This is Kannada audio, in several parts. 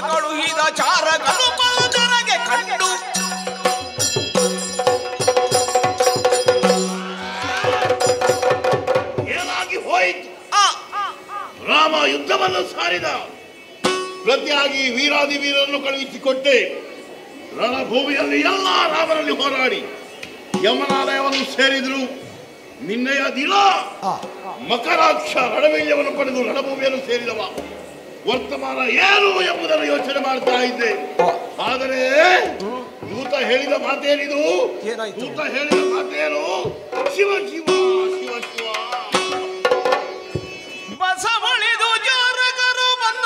ಕಳುಹಿದ ಚಾರಕನು ಮಲದರಗೆ ಕಂಡು ಏನಾಗಿ ಹೋಯಿತು? ರಾಮ ಯುದ್ಧವನ್ನು ಸಾರಿದ. ಪ್ರತಿಯಾಗಿ ವೀರಾದಿ ವೀರರನ್ನು ಕಳುಹಿಸಿಕೊಟ್ಟೆ. ರಣಭೂಮಿಯಲ್ಲಿ ಎಲ್ಲ ರಾಮರಲ್ಲಿ ಹೋರಾಡಿ ಯಮನಾಲಯವನ್ನು ಸೇರಿದ್ರು. ನಿನ್ನೆಯ ದಿನ ಮಕರಾಕ್ಷ ರಣವೀಳ್ಯವನ್ನು ಪಡೆದು ರಣಭೂಮಿಯನ್ನು ಸೇರಿದವ. ವರ್ತಮಾನ ಏನು ಎಂಬುದನ್ನು ಯೋಚನೆ ಮಾಡ್ತಾ ಇದ್ದೆ. ಆದರೆ ದೂತ ಹೇಳಿದ ಮಾತೇನಿದು? ದೂತ ಹೇಳಿದ ಮಾತೇನು? ಶಿವ ಶಿವ ಶಿವ ಶಿವ ಬಸವಳಿದು ಜಾರಕರು ಬಂದ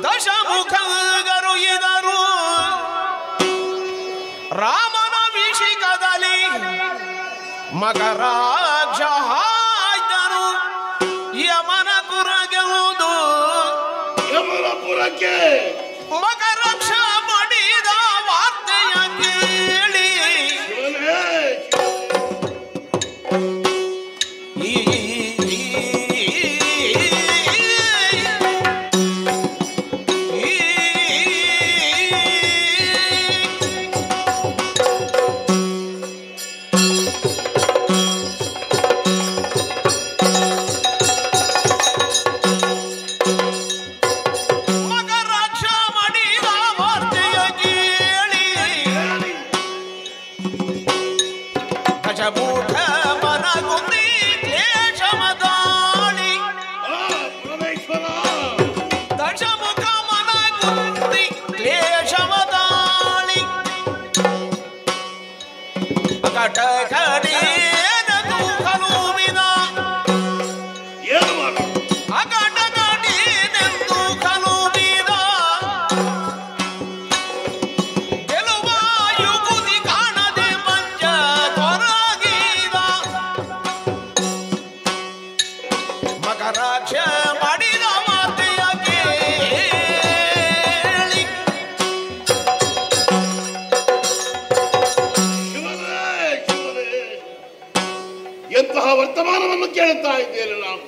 ದಶಮುಖರು ಇದರು. ರಾಮನ ವಿಷಿಕದಲ್ಲಿ ಮಕರಾಕ್ಷ ಹಾಯ್ದರು. ಯಮನ ಪುರ ಗೆಲ್ಲುವುದು ಯಮನ ಪುರಕ್ಕೆ ಮಕರಾಕ್ಷ ಮಾಡಿದ ವಾರ್ತೆಯ ಕೇಳಿ ಎಂತಹ ವರ್ತಮಾನವನ್ನು ಕೇಳುತ್ತಾ ಇದ್ದೇನೆ ನಾನು.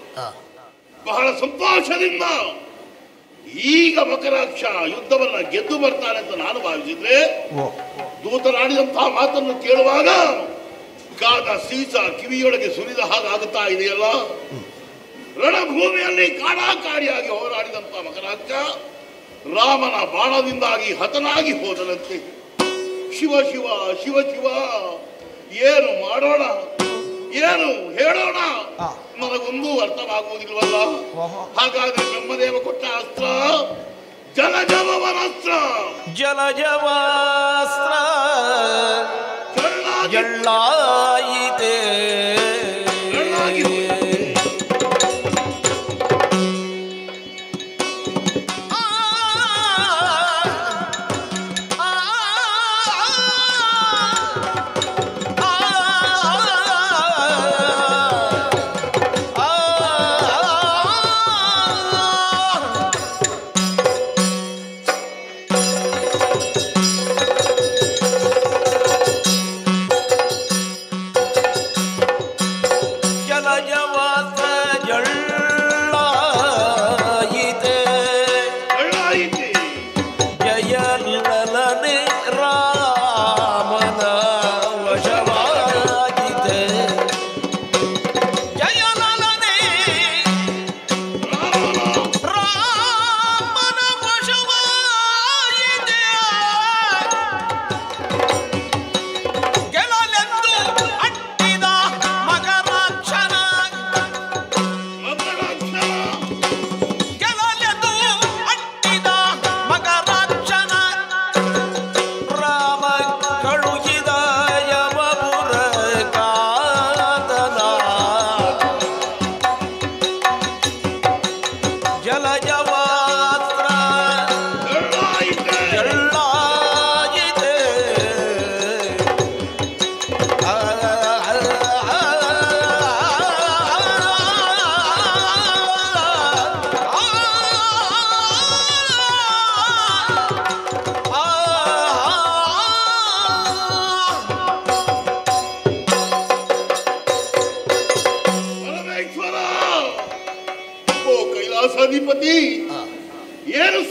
ಬಹಳ ಸಂತೋಷದಿಂದ ಈಗ ಮಕರಾಕ್ಷ ಯುದ್ಧವನ್ನ ಗೆದ್ದು ಬರ್ತಾನೆ ಅಂತ ನಾನು ಭಾವಿಸಿದ್ರೆ, ದೂತನಾಡಿದಂತಹ ಮಾತನ್ನು ಕೇಳುವಾಗ ಕಾದ ಸೀಸ ಕಿವಿಯೊಳಗೆ ಸುರಿದ ಹಾಗಾಗುತ್ತಾ ಇದೆಯಲ್ಲ. ರಣಭೂಮಿಯಲ್ಲಿ ಕಾಡಾಕಾಡಿಯಾಗಿ ಹೋರಾಡಿದಂತಹ ಮಕರಾಕ್ಷ ರಾಮನ ಬಾಣದಿಂದಾಗಿ ಹತನಾಗಿ ಹೋದನಂತೆ. ಶಿವ ಶಿವ ಶಿವ ಶಿವ, ಏನು ಮಾಡೋಣ, ಏನು ಹೇಳೋಣ, ನನಗೊಂದು ಅರ್ಥವಾಗುವುದಿಲ್ವಲ್ಲ. ಹಾಗಾದ್ರೆ ಬ್ರಹ್ಮದೇವ ಕೊಟ್ಟ ಅಸ್ತ್ರ ಜಲಜವಸ್ತ್ರ. ಜಲಜವಾಸ್ತ್ರ ಜಳ್ಳಾಯಿತೆ.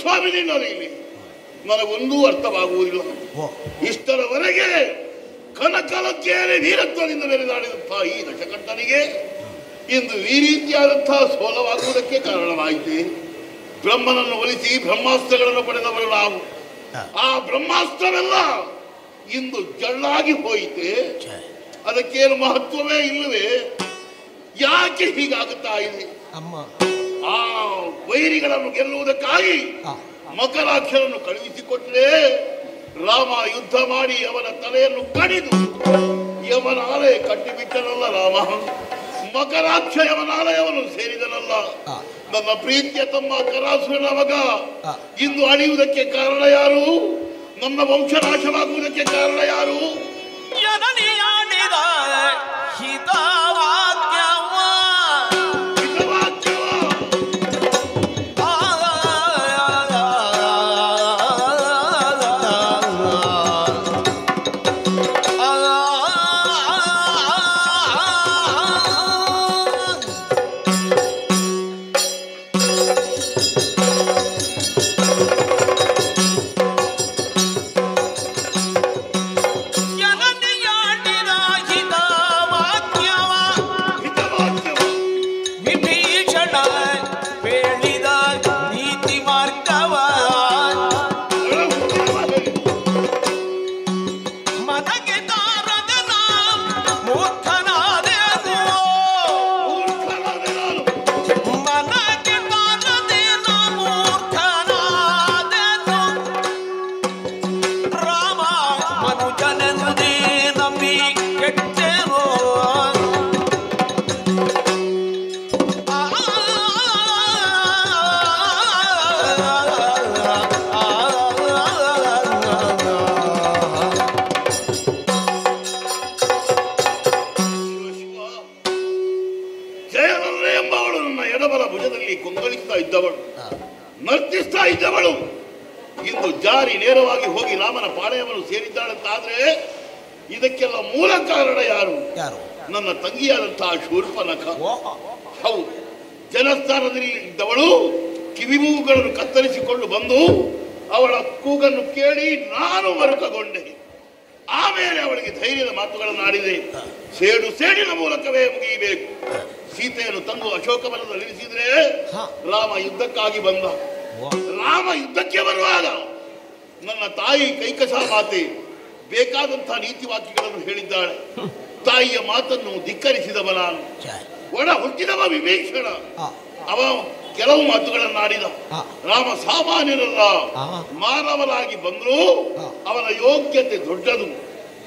ಸ್ವಾಮಿ ನೀನು ಇಲ್ಲಿ ನನಗೊಂದೂ ಅರ್ಥವಾಗುವುದಿಲ್ಲ. ಇಷ್ಟರವರೆಗೆ ಕನಕಲಕ್ಕೇನೆ ವೀರತ್ವದಿಂದ ಮೆರೆದಾಡಿದಂತಹ ಈ ದಶಕಂಠನಿಗೆ ಇಂದು ಈ ರೀತಿಯಾದಂತಹ ಸೋಲವಾಗುವುದಕ್ಕೆ ಕಾರಣವಾಯಿತು. ಬ್ರಹ್ಮನನ್ನು ಒಲಿಸಿ ಬ್ರಹ್ಮಾಸ್ತ್ರಗಳನ್ನು ಪಡೆದವರು ನಾವು. ಆ ಬ್ರಹ್ಮಾಸ್ತ್ರವೆಲ್ಲ ಇಂದು ಜಳ್ಳಾಗಿ ಹೋಯಿತೆ. ಅದಕ್ಕೇನು ಮಹತ್ವವೇ ಇಲ್ಲವೇ? ಯಾಕೆ ಹೀಗಾಗುತ್ತಾ ಇದೆ? ಆ ವೈರಿಗಳನ್ನು ಗೆಲ್ಲುವುದಕ್ಕಾಗಿ ಮಕರಾಕ್ಷರನ್ನು ಕಳುಹಿಸಿಕೊಟ್ಟರೆ ರಾಮ ಯುದ್ಧ ಮಾಡಿ ಅವನ ತಲೆಯನ್ನು ಕಡಿದು ಯವನ ಆಲಯ ಕಟ್ಟಿಬಿಟ್ಟನಲ್ಲ ರಾಮ. ಮಕರಾಕ್ಷ ಯವನ ಆಲಯವನ್ನು ಸೇರಿದನಲ್ಲ. ನನ್ನ ಪ್ರೀತಿಯ ತಮ್ಮ ಕರಾಸುರನ ಮಗ ಇಂದು ಅಳಿಯುವುದಕ್ಕೆ ಕಾರಣ ಯಾರು? ನನ್ನ ವಂಶನಾಶವಾಗುವುದಕ್ಕೆ ಕಾರಣ ಯಾರು? ನರ್ತಿಸ್ತಾ ಇದ್ದವಳು ಇಂದು ಜಾರಿ ನೇರವಾಗಿ ಹೋಗಿ ರಾಮನ ಪಾಳೆಯವನ್ನು ಸೇರಿದ್ದಾಳಂತಾದ್ರೆ ಇದಕ್ಕೆಲ್ಲ ಮೂಲ ಕಾರಣ ಯಾರು? ನನ್ನ ತಂಗಿಯಾದಂತಹ ಶೂರ್ಪನಖ. ಹೌದು, ಜನಸ್ಥಾನದಲ್ಲಿ ಇದ್ದವಳು ಕಿವಿಮೂಗುಗಳನ್ನು ಕತ್ತರಿಸಿಕೊಂಡು ಬಂದು ಅವಳ ಕೂಗನ್ನು ಕೇಳಿ ನಾನು ಮರುಕಗೊಂಡೆ. ಆಮೇಲೆ ಅವಳಿಗೆ ಧೈರ್ಯದ ಮಾತುಗಳನ್ನು ಆಡಿದೆ. ಸೇಡಿನ ಮೂಲಕವೇ ಮುಗಿಯಬೇಕು. ಸೀತೆಯನ್ನು ತಂದು ಅಶೋಕವನದಲ್ಲಿ ಇರಿಸಿದ್ರೆ ರಾಮ ಯುದ್ಧಕ್ಕಾಗಿ ಬಂದ. ರಾಮ ಯುದ್ಧಕ್ಕೆ ಬರುವಾಗ ನನ್ನ ತಾಯಿ ಕೈಕಸ ಮಾತೆ ಬೇಕಾದಂತಹ ನೀತಿ ವಾಕ್ಯಗಳನ್ನು ಹೇಳಿದ್ದಾಳೆ. ತಾಯಿಯ ಮಾತನ್ನು ಧಿಕ್ಕರಿಸಿದವ ನಾನು. ಒಡ ಹುಟ್ಟಿದವ ವಿಭೀಷಣ. ಅವ ಕೆಲವು ಮಾತುಗಳನ್ನಾಡಿದ. ರಾಮ ಸಾಮಾನ್ಯರಲ್ಲ, ಮಾನವರಾಗಿ ಬಂದರೂ ಅವನ ಯೋಗ್ಯತೆ ದೊಡ್ಡದು.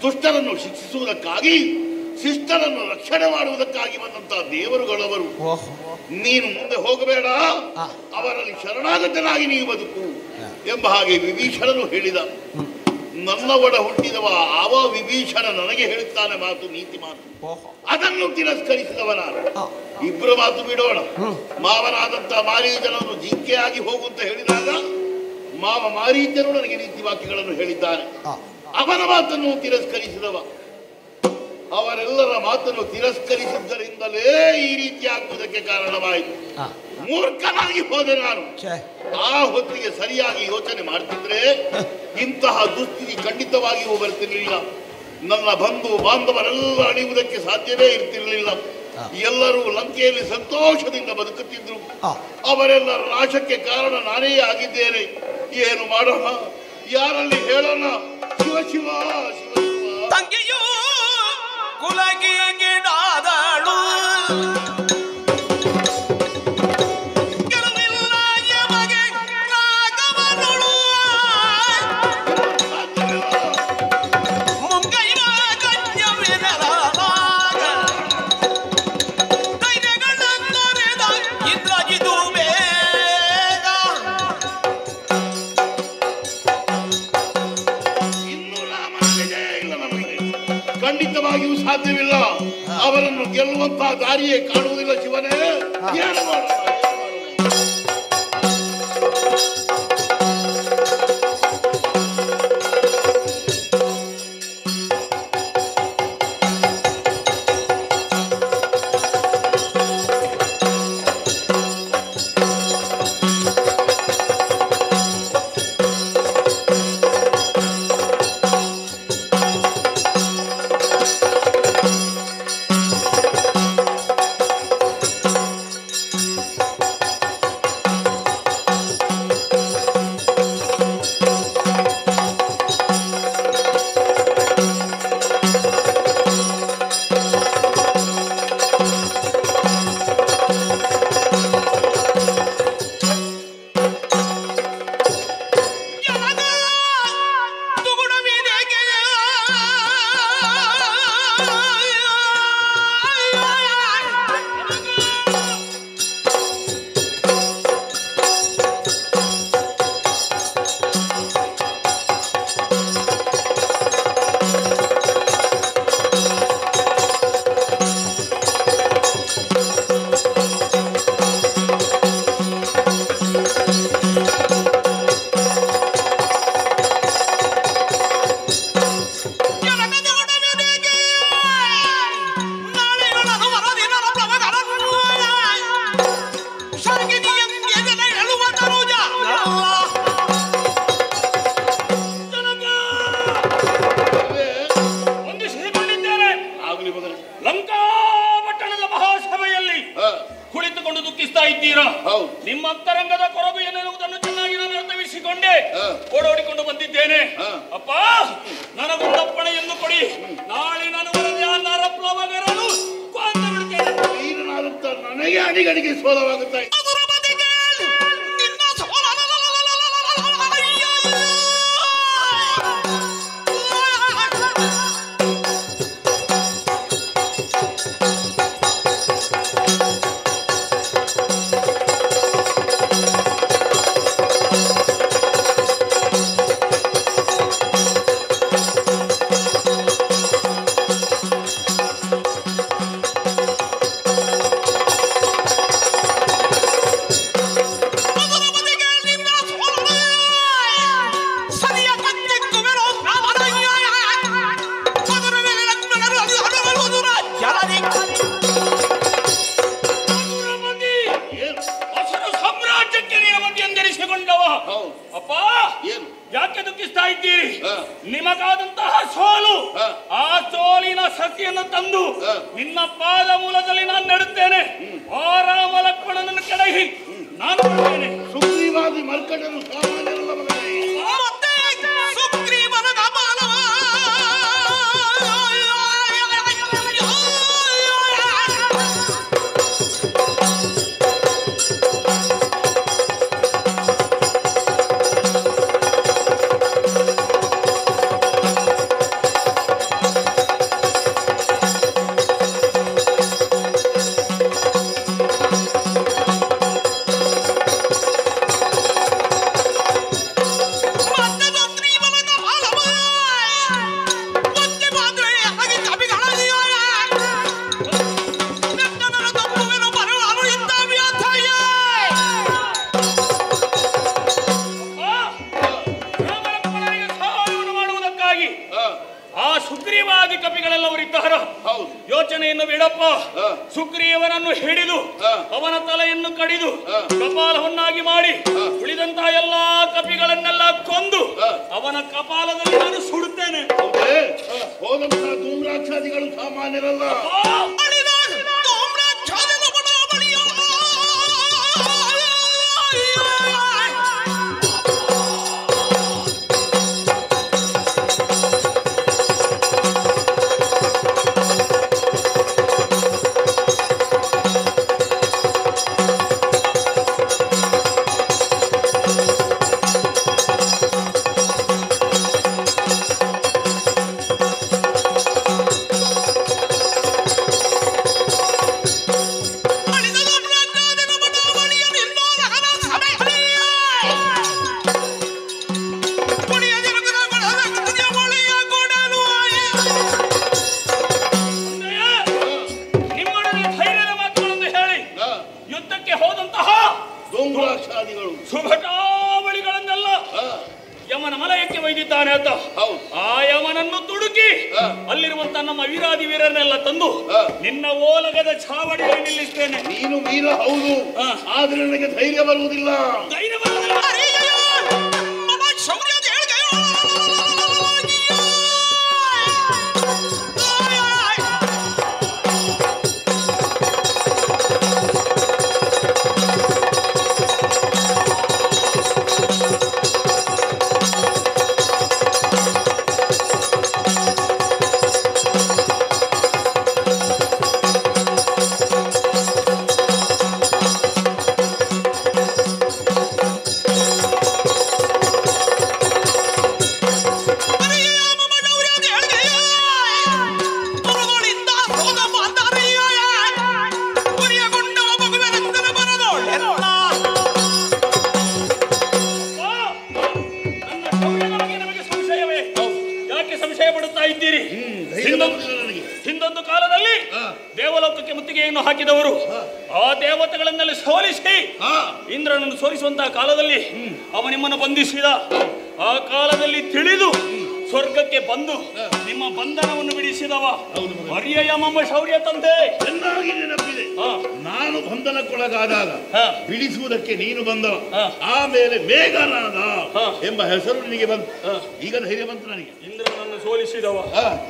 ದುಷ್ಟರನ್ನು ಶಿಕ್ಷಿಸುವುದಕ್ಕಾಗಿ, ಶಿಷ್ಟರನ್ನು ರಕ್ಷಣೆ ಮಾಡುವುದಕ್ಕಾಗಿ ಬಂದಂತಹ ದೇವರುಗಳವರು. ನೀನು ಮುಂದೆ ಹೋಗಬೇಡ, ಅವರಲ್ಲಿ ಶರಣಾಗತನಾಗಿ ನೀವು ಬದುಕು ಎಂಬ ಹಾಗೆ ವಿಭೀಷಣನು ಹೇಳಿದ. ನನ್ನ ಒಡ ಹುಟ್ಟಿದವ ಆವ ವಿಭೀಷಣ ನನಗೆ ಹೇಳುತ್ತಾನೆ ಮಾತು, ನೀತಿ ಮಾತು. ಅದನ್ನು ತಿರಸ್ಕರಿಸಿದವ ನಾನು. ಇಬ್ಬರು ಮಾತು ಬಿಡೋಣ. ಮಾವನಾದಂತಹ ಮಾರೀಚನನ್ನು ಜಿಂಕೆಯಾಗಿ ಹೋಗುವಂತ ಹೇಳಿದಾಗ ಮಾವ ಮಾರೀಚನು ನನಗೆ ನೀತಿ ವಾಕ್ಯಗಳನ್ನು ಹೇಳಿದ್ದಾನೆ. ಅವನ ಮಾತನ್ನು ತಿರಸ್ಕರಿಸಿದವ. ಅವರೆಲ್ಲರ ಮಾತನ್ನು ತಿರಸ್ಕರಿಸಿದ್ದರಿಂದಲೇ ಈ ರೀತಿ ಆಗುವುದಕ್ಕೆ ಕಾರಣವಾಯಿತು. ಮೂರ್ಖನಾಗಿ ಹೋದೆ ನಾನು. ಆ ಹೊತ್ತಿಗೆ ಸರಿಯಾಗಿ ಯೋಚನೆ ಮಾಡ್ತಿದ್ರೆ ಇಂತಹ ದುಸ್ಥಿತಿ ಖಂಡಿತವಾಗಿಯೂ ಬರ್ತಿರ್ಲಿಲ್ಲ. ನನ್ನ ಬಂಧು ಬಾಂಧವರೆಲ್ಲ ಅಳಿಯುವುದಕ್ಕೆ ಸಾಧ್ಯವೇ ಇರ್ತಿರ್ಲಿಲ್ಲ. ಎಲ್ಲರೂ ಲಂಕೆಯಲ್ಲಿ ಸಂತೋಷದಿಂದ ಬದುಕುತ್ತಿದ್ರು. ಅವರೆಲ್ಲರ ನಾಶಕ್ಕೆ ಕಾರಣ ನಾನೇ ಆಗಿದ್ದೇನೆ. ಏನು ಮಾಡೋಣ? ಯಾರಲ್ಲಿ ಹೇಳೋಣ? ಶಿವ ಶಿವ ಶಿವ ಶಿವ. ತಂಗಿಯೂ ಕುಲಗಿಗಿಡಾದಳು ಖಂಡಿತವಾಗಿಯೂ ಸಾಧ್ಯವಿಲ್ಲ. ಅವರನ್ನು ಗೆಲ್ಲುವಂತಹ ದಾರಿಯೇ ಕಾಣುವುದಿಲ್ಲ. ಶಿವನೇ, ಏನು ಮಾಡೋಣ? ಓಡೋಡಿಕೊಂಡು ಬಂದಿದ್ದೇನೆ. ಅಪ್ಪ, ನನಗೊಂದಪ್ಪಣೆಯನ್ನು ಕೊಡಿ. ನಾಳೆ ನಾನು ನರಪ್ಲವಗರನು ಕೊಂದು ಬಿಡ್ತೇನೆ. ನನಗೆ ಅಡಿಗಡಿಗೆ ಸೋಲವಾಗುತ್ತಾ ಇದೆ. ಅಪ್ಪ, ಯಾಕೆ ದುಃಖಿಸ್ತಾ ಇದ್ದೀರಿ? ನಿಮಗಾದಂತಹ ಸೋಲು, ಆ ಸೋಲಿನ ಸಸಿಯನ್ನು ತಂದು ನಿನ್ನ ಪಾದ ಮೂಲದಲ್ಲಿ ನಾನು ನೆಡುತ್ತೇನೆ. ಆ ರಾಮ ಲಕ್ಷ್ಮಣನನ್ನು ಕೆಡಹಿ ನಾನು ಬರುತ್ತೇನೆ. ಸುಗ್ರೀವಾದಿ ಮರ್ಕಟನು ಸಾಮಾನ್ಯರಲ್ಲ ಮಗನೇ. ಸುಗ್ರೀವನ ಸುಗ್ರೀವಾದಿ ಕಪಿಗಳೆಲ್ಲವರಿದ್ದಾರ. ಯೋಚನೆಯನ್ನು ಬಿಡಪ್ಪ. ಸುಗ್ರೀವನನ್ನು ಹಿಡಿದು ಅವನ ತಲೆಯನ್ನು ಕಡಿದು ಕಪಾಲವನ್ನಾಗಿ ಮಾಡಿ ಉಳಿದಂತಹ ಎಲ್ಲಾ ಕಪಿಗಳನ್ನೆಲ್ಲ ಕೊಂದು ಅವನ ಕಪಾಲದಲ್ಲಿ ನಾನು ಸುಡುತ್ತೇನೆ. ಹೋದಂತಹ ಧೂಮ್ರಾಕ್ಷಾದಿಗಳು ಸಾಮಾನ್ಯರಲ್ಲ. ಸುಘಟಾವಳಿಗಳನ್ನೆಲ್ಲ ಯಮನ ಮಲಯಕ್ಕೆ ಒಯ್ದಿದ್ದಾನೆ ಅಂತ ಆ ಯಮನನ್ನು ತುಡುಕಿ ಅಲ್ಲಿರುವಂತಹ ನಮ್ಮ ವೀರಾದಿ ವೀರನ್ನೆಲ್ಲ ತಂದು ನಿನ್ನ ಓಲಗದ ಛಾವಣಿಯಲ್ಲಿ ನಿಲ್ಲಿಸ್ತೇನೆ. ನೀನು ವೀರ ಹೌದು, ಆದ್ರೆ ನನಗೆ ಧೈರ್ಯ ಬರುವುದಿಲ್ಲ. ಧೈರ್ಯ ಬರುವುದಿಲ್ಲ. ಹಿಂದೊಂದು ಕಾಲದಲ್ಲಿ ದೇವಲೋಕಕ್ಕೆ ಮುತ್ತಿಗೆಯನ್ನು ಹಾಕಿದವರು ಆ ದೇವತೆಗಳನ್ನೆಲ್ಲ ಸೋಲಿಸಿ ಇಂದ್ರನನ್ನು ಸೋಲಿಸುವಂತಹ ಕಾಲದಲ್ಲಿ ಅವ ನಿಮ್ಮನ್ನು ಬಂಧಿಸಿದ. ಆ ಕಾಲದಲ್ಲಿ ತಿಳಿದು ಸ್ವರ್ಗಕ್ಕೆ ಬಂದು ನಿಮ್ಮ ಬಂಧನವನ್ನು ಬಿಡಿಸಿದವ ಯಮ ಶೌರ್ಯ ತಂದೆ. ಚೆನ್ನಾಗಿ ನೆನಪಿದೆ. ನಾನು ಬಂಧನಕ್ಕೊಳಗಾದಾಗ ಬಿಡಿಸುವುದಕ್ಕೆ ನೀನು ಬಂದವ, ಆಮೇಲೆ ಮೇಘನಾದ ಎಂಬ ಹೆಸರು ನಿನಗೆ ಬಂತು. ಈಗ ಧೈರ್ಯ ಬಂತು ನನಗೆ. ಇಂದ್ರನನ್ನು ಸೋಲಿಸಿದವ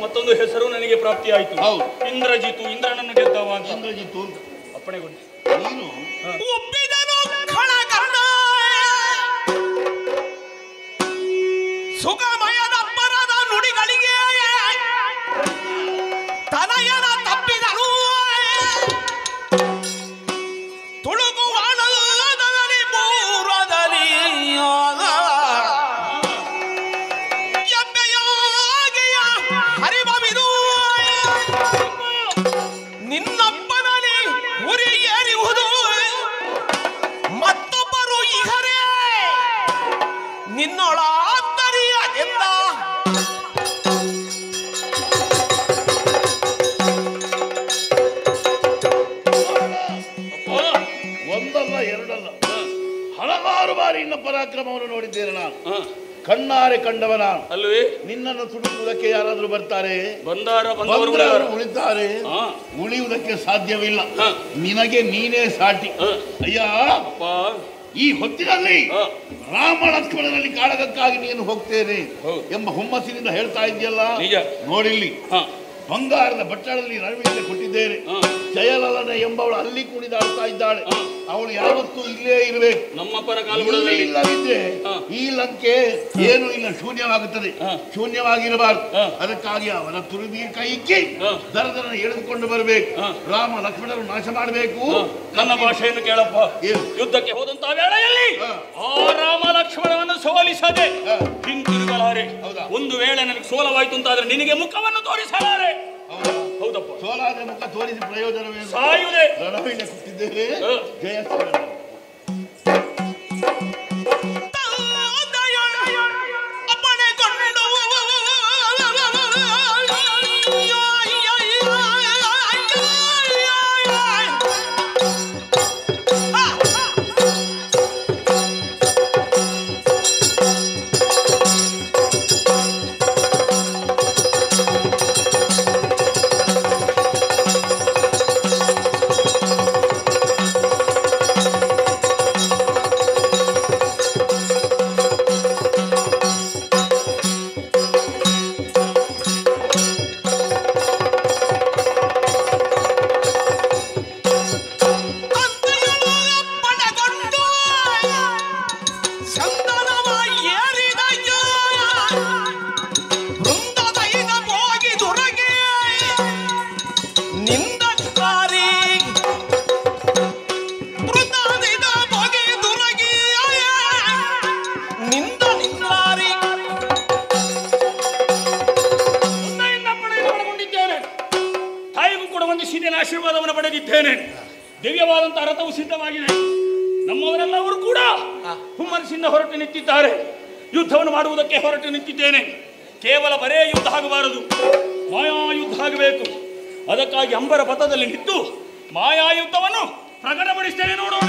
ಮತ್ತೊಂದು ಹೆಸರು ನನಗೆ ಪ್ರಾಪ್ತಿಯಾಯಿತು. ಇಂದ್ರಜಿತು, ಇಂದ್ರನನ್ನು ಗೆದ್ದವ ಅಂತ. ಇಂದ್ರಜಿತು ಅಂತ ಅಪ್ಪಣೆಗೊಂಡು ನೀನು ಸುಖಮಯದ ಪರದ ನುಡಿಗಳಿಗೆ ತನಯನ ತಪ್ಪಿದನು ತುಳುಕುವಾಳದಲ್ಲಿ ಮೂರದಲ್ಲಿ ಎಬ್ಬೆಯಾಗೆಯ ಹರಿಬವಿದು ನಿನ್ನಪ್ಪನಲ್ಲಿ ಉರಿ ಏರಿಯುವುದು ಮತ್ತೊಬ್ಬರು ಇಹರೇ ನಿನ್ನೊಳಾತ್ತರಿಯದಿಂದ ಒಂದಲ್ಲ ಎರಡಲ್ಲ ಹಲವಾರು ಬಾರಿ ನಿನ್ನ ಪರಾಕ್ರಮವನ್ನು ನೋಡಿದ್ದೇನೆ ನಾನು. ಕಣ್ಣಾರೆ ಕಂಡವ ನಾನು ಅಲ್ವೇ. ನಿನ್ನನ್ನು ತುಡುಕುವುದಕ್ಕೆ ಯಾರಾದ್ರೂ ಬರ್ತಾರೆ? ಬಂದವರು ಉಳಿತಾರೆ, ಉಳಿಯುವುದಕ್ಕೆ ಸಾಧ್ಯವಿಲ್ಲ. ನಿನಗೆ ನೀನೇ ಸಾಟಿ. ಅಯ್ಯ, ಈ ಹೊತ್ತಿನಲ್ಲಿ ರಾಮ ಲಕ್ಷ್ಮಣನಲ್ಲಿ ಕಾಳಗಕ್ಕಾಗಿ ನೀನು ಹೋಗ್ತೇನೆ ಎಂಬ ಹುಮ್ಮಸ್ಸಿನಿಂದ ಹೇಳ್ತಾ ಇದೆಯಲ್ಲ, ನೋಡಿಲ್ಲಿ ಬಂಗಾರದ ಬಟ್ಟಲಲ್ಲಿ ನಡುವಿಗೆ ಕೊಟ್ಟಿದ್ದೇನೆ. ಜಯಲಲನೆ ಎಂಬವಳು ಅಲ್ಲಿ ಕುಣಿದಾಡ್ತಾ ಇದ್ದಾಳೆ. ಅವಳು ಯಾವತ್ತೂ ಇಲ್ಲೇ ಇರಬೇಕು. ನಮ್ಮ ಪರ ಇಲ್ಲದಿದ್ದರೆ ಈ ಲಂಕೆ ಏನು ಇಲ್ಲ, ಶೂನ್ಯವಾಗುತ್ತದೆ. ಶೂನ್ಯವಾಗಿರಬಾರ್ದು. ಅದಕ್ಕಾಗಿ ಅವನ ತುರುಬಿ ಕೈಗೆ ದರದರನ್ನು ಎಳೆದುಕೊಂಡು ಬರಬೇಕು. ರಾಮ ಲಕ್ಷ್ಮಣರು ನಾಶ ಮಾಡಬೇಕು. ನನ್ನ ಭಾಷೆಯನ್ನು ಕೇಳಪ್ಪ. ಯುದ್ಧಕ್ಕೆ ಹೋದಂತಹ ವೇಳೆಯಲ್ಲಿ ಆ ರಾಮ ಲಕ್ಷ್ಮಣವನ್ನು ಸೋಲಿಸದೆ ಹಿಂತಿರುಗಲಾರೆ. ಒಂದು ವೇಳೆ ನನಗೆ ಸೋಲವಾಯ್ತು ಅಂತಾದ್ರೆ ನಿನಗೆ ಮುಖವನ್ನು ತೋರಿಸಲಾರೆ. ಹೌದಪ್ಪ, ಸೋಲಾದ ಮುಖ ತೋರಿಸಿ ಪ್ರಯೋಜನವೇ? ಸಾಯುವುದೇ. ರಣವೀಳ್ಯ ಕೊಟ್ಟಿದ್ದೇನೆ. ಜಯ ಆಶೀರ್ವಾದವನ್ನು ಪಡೆದಿದ್ದೇನೆ. ದಿವ್ಯವಾದಂತಹ ರಥವು ಸಿದ್ಧವಾಗಿದೆ. ನಮ್ಮವರೆಲ್ಲವರು ಕೂಡ ಹುಮ್ಮನಸ್ಸಿಂದ ಹೊರಟು ನಿಂತಿದ್ದಾರೆ. ಯುದ್ಧವನ್ನು ಮಾಡುವುದಕ್ಕೆ ಹೊರಟು ನಿಂತಿದ್ದೇನೆ. ಕೇವಲ ಬರೇ ಯುದ್ಧ ಆಗಬಾರದು, ಮಾಯಾಯುದ್ಧ ಆಗಬೇಕು. ಅದಕ್ಕಾಗಿ ಅಂಬರ ಪಥದಲ್ಲಿ ನಿಂತು ಮಾಯಾಯುದ್ಧವನ್ನು ಪ್ರಕಟಪಡಿಸ್ತೇನೆ. ನೋಡೋಣ.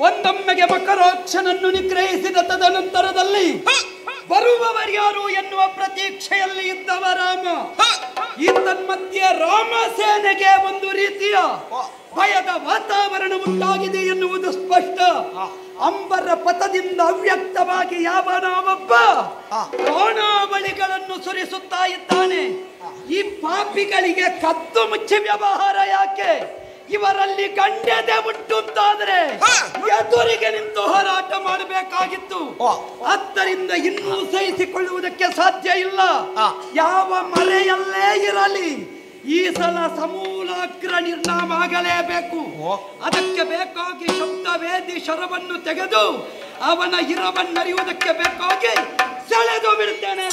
ಒಂದೊಮ್ಮೆಗೆ ಮಕರಾಕ್ಷನನ್ನು ನಿಗ್ರಹಿಸಿದ ತದನಂತರದಲ್ಲಿ ಬರುವವರ್ಯಾರು ಎನ್ನುವ ಪ್ರತೀಕ್ಷೆಯಲ್ಲಿ ಇದ್ದವ ರಾಮ. ಈ ತನ್ಮಧ್ಯೆ ರಾಮ ಸೇನೆಗೆ ಒಂದು ರೀತಿಯ ಭಯದ ವಾತಾವರಣ ಉಂಟಾಗಿದೆ ಎನ್ನುವುದು ಸ್ಪಷ್ಟ. ಅಂಬರ ಪಥದಿಂದ ಅವ್ಯಕ್ತವಾಗಿ ಯಾವನಾವೊಬ್ಬ ಬಾಣಾವಳಿಗಳನ್ನು ಸುರಿಸುತ್ತಾ ಇದ್ದಾನೆ. ಈ ಪಾಪಿಗಳಿಗೆ ಕದ್ದು ಮುಚ್ಚಿ ವ್ಯವಹಾರ ಯಾಕೆ? ಇವರಲ್ಲಿ ಗಂಡದೆ ಉಂಟು ಅಂತಾದ್ರೆ ಎದುರಿಗೆ ನಿಂತು ಹೋರಾಟ ಮಾಡಬೇಕಾಗಿತ್ತು. ಆದ್ದರಿಂದ ಇನ್ನೂ ಸಹಿಸಿಕೊಳ್ಳುವುದಕ್ಕೆ ಸಾಧ್ಯ ಇಲ್ಲ. ಯಾವ ಮರೆಯಲ್ಲೇ ಇರಲಿ ಈ ಸಲ ಸಮೂಲಾಗ್ರ ನಿರ್ನಾಮ ಆಗಲೇಬೇಕು. ಅದಕ್ಕೆ ಬೇಕಾಗಿ ಶಬ್ದವೇದಿ ಶರವನ್ನು ತೆಗೆದು ಅವನ ಹಿರವನ್ನರಿಯುವುದಕ್ಕೆ ಬೇಕಾಗಿ ಸೆಳೆದು ಬಿಡುತ್ತೇನೆ.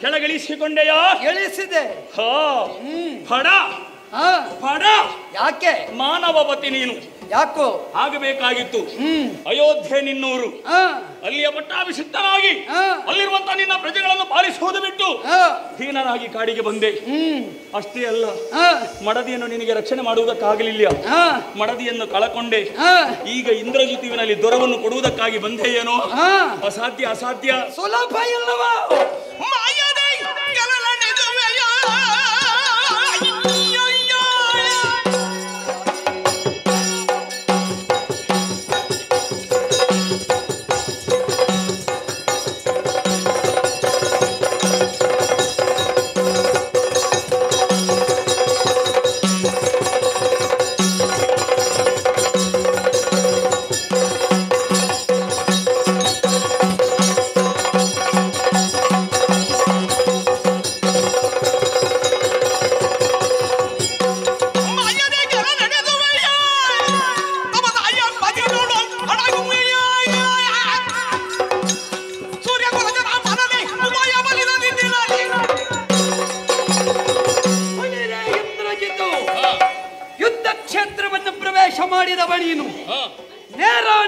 ಕೆಳಗಿಳಿಸಿಕೊಂಡೆಯಾ? ಇಳಿಸಿದೆ. ಯಾಕೆ ಮಾನವಪತಿ ನೀನು ಯಾಕೋ ಆಗಬೇಕಾಗಿತ್ತು. ಅಯೋಧ್ಯೆ ನಿನ್ನೂರು, ಅಲ್ಲಿಯ ಪಟ್ಟಾಭಿಷಿಕ್ತನಾಗಿ ಅಲ್ಲಿರುವಂತಹ ನಿನ್ನ ಪ್ರಜೆಗಳನ್ನು ಪಾಲಿಸುವುದು ಬಿಟ್ಟು ಹೀನನಾಗಿ ಕಾಡಿಗೆ ಬಂದೆ. ಅಷ್ಟೇ ಅಲ್ಲ, ಮಡದಿಯನ್ನು ನಿನಗೆ ರಕ್ಷಣೆ ಮಾಡುವುದಕ್ಕಾಗಲಿಲ್ಲ. ಮಡದಿಯನ್ನು ಕಳಕೊಂಡೆ. ಈಗ ಇಂದ್ರಜಿತುವಿನಲ್ಲಿ ದೊರವನ್ನು ಕೊಡುವುದಕ್ಕಾಗಿ ಬಂದೆ. ಏನೋ ಅಸಾಧ್ಯ ಅಸಾಧ್ಯ. ಸುಲಭ ಇಲ್ಲವಾ?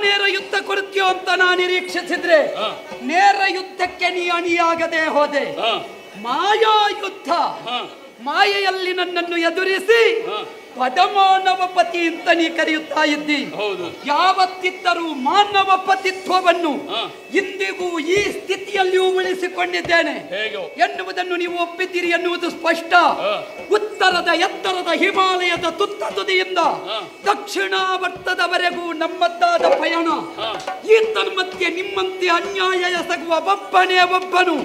ನೇರ ಯುದ್ಧ ಕೊಡ್ತೀಯೋ ಅಂತ ನಾನು ನಿರೀಕ್ಷಿಸಿದ್ರೆ ನೇರ ಯುದ್ಧಕ್ಕೆ ನೀ ಅಣಿಯಾಗದೆ ಹೋದೆ. ಮಾಯಾ ಯುದ್ಧ, ಮಾಯೆಯಲ್ಲಿ ನನ್ನನ್ನು ಎದುರಿಸಿ ಪದಮಾನವಪತಿ ಅಂತ ನೀ ಕರೆಯುತ್ತಾ ಇದ್ದಿ. ಯಾವತ್ತಿದ್ದರೂ ಮಾನವ ಪತಿತ್ವವನ್ನು ಇಂದಿಗೂ ಈ ಸ್ಥಿತಿಯಲ್ಲಿಯೂ ಉಳಿಸಿಕೊಂಡಿದ್ದೇನೆ ಎನ್ನುವುದನ್ನು ನೀವು ಒಪ್ಪಿದ್ದೀರಿ ಎನ್ನುವುದು ಸ್ಪಷ್ಟ. ಉತ್ತರದ ಎತ್ತರದ ಹಿಮಾಲಯದ ತುತ್ತ ತುದಿಯಿಂದ ದಕ್ಷಿಣಾವರ್ತದವರೆಗೂ ನಮ್ಮದ್ದಾದ ಪಯಣ. ಈ ತನ್ಮಧ್ಯೆ ನಿಮ್ಮಂತೆ ಅನ್ಯಾಯ ಎಸಗುವ ಒಬ್ಬನೇ ಒಬ್ಬನು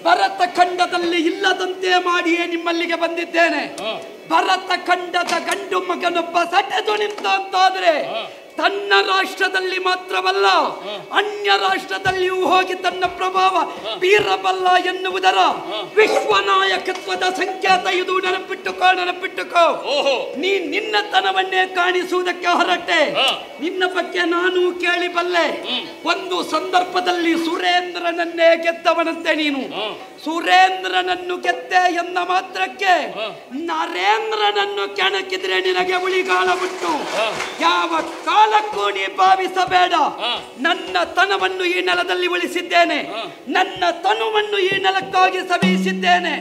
ಭರತ ಖಂಡದಲ್ಲಿ ಇಲ್ಲದಂತೆ ಮಾಡಿಯೇ ನಿಮ್ಮಲ್ಲಿಗೆ ಬಂದಿದ್ದೇನೆ. ಭರತ ಖಂಡದ ಗಂಡು ಮಗನೊಬ್ಬ ಸೆಟೆದು ನಿಂತ ಅಂತಾದ್ರೆ ತನ್ನ ರಾಷ್ಟ್ರದಲ್ಲಿ ಮಾತ್ರವಲ್ಲ ಅನ್ಯ ರಾಷ್ಟ್ರದಲ್ಲಿಯೂ ಹೋಗಿ ತನ್ನ ಪ್ರಭಾವ ಬೀರಬಲ್ಲ ಎನ್ನುವುದರ ವಿಶ್ವನಾಯಕತ್ವದ ಸಂಕೇತ ಇದು. ನೆನಪಿಟ್ಟುಕೋ. ನೀ ನಿನ್ನತನವನ್ನೇ ಕಾಣಿಸುವುದಕ್ಕೆ ಹೊರಟೆ. ನಿನ್ನ ಬಗ್ಗೆ ನಾನು ಕೇಳಿಬಲ್ಲೆ. ಒಂದು ಸಂದರ್ಭದಲ್ಲಿ ಸುರೇಂದ್ರನನ್ನೇ ಗೆದ್ದವನಂತೆ ನೀನು. ಸುರೇಂದ್ರನನ್ನು ಗೆದ್ದೆ ಎನ್ನ ಮಾತ್ರಕ್ಕೆ ನರೇಂದ್ರನನ್ನು ಕೆಣಕಿದ್ರೆ ನಿನಗೆ ಉಳಿಗಾಲ ಉಂಟು. ಯಾವ ಕಾಲಕ್ಕೂ ನೀ ಭಾವಿಸಬೇಡ. ನನ್ನ ತನವನ್ನು ಈ ನೆಲದಲ್ಲಿ ಉಳಿಸಿದ್ದೇನೆ. ನನ್ನ ತನುವನ್ನು ಈ ನೆಲಕ್ಕಾಗಿ ಸವಿಸಿದ್ದೇನೆ.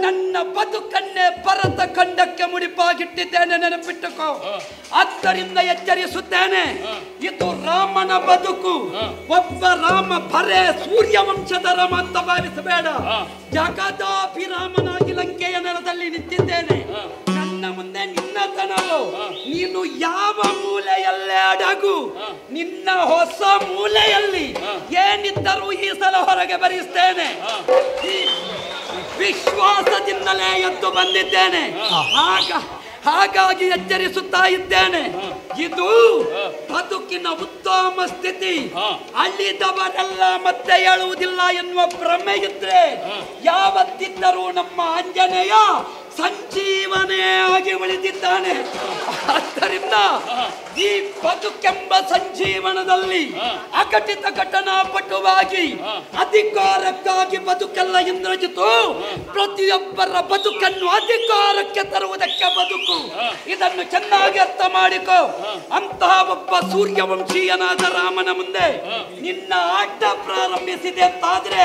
ನನ್ನ ಬದುಕನ್ನೇ ಭರತ ಖಂಡಕ್ಕೆ ಮುಡಿಪಾಗಿಟ್ಟಿದ್ದೇನೆ. ನೆನಪಿಟ್ಟುಕೋ. ಆದ್ದರಿಂದ ಎಚ್ಚರಿಸುತ್ತೇನೆ, ಇದು ರಾಮನ ಬದುಕು. ಒಬ್ಬ ರಾಮ ಬರೇ ಸೂರ್ಯವಂಶದ ರಾಮ ಅಂತ ಭಾವಿಸಬೇಡ. ಜಗದಾಭಿರಾಮನಾಗಿ ಲಂಕೆಯ ನೆಲದಲ್ಲಿ ನಿಂತಿದ್ದೇನೆ. ನನ್ನ ಮುಂದೆ ನಿನ್ನತನವು. ನೀನು ಯಾವ ಮೂಲೆಯಲ್ಲೇ ಅಡಗು. ನಿನ್ನ ಹೊಸ ಮೂಲೆಯಲ್ಲಿ ಏನಿದ್ದರೂ ಈ ಸಲ ಹೊರಗೆ ಬರಿಸ್ತೇನೆ. ವಿಶ್ವಾಸದಿಂದಲೇ ಎದ್ದು ಬಂದಿದ್ದೇನೆ. ಹಾಗಾಗಿ ಎಚ್ಚರಿಸುತ್ತಾ ಇದ್ದೇನೆ. ಇದು ಬದುಕಿನ ಉತ್ತಮ ಸ್ಥಿತಿ. ಅಲ್ಲಿದ್ದವರೆಲ್ಲ ಮತ್ತೆ ಹೇಳುವುದಿಲ್ಲ ಎನ್ನುವ ಭ್ರಮೆ ಇದ್ರೆ ಯಾವತ್ತಿದ್ದರೂ ನಮ್ಮ ಆಂಜನೇಯ ಸಂಜೀವನೇ ಆಗಿ ಉಳಿದಿದ್ದಾನೆ. ಆದ್ದರಿಂದ ಈ ಬದುಕೆಂಬ ಸಂಜೀವನದಲ್ಲಿ ಅಘಟಿತ ಘಟನಾಪಟುವಾಗಿ ಅಧಿಕಾರಕ್ಕಾಗಿ ಬದುಕೆಲ್ಲ ಇಂದ್ರಜಿತು. ಪ್ರತಿಯೊಬ್ಬರ ಬದುಕನ್ನು ಅಧಿಕಾರಕ್ಕೆ ತರುವುದಕ್ಕೆ ಬದುಕು. ಇದನ್ನು ಚೆನ್ನಾಗಿ ಅರ್ಥ ಮಾಡಿಕೋ. ಅಂತಹ ಒಬ್ಬ ಸೂರ್ಯವಂಶೀಯನಾದ ರಾಮನ ಮುಂದೆ ನಿನ್ನ ಆಟ ಪ್ರಾರಂಭಿಸಿದೆ ಅಂತಾದ್ರೆ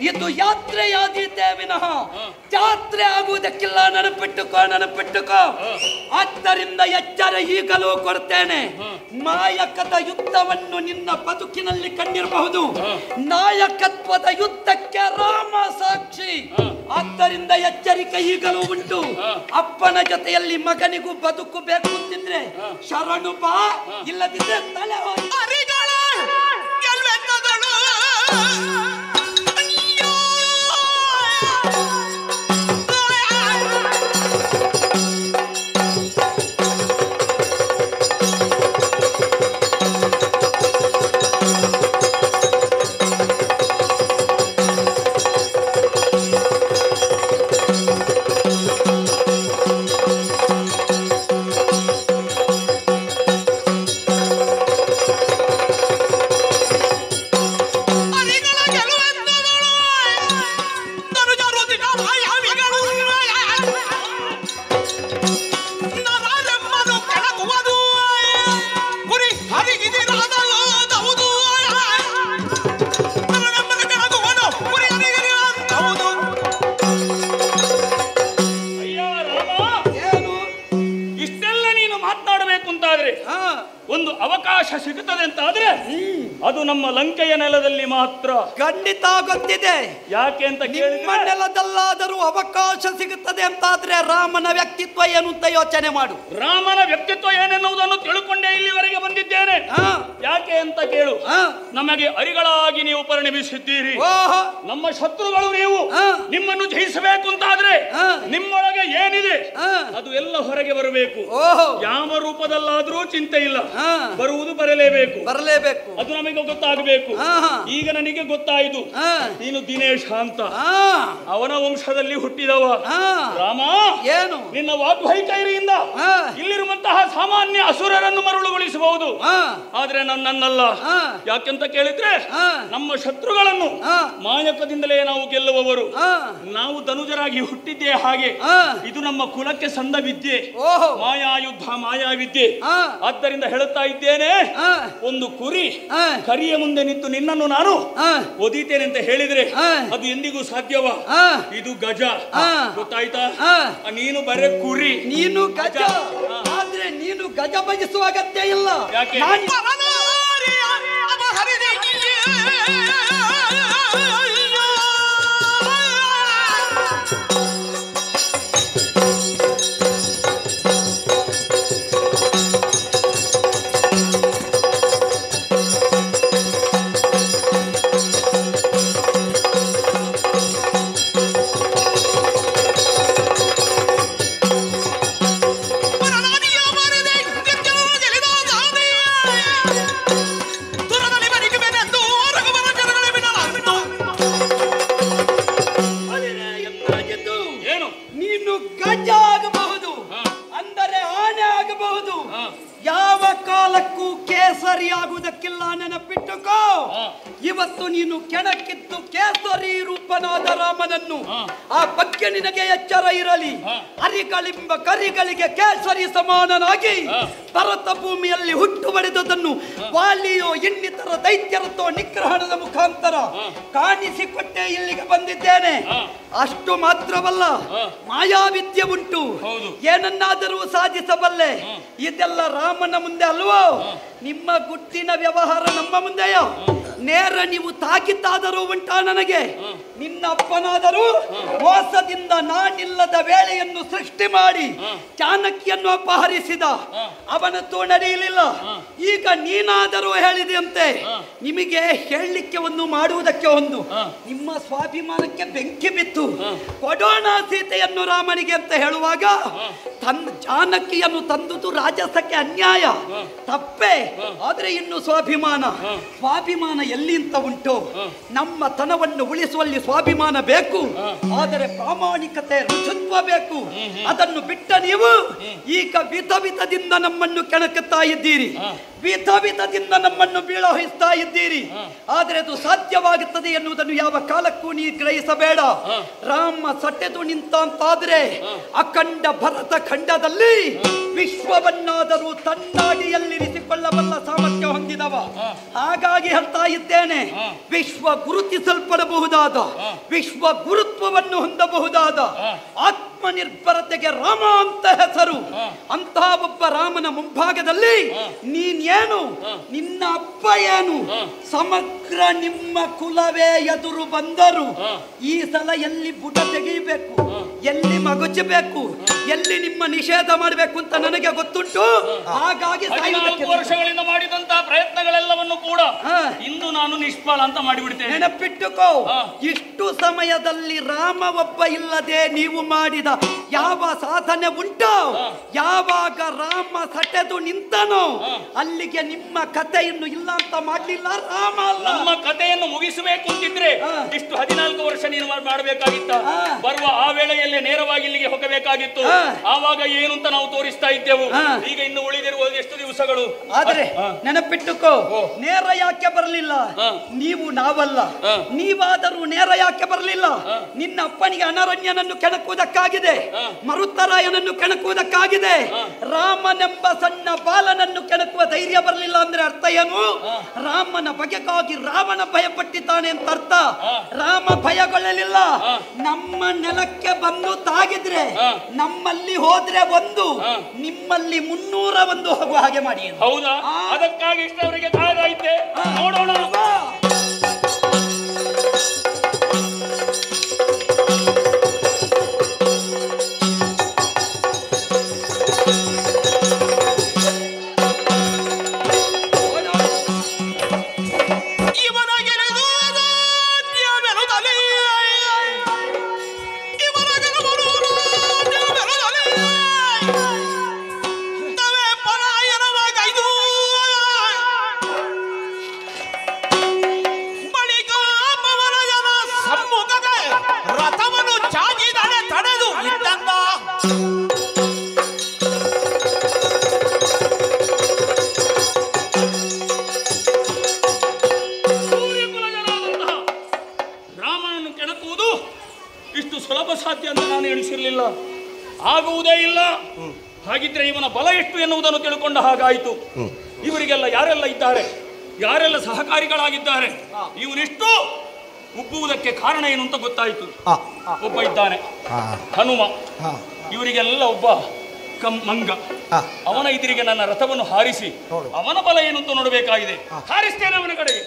ಇದು ಯಾತ್ರೆಯಾದೀತೆ ವಿನಃ ಜಾತ್ರೆ ಆಗುವುದಕ್ಕಿಲ್ಲ. ನೆನಪಿಟ್ಟುಕೋ. ಆದ್ದರಿಂದ ಎಚ್ಚರ ಈಗಲೂ ಕೊಡ್ತೇನೆ. ನಾಯಕದ ಯುದ್ಧವನ್ನು ನಿನ್ನ ಬದುಕಿನಲ್ಲಿ ಕಂಡಿರಬಹುದು. ನಾಯಕತ್ವದ ಯುದ್ಧಕ್ಕೆ ರಾಮ ಸಾಕ್ಷಿ. ಆದ್ದರಿಂದ ಎಚ್ಚರಿಕೆ ಈಗಲೂ ಉಂಟು. ಅಪ್ಪನ ಜೊತೆಯಲ್ಲಿ ಮಗನಿಗೂ ಬದುಕು ಬೇಕು ಅಂತಿದ್ರೆ ಶರಣು ಬಾ, ಇಲ್ಲದಿದ್ರೆ ತಲೆ ಹೋಗಿ. ಒಂದು ಅವಕಾಶ ಸಿಗುತ್ತದೆ ಅಂತಾದ್ರೆ ಅದು ನಮ್ಮ ಲಂಕೆಯ ನೆಲದಲ್ಲಿ ಮಾತ್ರ. ಖಂಡಿತ ಗೊತ್ತಿದೆ. ಯಾಕೆ ಅಂತ ನಿಮ್ಮ ನೆಲದಲ್ಲಾದರೂ ಅವಕಾಶ ಸಿಗುತ್ತದೆ ಅಂತಾದ್ರೆ ರಾಮನ ವ್ಯಕ್ತಿತ್ವ ಏನು ಅಂತ ಯೋಚನೆ ಮಾಡು. ರಾಮನ ವ್ಯಕ್ತಿತ್ವ ಏನೆನ್ನುವುದನ್ನು ತಿಳ್ಕೊಂಡೇ ಇಲ್ಲಿವರೆಗೆ ಬಂದಿದ್ದೇನೆ. ಯಾಕೆ ಅಂತ ಕೇಳು. ನಮಗೆ ಅರಿಗಳಾಗಿ ನೀವು ಪರಿಣಮಿಸಿದ್ದೀರಿ. ನಮ್ಮ ಶತ್ರುಗಳು ನೀವು. ನಿಮ್ಮನ್ನು ಜಯಿಸಬೇಕು ಅಂತಾದ್ರೆ ನಿಮ್ಮೊಳಗೆ ಏನಿದೆ ಅದು ಎಲ್ಲ ಹೊರಗೆ ಬರಬೇಕು. ಯಾವ ರೂಪದಲ್ಲಾದ್ರೂ ಚಿಂತೆ ಇಲ್ಲ, ಬರುವುದು ಬರಲೇಬೇಕು. ಅದು ನಮಗೆ ಗೊತ್ತಾಗಬೇಕು. ಈಗ ನನಗೆ ಗೊತ್ತಾಯಿತು ನೀನು ದಿನೇಶ್ ಅಂತ. ಅವನ ವಂಶದಲ್ಲಿ ಹುಟ್ಟಿದವ ರಾಮ. ಏನು ನಿನ್ನ ವಾಗ್ವೈಖರಿಯಿಂದ ಇಲ್ಲಿರುವಂತಹ ಸಾಮಾನ್ಯ ಅಸುರರನ್ನು ಮರುಳುಗೊಳಿಸಬಹುದು, ಆದ್ರೆ ನನ್ನಲ್ಲ. ಯಾಕೆಂತ ಕೇಳಿದ್ರೆ ನಮ್ಮ ಶತ್ರುಗಳನ್ನು ಮಾಯಕದಿಂದಲೇ ನಾವು ಗೆಲ್ಲುವವರು. ನಾವು ಧನುಜರಾಗಿ ಹುಟ್ಟಿದ್ದೇ ಹಾಗೆ. ಇದು ನಮ್ಮ ಕುಲಕ್ಕೆ ಸಂದ ವಿದ್ಯೆ, ಮಾಯಾಯುದ್ಧ, ಮಾಯಾವಿದ್ಯೆ. ಆದ್ದರಿಂದ ಹೇಳುತ್ತಾ ಇದ್ದೇನೆ, ಒಂದು ಕುರಿ ಕರಿಯ ಮುಂದೆ ನಿಂತು ನಿನ್ನನ್ನು ನಾನು ಒದಿತೇನೆ ಅಂತ ಹೇಳಿದ್ರೆ ಅದು ಎಂದಿಗೂ ಸಾಧ್ಯವ? ಇದು ಗಜ, ಗೊತ್ತಾಯ್ತಾ? ನೀನು ಬರೇ ಕುರಿ, ನೀನು ಗಜ. ಆದ್ರೆ ನೀನು ಗಜ ಬಜಿಸುವ ಅಗತ್ಯ ಇಲ್ಲ. ಯಾಕೆ? ಆಗುವುದಕ್ಕಿಲ್ಲ. ನೆನಪಿಟ್ಟುಕೋ, ಇವತ್ತು ನೀನು ಕೆಣಕಿದ್ದು ಕೇಸರಿ ರೂಪನಾದ ರಾಮನನ್ನು. ಆ ಬಗ್ಗೆ ನಿನಗೆ ಎಚ್ಚರ ಇರಲಿ. ಅರಿಗಳೆಂಬ ಕರಿಗಳಿಗೆ ಕೇಸರಿ ಸಮಾನನಾಗಿ ಭರತ ಭೂಮಿಯಲ್ಲಿ ಹುಟ್ಟು ಬಡಿದದನ್ನು ವಾಲಿಯೋ ಇನ್ನಿತರ ದೈತ್ಯರತ್ತೋ ನಿಗ್ರಹಣದ ಮುಖಾಂತರ ಕಾಣಿಸಿಕೊಟ್ಟೆ ಇಲ್ಲಿಗೆ ಬಂದಿದ್ದೇನೆ. ಅಷ್ಟು ಮಾತ್ರವಲ್ಲ, ಮಾಯಾವಿದ್ಯೆ ಉಂಟು, ಏನನ್ನಾದರೂ ಸಾಧಿಸಬಲ್ಲೆ. ಇದೆಲ್ಲ ರಾಮನ ಮುಂದೆ ಅಲ್ವೋ? ನಿಮ್ಮ ಗುಟ್ಟಿನ ವ್ಯವಹಾರ ನಮ್ಮ ಮುಂದೆಯೋ? ನೇರ ನೀವು ತಾಕಿತ್ತಾದರೂ ಉಂಟಾ ನನಗೆ? ನಿನ್ನ ಅಪ್ಪನಾದರೂ ಮೋಸದಿಂದ ನಾನಿಲ್ಲದ ವೇಳೆಯನ್ನು ಸೃಷ್ಟಿ ಮಾಡಿ ಚಾಣಕ್ಯನ್ನು ಅಪಹರಿಸಿದ. ಅವನದ್ದು ನಡೆಯಲಿಲ್ಲ. ಈಗ ನೀನಾದರೂ ಹೇಳಿದೆಯಂತೆ ನಿಮಗೆ ಹೇಳಲಿಕ್ಕೆ ಒಂದು ಮಾಡುವುದಕ್ಕೆ ಒಂದು. ನಿಮ್ಮ ಸ್ವಾಭಿಮಾನಕ್ಕೆ ಬೆಂಕಿ ಬಿತ್ತು. ಕೊಡೋಣ ಸೀತೆಯನ್ನು ರಾಮನಿಗೆ ಅಂತ ಹೇಳುವಾಗ ಚಾಣಕ್ಯವನ್ನು ತಂದುದು ರಾಜಸಕ್ಕೆ ಅನ್ಯಾಯ, ತಪ್ಪೇ. ಆದ್ರೆ ಇನ್ನು ಸ್ವಾಭಿಮಾನ ಎಲ್ಲಿ ಅಂತ ಉಂಟು? ನಮ್ಮ ತನವನ್ನು ಉಳಿಸುವಲ್ಲಿ ಸ್ವಾಭಿಮಾನ ಬೇಕು, ಆದರೆ ಪ್ರಾಮಾಣಿಕತೆ ರುಜುತ್ವ ಬೇಕು. ಅದನ್ನು ಬಿಟ್ಟ ನೀವು ಈಗ ವಿಧದಿಂದ ನಮ್ಮನ್ನು ಕೆಣಕುತ್ತಾ ಇದ್ದೀರಿ, ವಿಧದಿಂದ ನಮ್ಮನ್ನು ಬೀಳೋಹಿಸ್ತಾ ಇದ್ದೀರಿ. ಆದರೆ ಅದು ಸಾಧ್ಯವಾಗುತ್ತದೆ ಎನ್ನುವುದನ್ನು ಯಾವ ಕಾಲಕ್ಕೂ ನೀ ಗ್ರಹಿಸಬೇಡ. ರಾಮ ಸಟೆದು ನಿಂತಾಂತಾದ್ರೆ ಅಖಂಡ ಭರತ ಖಂಡದಲ್ಲಿ ವಿಶ್ವವನ್ನಾದರೂ ತನ್ನಾಡಿಯಲ್ಲಿರಿಸಿಕೊಳ್ಳಬಲ್ಲ ಸಾಮರ್ಥ್ಯ ಹೊಂದಿದವ. ಹಾಗಾಗಿ ಹೇಳ್ತಾ ಇದ್ದೇನೆ, ವಿಶ್ವ ಗುರುತಿಸಲ್ಪಡಬಹುದಾದ, ವಿಶ್ವ ಗುರುತ್ವವನ್ನು ಹೊಂದಬಹುದಾದ ಆತ್ಮನಿರ್ಭರತೆಗೆ ರಾಮ ಅಂತ ಹೆಸರು. ಅಂತಹ ಒಬ್ಬ ರಾಮನ ಮುಂಭಾಗದಲ್ಲಿ ನೀನೇನು, ನಿನ್ನ ಅಪ್ಪ ಏನು, ಸಮಗ್ರ ನಿಮ್ಮ ಕುಲವೇ ಎದುರು ಬಂದರು ಈ ಸಲ ಎಲ್ಲಿ ಬುಡ ತೆಗೆಯಬೇಕು, ಎಲ್ಲಿ ಮಗುಚಬೇಕು, ಎಲ್ಲಿ ನಿಮ್ಮ ನಿಷೇಧ ಮಾಡಬೇಕು ಅಂತ ನನಗೆ ಗೊತ್ತುಂಟು. ಹಾಗಾಗಿ 14 ವರ್ಷಗಳಿಂದ ಮಾಡಿದಂತಹ ಪ್ರಯತ್ನಗಳೆಲ್ಲವನ್ನು ಕೂಡ ಇಂದು ನಾನು ನಿಷ್ಫಲ ಅಂತ ಮಾಡಿಬಿಡ್ತೇನೆ. ನೆನಪಿಟ್ಟುಕೋ, ಇಷ್ಟು ಸಮಯದಲ್ಲಿ ರಾಮ ಒಬ್ಬ ಇಲ್ಲದೆ ನೀವು ಮಾಡಿದ ಯಾವ ಸಾಧನೆ ಉಂಟೋ, ಯಾವಾಗ ರಾಮ ಸಟೆದು ನಿಂತನೋ ಅಲ್ಲಿಗೆ ನಿಮ್ಮ ಕತೆ ಇನ್ನು ಇಲ್ಲ ಅಂತ ಮಾಡ್ಲಿಲ್ಲ ರಾಮ ಅಲ್ಲ. ನಮ್ಮ ಕಥೆಯನ್ನು ಮುಗಿಸಬೇಕು ಅಂತಿದ್ರೆ ಇಷ್ಟು 14 ವರ್ಷ ನೀನು ಮಾಡಬೇಕಾಗಿತ್ತ. ಬರುವ ಆ ವೇಳೆಯಲ್ಲೇ ನೇರವಾಗಿ ಇಲ್ಲಿಗೆ ಹೋಗಬೇಕಾಗಿತ್ತು. ಆವಾಗ ಏನು ಅಂತ ನಾವು ತೋರಿಸ್ತಾ ಇದ್ದೆವು. ಈಗ ಇನ್ನು ಉಳಿದಿರುವ ಎಷ್ಟು ದಿವಸಗಳು. ಆದ್ರೆ ನೆನಪಿಟ್ಟುಕೋ, ನೇರ ಯಾಕೆ ಬರಲಿಲ್ಲ? ನೀವು ನಾವಲ್ಲ, ನೀವಾದರೂ ನೇರ ಯಾಕೆ ಬರಲಿಲ್ಲ? ನಿನ್ನ ಅಪ್ಪನಿಗೆ ಅನರಣ್ಯನನ್ನು ಕೆಣಕುವುದಕ್ಕಾಗಿದೆ, ಮರುತ್ತರಾಯನನ್ನು ಕೆಣಕುವುದಕ್ಕಾಗಿದೆ. ರಾಮನೆಂಬ ಸಣ್ಣ ಬಾಲನನ್ನು ಕೆಣಕುವ ಧೈರ್ಯ ಬರಲಿಲ್ಲ ಅಂದ್ರೆ ಅರ್ಥ ಏನು? ರಾಮನ ಬಗೆಗಾಗಿ ರಾವಣ ಭಯಪಟ್ಟಿದ್ದಾನೆ ಅಂತ ಅರ್ಥ. ರಾಮ ಭಯಗೊಳ್ಳಲಿಲ್ಲ. ನಮ್ಮ ನೆಲಕ್ಕೆ ಬಂದು ತಾಗಿದ್ರೆ ನಮ್ಮಲ್ಲಿ ಹೋದ್ರೆ ಒಂದು, ನಿಮ್ಮಲ್ಲಿ 301 ಹೋಗುವ ಹಾಗೆ ಮಾಡಿ. ಹೌದಾ? ಅದಕ್ಕಾಗಿ ಇಷ್ಟವರಿಗೆ ಕಾಯ್ದಾಯ್ತೆ. ನೋಡೋಣ. ಆಗುವುದೇ ಇಲ್ಲ. ಹಾಗಿದ್ರೆ ಇವನ ಬಲ ಎಷ್ಟು ಎನ್ನುವುದನ್ನು ತಿಳ್ಕೊಂಡ ಹಾಗಾಯಿತು. ಇವರಿಗೆಲ್ಲ ಯಾರೆಲ್ಲ ಇದ್ದಾರೆ, ಯಾರೆಲ್ಲ ಸಹಕಾರಿಗಳಾಗಿದ್ದಾರೆ, ಇವನಿಷ್ಟು ಉಬ್ಬುವುದಕ್ಕೆ ಕಾರಣ ಏನು ಅಂತ ಗೊತ್ತಾಯಿತು. ಒಬ್ಬ ಇದ್ದಾನೆ ಹನುಮ, ಇವರಿಗೆಲ್ಲ ಒಬ್ಬ ಮಂಗ. ಅವನ ಎದುರಿಗೆ ನನ್ನ ರಥವನ್ನು ಹಾರಿಸಿ ಅವನ ಬಲ ಏನು ಅಂತ ನೋಡಬೇಕಾಗಿದೆ. ಹಾರಿಸ್ತೇನೆ ಅವನ ಕಡೆಗೆ.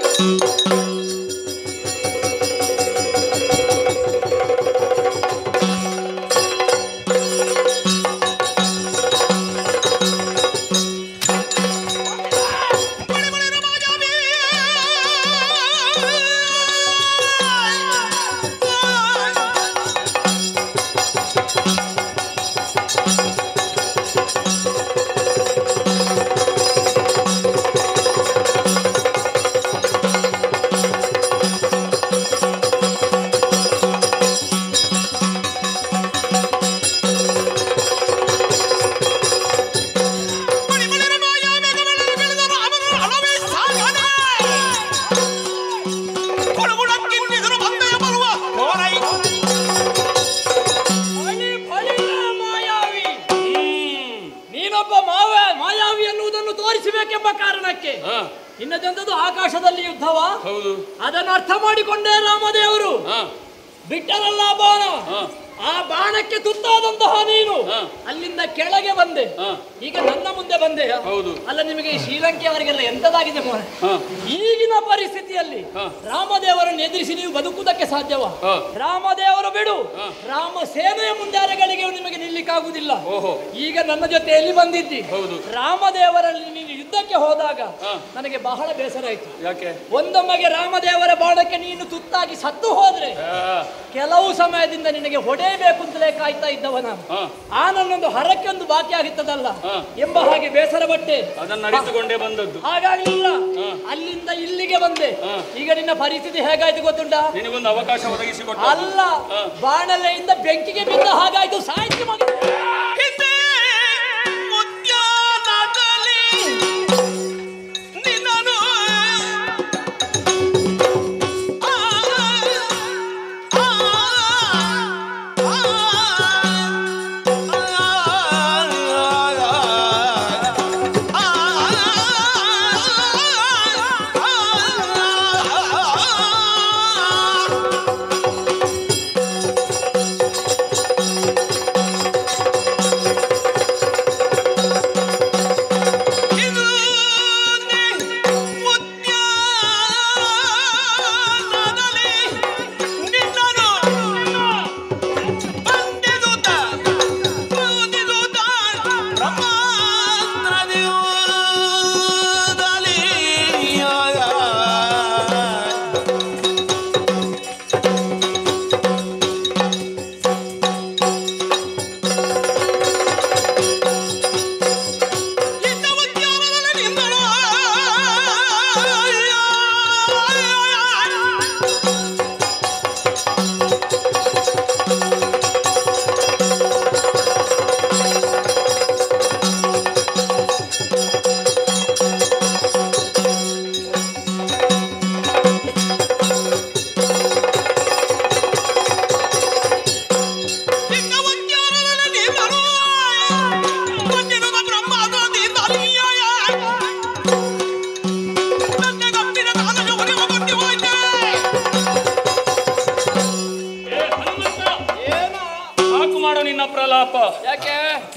ಇನ್ನದೊಂದು ಆಕಾಶದಲ್ಲಿ ಯುದ್ಧವ, ಅದನ್ನು ಅರ್ಥ ಮಾಡಿಕೊಂಡೇ ರಾಮದೇವರು ಬಿಟ್ಟರಲ್ಲ ಬಾಣ. ಆ ಬಾಣಕ್ಕೆ ತುತ್ತಾದಂತಹ ನೀನು ಅಲ್ಲಿಂದ ಕೆಳಗೆ ಬಂದೆ, ಈಗ ನನ್ನ ಮುಂದೆ ಬಂದೆ. ಹೌದು. ಅಲ್ಲ, ನಿಮಗೆ ಈ ಶ್ರೀಲಂಕೆಯವರಿಗೆಲ್ಲ ಎಂತದಾಗಿದೆ ಮೋಹನ? ಈಗಿನ ಪರಿಸ್ಥಿತಿಯಲ್ಲಿ ರಾಮದೇವರನ್ನು ಎದುರಿಸಿ ನೀವು ಬದುಕುವುದಕ್ಕೆ ಸಾಧ್ಯವಾ? ರಾಮದೇವರು ಬಿಡು, ರಾಮ ಸೇನೆಯ ಮುಂದಾರೆಗಳಿಗೆ ನಿಮಗೆ ನಿಲ್ಲಿಕ್ಕಾಗುವುದಿಲ್ಲ. ಈಗ ನನ್ನ ಜೊತೆಯಲ್ಲಿ ಬಂದಿದ್ದಿ. ರಾಮದೇವರಲ್ಲಿ ನೀನು ಯುದ್ಧಕ್ಕೆ ಹೋದಾಗ ನನಗೆ ಬಹಳ ಬೇಸರ ಆಯ್ತು. ಯಾಕೆ? ಒಂದೊಮ್ಮೆಗೆ ರಾಮದೇವರ ಬಾಣಕ್ಕೆ ನೀನು ತುತ್ತಾಗಿ ಸತ್ತು ಹೋದ್ರೆ ಕೆಲವು ಸಮಯದಿಂದ ನಿನಗೆ ಹೊಡೆಯಬೇಕು ಅಂತಲೇ ಕಾಯ್ತಾ ಇದ್ದವ ನಾನು. ಆ ನನ್ನೊಂದು ಹರಕ್ಕೆ ಒಂದು ಬಾಕಿ ಆಗಿತ್ತದಲ್ಲ ಎಂಬ ಹಾಗೆ ಬೇಸರ ಪಟ್ಟೆ. ಅದನ್ನು ಅರಿತುಕೊಂಡೇ ಬಂದದ್ದು. ಹಾಗಾಗ್ಲಿಲ್ಲ, ಅಲ್ಲಿಂದ ಇಲ್ಲಿಗೆ ಬಂದೆ. ಈಗ ನಿನ್ನ ಪರಿಸ್ಥಿತಿ ಹೇಗಾಯ್ತು ಗೊತ್ತುಂಟಾ? ನಿನಗೊಂದು ಅವಕಾಶ ಒದಗಿಸಿಕೊಟ್ಟ. ಅಲ್ಲ, ಬಾಣಲೆಯಿಂದ ಬೆಂಕಿಗೆ ಬಿದ್ದ ಹಾಗಾಯ್ತು. ಸಾಹಿತ್ಯ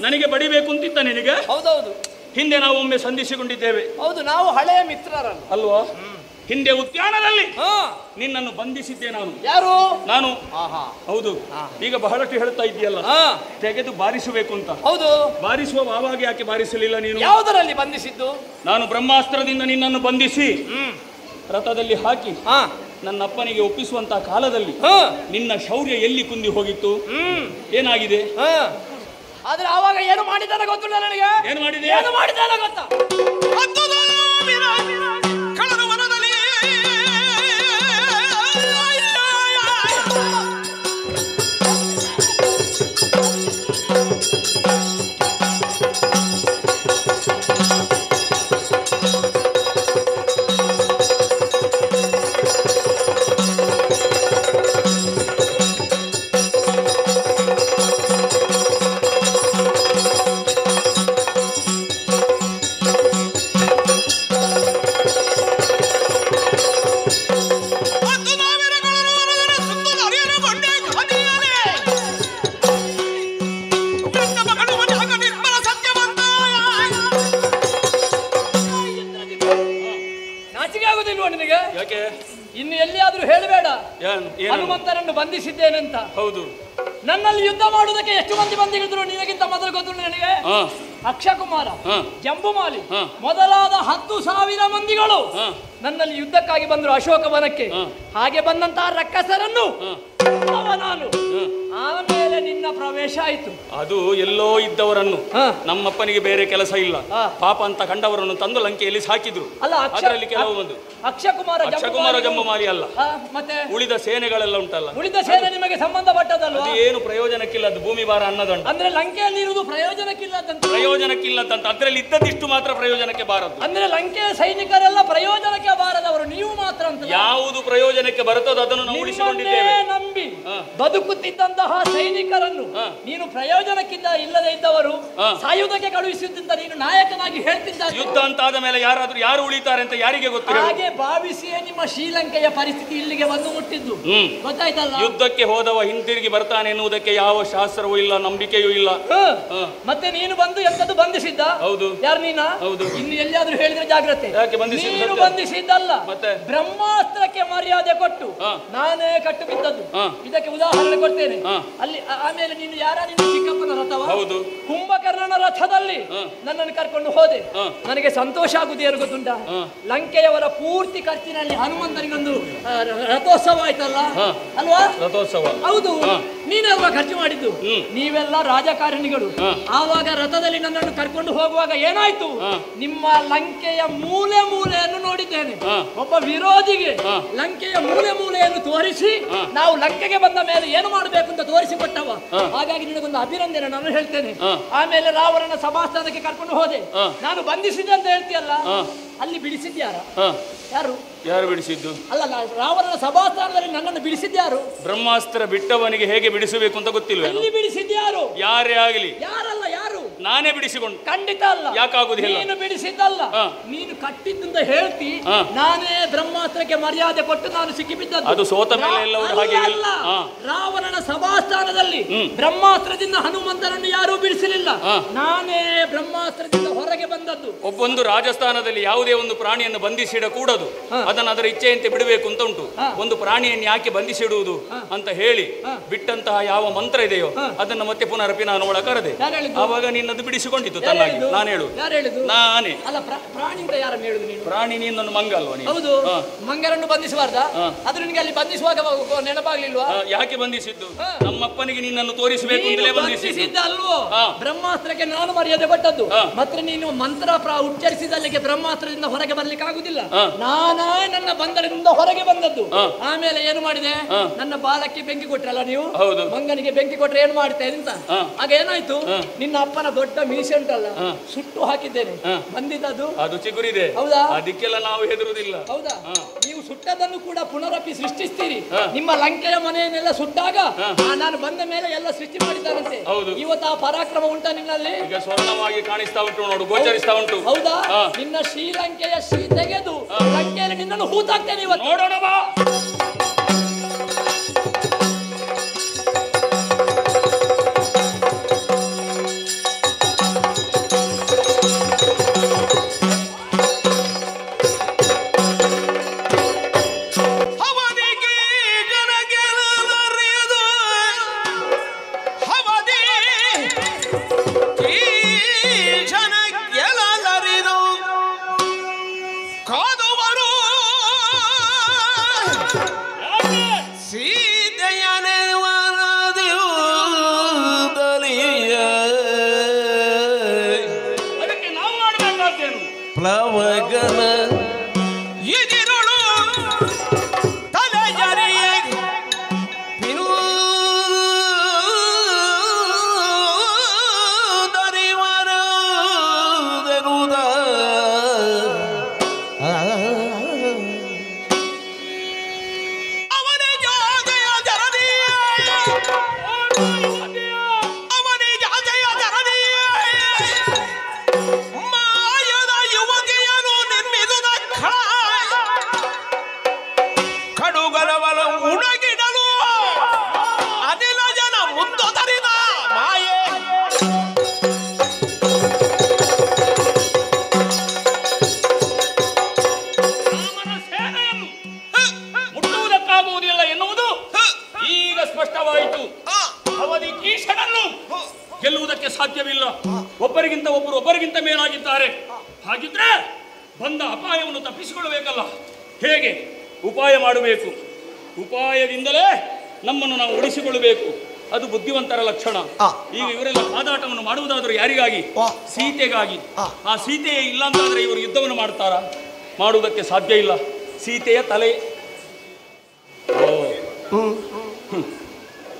ನನಗೆ ಬಡಿಬೇಕು ಅಂತಿತ್ತ ನಿನಗೆ? ಹೌದೌದು. ಹಿಂದೆ ನಾವು ಒಮ್ಮೆ ಸಂಧಿಸಿಕೊಂಡಿದ್ದೇವೆ. ಹೌದು, ನಾವು ಹಳೆಯ ಮಿತ್ರರಲ್ಲ ಅಲ್ವಾ? ಹಿಂದೆ ಉದ್ಯಾನದಲ್ಲಿ ನಿನ್ನನ್ನು ಬಂಧಿಸಿದ್ದೆ ನಾನು. ಯಾರು? ನಾನು. ಹೌದು. ಈಗ ಬಹಳಷ್ಟು ಹೇಳ್ತಾ ಇದೆಯಲ್ಲ, ತೆಗೆದು ಬಾರಿಸಬೇಕು ಅಂತ. ಹೌದು. ಬಾರಿಸುವ ಆವಾಗ ಯಾಕೆ ಬಾರಿಸಲಿಲ್ಲ ನೀನು? ಯಾವುದರಲ್ಲಿ ಬಂಧಿಸಿದ್ದು? ನಾನು ಬ್ರಹ್ಮಾಸ್ತ್ರದಿಂದ ನಿನ್ನನ್ನು ಬಂಧಿಸಿ ರಥದಲ್ಲಿ ಹಾಕಿ ನನ್ನ ಅಪ್ಪನಿಗೆ ಒಪ್ಪಿಸುವಂತಹ ಕಾಲದಲ್ಲಿ ನಿನ್ನ ಶೌರ್ಯ ಎಲ್ಲಿ ಕುಂದಿ ಹೋಗಿತ್ತು? ಏನಾಗಿದೆ? ಆದ್ರೆ ಆವಾಗ ಏನು ಮಾಡಿದ್ದಾನೆ ಗೊತ್ತಿಲ್ಲ ನನಗೆ. ಏನು ಮಾಡಿದೆ? ಏನು ಮಾಡಿದ್ದಾನೆ ಗೊತ್ತಾ? ಇನ್ನು ಎಲ್ಲಿಯಾದ್ರೂ ಹೇಳಬೇಡ ಹನುಮಂತನನ್ನು ಬಂಧಿಸಿದ್ದೇನೆಂತ. ಹೌದು. ನನ್ನಲ್ಲಿ ಯುದ್ಧ ಮಾಡುವುದಕ್ಕೆ ಎಷ್ಟು ಮಂದಿ ಬಂದಿದ್ರು ನಿನಗಿಂತ ಮೊದಲು ಗೊತ್ತು ನನಗೆ. ಅಕ್ಷಕುಮಾರ, ಜಂಬುಮಾಲಿ ಮೊದಲಾದ 10,000 ಮಂದಿಗಳು ನನ್ನಲ್ಲಿ ಯುದ್ಧಕ್ಕಾಗಿ ಬಂದರು ಅಶೋಕವನಕ್ಕೆ. ಹಾಗೆ ಬಂದಂತಹ ರಕ್ಕಸರನ್ನು ನಾನು ಆಮೇಲೆ ನಿನ್ನ ಪ್ರವೇಶ ಆಯಿತು. ಅದು ಎಲ್ಲೋ ಇದ್ದವರನ್ನು, ನಮ್ಮಪ್ಪನಿಗೆ ಬೇರೆ ಕೆಲಸ ಇಲ್ಲ ಪಾಪ ಅಂತ ಕಂಡವರನ್ನು ತಂದು ಲಂಕೆಯಲ್ಲಿ ಸಾಕಿದ್ರು. ಅಲ್ಲ, ಅದರಲ್ಲಿ ಕೆಲವು ಒಂದು ಅಕ್ಷಕುಮಾರ ಜಂಬುಮಾಲಿ ಅಲ್ಲ, ಮತ್ತೆ ಉಳಿದ ಸೇನೆಗಳೆಲ್ಲ ಉಂಟಲ್ಲ. ಉಳಿದ ಸೇನೆ ನಿಮಗೆ ಸಂಬಂಧಪಟ್ಟದಲ್ಲ. ಏನು ಪ್ರಯೋಜನಕ್ಕಿಲ್ಲ, ಅದು ಭೂಮಿ ಭಾರ ಅನ್ನೋದಂಟ. ಅಂದ್ರೆ ಲಂಕೆಯಲ್ಲಿ ಇರುವುದು ಪ್ರಯೋಜನಕ್ಕಿಲ್ಲದಂತ. ಪ್ರಯೋಜನಕ್ಕಿಲ್ಲದಂತ ಅದ್ರಲ್ಲಿ ಇದ್ದದಿಷ್ಟು ಮಾತ್ರ ಪ್ರಯೋಜನಕ್ಕೆ ಬಾರದು. ಅಂದ್ರೆ ಲಂಕೆಯ ಸೈನಿಕರೆಲ್ಲ ಪ್ರಯೋಜನಕ್ಕೆ ಬಾರದವರು, ನೀವು ಮಾತ್ರ ಅಂತ. ಯಾವುದು ಪ್ರಯೋಜನಕ್ಕೆ ಬರುತ್ತದೋ ಅದನ್ನು ನಾವು ಉಳಿಸಿಕೊಂಡಿದ್ದೇವೆ. ನಂಬಿ ಬದುಕುತ್ತಿದ್ದಂತ ಬಂದಂತಹ ಸೈನಿಕರನ್ನು ನೀನು ಪ್ರಯೋಜನಕ್ಕಿಂತ ಇಲ್ಲದೆ ಇದ್ದವರು ಸಾಯುವುದಕ್ಕೆ ಕಳುಹಿಸಿದ್ದರಿಂದ ನೀನು ನಾಯಕನಾಗಿ ಹೇಳ್ತಿದ್ದಾರೆ. ಯುದ್ಧ ಅಂತಾದ ಮೇಲೆ ಯಾರು ಉಳಿತಾರೆ ಅಂತ ಯಾರಿಗೆ ಗೊತ್ತಿಲ್ಲ. ಹಾಗೆ ಭಾವಿಸಿಯೇ ನಿಮ್ಮ ಶ್ರೀಲಂಕೆಯ ಪರಿಸ್ಥಿತಿ ಇಲ್ಲಿಗೆ ಬಂದು ಮುಟ್ಟಿದ್ದು ಗೊತ್ತಾಯ್ತಲ್ಲ. ಯುದ್ಧಕ್ಕೆ ಹೋದವ ಹಿಂತಿರುಗಿ ಬರ್ತಾನೆ ಎನ್ನುವುದಕ್ಕೆ ಯಾವ ಶಾಸ್ತ್ರವೂ ಇಲ್ಲ, ನಂಬಿಕೆಯೂ ಇಲ್ಲ. ಮತ್ತೆ ನೀನು ಬಂದು ಎಂತದ್ದು ಬಂಧಿಸಿದ್ದ? ಹೌದು. ಯಾರು ನೀನ? ಹೌದು. ಇನ್ನು ಎಲ್ಲಿಯಾದ್ರೂ ಹೇಳಿದ್ರೆ ಜಾಗ್ರತೆ. ನೀನು ಬಂಧಿಸಿದ್ದಲ್ಲ, ಬ್ರಹ್ಮಾಸ್ತ್ರಕ್ಕೆ ಮರ್ಯಾದೆ ಕೊಟ್ಟು ನಾನೇ ಕಟ್ಟು ಬಿದ್ದದ್ದು. ಇದಕ್ಕೆ ಉದಾಹರಣೆ ಕೊಡ್ತೇನೆ. ಅಲ್ಲಿ ಆಮೇಲೆ ನೀನು ನಿನ್ನ ಚಿಕ್ಕಪ್ಪನ ರಥವ? ಹೌದು. ಕುಂಭಕರ್ಣನ ರಥದಲ್ಲಿ ನನ್ನನ್ನು ಕರ್ಕೊಂಡು ಹೋದೆ. ನನಗೆ ಸಂತೋಷ ಆಗುದು ಏನು ಗೊತ್ತುಂಟ? ಲಂಕೆಯವರ ಪೂರ್ತಿ ಖರ್ಚಿನಲ್ಲಿ ಹನುಮಂತನಿಗೊಂದು ರಥೋತ್ಸವ ಆಯ್ತಲ್ಲ ಅಲ್ವಾ? ರಥೋತ್ಸವ ಹೌದು. ನೀನೆಲ್ಲ ಖರ್ಚು ಮಾಡಿದ್ದು. ನೀವೆಲ್ಲ ರಾಜಕಾರಣಿಗಳು. ಆವಾಗ ರಥದಲ್ಲಿ ನನ್ನನ್ನು ಕರ್ಕೊಂಡು ಹೋಗುವಾಗ ಏನಾಯ್ತು? ನಿಮ್ಮ ಲಂಕೆಯ ಮೂಲೆ ಮೂಲೆಯನ್ನು ನೋಡಿದ್ದೇನೆ. ಒಬ್ಬ ವಿರೋಧಿಗೆ ಲಂಕೆಯ ಮೂಲೆಯನ್ನು ತೋರಿಸಿ ನಾವು ಲಂಕೆಗೆ ಬಂದ ಮೇಲೆ ಏನು ಮಾಡಬೇಕು ಅಂತ ತೋರಿಸಿಕೊಟ್ಟವ. ಹಾಗಾಗಿ ನಿನಗೊಂದು ಅಭಿನಂದನೆ ನಾನು ಹೇಳ್ತೇನೆ. ಆಮೇಲೆ ರಾವಣನ ಸಭಾಸ್ಥಾನಕ್ಕೆ ಕರ್ಕೊಂಡು ಹೋದೆ. ನಾನು ಬಂಧಿಸಿದೆ ಅಂತ ಹೇಳ್ತೀಯಲ್ಲ, ಅಲ್ಲಿ ಬಿಡಿಸಿದ್ಯಾರ? ಯಾರು ಬಿಡಿಸಿದ್ದು? ಅಲ್ಲ, ರಾವಣನ ಸಭಾಸ್ಥಾನದಲ್ಲಿ ನನ್ನನ್ನು ಬಿಡಿಸಿದ್ಯಾರು? ಬ್ರಹ್ಮಾಸ್ತ್ರ ಬಿಟ್ಟವನಿಗೆ ಹೇಗೆ ಬಿಡಿಸಬೇಕು ಅಂತ ಗೊತ್ತಿಲ್ವ? ಅಲ್ಲಿ ಬಿಡಿಸಿದ್ಯಾರು? ಯಾರೇ ಆಗಲಿ. ಯಾರಲ್ಲ, ಯಾರು? ನಾನೇ ಬಿಡಿಸಿಕೊಂಡು. ಖಂಡಿತ ಅಲ್ಲ. ಯಾಕಾಗುದಿಲ್ಲ? ನೀನು ಬಿಡಿಸಿದ್ದಲ್ಲ, ನೀನು ಕಟ್ಟಿದ್ದಂತ ಹೇಳ್ತಿ. ನಾನೇ ಬ್ರಹ್ಮಾಸ್ತ್ರಕ್ಕೆ ಮರ್ಯಾದೆ ಕೊಟ್ಟು ನಾನು ಸಿಕ್ಕಿಬಿದ್ದದ್ದು. ಅದು ಸೋತ ಮೇಲೆ ಎಲ್ಲವೂ ಹಾಗೆ ಅಲ್ಲ. ರಾವಣನ ಸಭಾಸ್ಥಾನದಲ್ಲಿ ಬ್ರಹ್ಮಾಸ್ತ್ರದಿಂದ ಹನುಮಂತನನ್ನು ಯಾರೂ ಬಿಡಿಸಲಿಲ್ಲ. ನಾನೇ ಬ್ರಹ್ಮಾಸ್ತ್ರದಿಂದ ಹೊರಗೆ ಬಂದದ್ದು. ಒಬ್ಬೊಂದು ರಾಜಸ್ಥಾನದಲ್ಲಿ ಯಾವುದೇ ಒಂದು ಪ್ರಾಣಿಯನ್ನು ಬಂಧಿಸಿಡಕೂಡದು, ಅದನ್ನು ಅದರ ಇಚ್ಛೆಯಂತೆ ಬಿಡಬೇಕು ಅಂತ ಉಂಟು. ಒಂದು ಪ್ರಾಣಿಯನ್ನು ಯಾಕೆ ಬಂಧಿಸಿಡುವುದು ಅಂತ ಹೇಳಿ ಬಿಟ್ಟಂತಹ ಯಾವ ಮಂತ್ರ ಇದೆಯೋ ಅದನ್ನು ಮತ್ತೆ ಪುನರಪಿ ನಾನು ಒಳ ಕರೆದೆ. ಆವಾಗ ನಿನ್ನದು ಬಿಡಿಸಿಕೊಂಡಿತ್ತು ತನ್ನಾಗಿ. ನಾನು ಹೇಳು ನಾನೇ. ಅಲ್ಲ, ಪ್ರಾಣಿ ಅಂತ ಯಾರನ್ನು ಹೇಳುದು ನೀನು? ಪ್ರಾಣಿ ನೀನೊಂದು ಮಂಗ ಅಲ್ವಾ? ನೀನು ಹೌದು. ಮಂಗರನ್ನು ಬಂಧಿಸಬಾರ್ದ? ಅದು ನಿನಗೆ ಅಲ್ಲಿ ಬಂಧಿಸುವಾಗ ನೆನಪಾಗ್ಲಿಲ್ವಾ? ಯಾಕೆ ಬಂಧಿಸಿದ್ದು? ನಮ್ಮಪ್ಪನಿಗೆ ನಿನ್ನನ್ನು ತೋರಿಸಬೇಕು ಅಂತಲೇ ಬಂಧಿಸಿದ್ದ ಅಲ್ವೋ? ಬ್ರಹ್ಮಾಸ್ತ್ರಕ್ಕೆ ನಾನು ಮರ್ಯಾದೆ ಕೊಟ್ಟದ್ದು. ಮತ್ತೆ ನೀನು ಮಂತ್ರ ಉಚ್ಚರಿಸಿದಲ್ಲಿಗೆ ಬ್ರಹ್ಮಾಸ್ತ್ರದಿಂದ ಹೊರಗೆ ಬರ್ಲಿಕ್ಕೆ ಆಗುದಿಲ್ಲ. ನಾನೇ ನನ್ನ ಬಂಧನದಿಂದ ಹೊರಗೆ ಬಂದದ್ದು. ಆಮೇಲೆ ಏನು ಮಾಡಿದೆ? ನನ್ನ ಬಾಲಕ್ಕೆ ಬೆಂಕಿ ಕೊಟ್ರಲ್ಲ ನೀವು. ಮಂಗನಿಗೆ ಬೆಂಕಿ ಕೊಟ್ರೆ ಏನು ಮಾಡ್ತೇನೆ ಅಂತ. ಆಗ ಏನಾಯ್ತು? ನಿನ್ನ ಅಪ್ಪನ ದೊಡ್ಡ ಮೀಸೆ ಉಂಟಲ್ಲ, ಸುಟ್ಟು ಹಾಕಿದ್ದೇನೆ. ಬಂದಿದ್ದದು ಅದು ಚಿಗುರಿದೆ. ಹೌದಾ? ಅದಕ್ಕೆಲ್ಲ ನಾವು ಹೆದರುವುದಿಲ್ಲ. ಹೌದಾ? ನೀವು ಸುಟ್ಟದನ್ನು ಕೂಡ ಪುನರಪಿ ಸೃಷ್ಟಿಸ್ತೀರಿ. ನಿಮ್ಮ ಲಂಕೆಯ ಮನೆಯನ್ನೆಲ್ಲ ಸುಟ್ಟಾಗ ನಾನು ಬಂದ ಮೇಲೆ ಎಲ್ಲ ಸೃಷ್ಟಿ ಮಾಡಿದ್ದಾರಂತೆ. ಇವತ್ತು ಆ ಪರಾಕ್ರಮ ಉಂಟಾ ನಿನ್ನಲ್ಲಿ? ಈಗ ಸ್ವರ್ಣವಾಗಿ ಕಾಣಿಸ್ತಾ ಉಂಟು ನೋಡು, ಗೋಚರಿಸ್ತಾ ಉಂಟು. ಹೌದಾ? ನಿನ್ನ ಶ್ರೀಲಂಕೆಯ ಶ್ರೀ ತೆಗೆದು ಲಂಕೆಯಲ್ಲಿ ನಿನ್ನನ್ನು ಹೂತಾಕ್ತೇನೆ ಇವತ್ತು. ನೋಡೋಣ ಬಾ. ಗೆಲ್ಲುವುದಕ್ಕೆ ಸಾಧ್ಯವಿಲ್ಲ. ಒಬ್ಬರಿಗಿಂತ ಮೇಲಾಗಿದ್ದಾರೆ. ಹಾಗಿದ್ರೆ ಬಂದ ಅಪಾಯವನ್ನು ತಪ್ಪಿಸಿಕೊಳ್ಳಬೇಕಲ್ಲ. ಹೇಗೆ ಉಪಾಯ ಮಾಡಬೇಕು? ಉಪಾಯದಿಂದಲೇ ನಮ್ಮನ್ನು ನಾವು ಉಳಿಸಿಕೊಳ್ಳಬೇಕು. ಅದು ಬುದ್ಧಿವಂತರ ಲಕ್ಷಣ. ಈಗ ಇವರೆಲ್ಲ ಕಾದಾಟವನ್ನು ಮಾಡುವುದಾದರೂ ಯಾರಿಗಾಗಿ? ಸೀತೆಗಾಗಿ. ಆ ಸೀತೆಯೇ ಇಲ್ಲ ಅಂತಾದ್ರೆ ಇವರು ಯುದ್ಧವನ್ನು ಮಾಡ್ತಾರಾ? ಮಾಡುವುದಕ್ಕೆ ಸಾಧ್ಯ ಇಲ್ಲ. ಸೀತೆಯ ತಲೆ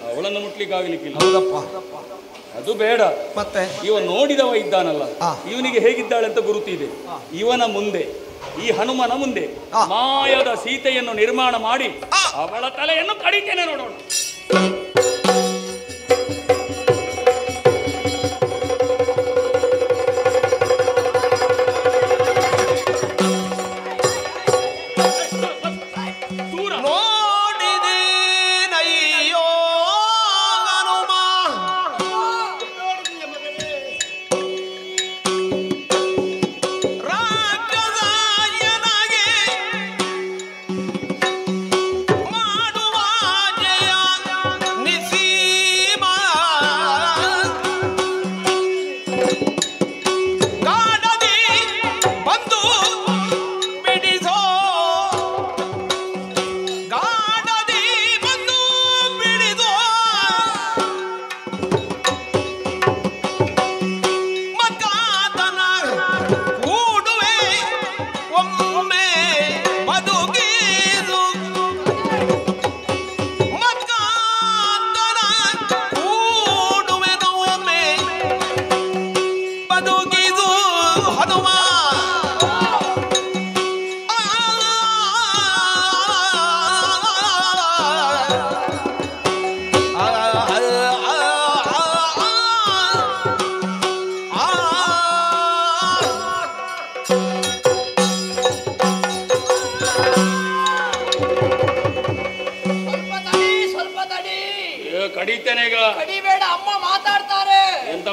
ಅವಳನ್ನು ಮುಟ್ಲಿಕ್ಕೆ ಆಗ್ಲಿಕ್ಕಿಲ್ಲ. ಅದು ಬೇಡ. ಮತ್ತೆ ಇವ ನೋಡಿದವ ಇದ್ದಾನಲ್ಲ, ಇವನಿಗೆ ಹೇಗಿದ್ದಾಳೆ ಅಂತ ಗುರುತಿದೆ. ಇವನ ಮುಂದೆ, ಈ ಹನುಮನ ಮುಂದೆ ಮಾಯದ ಸೀತೆಯನ್ನು ನಿರ್ಮಾಣ ಮಾಡಿ ಅವಳ ತಲೆಯನ್ನು ಕಡಿತೇನೆ ನೋಡೋಣ.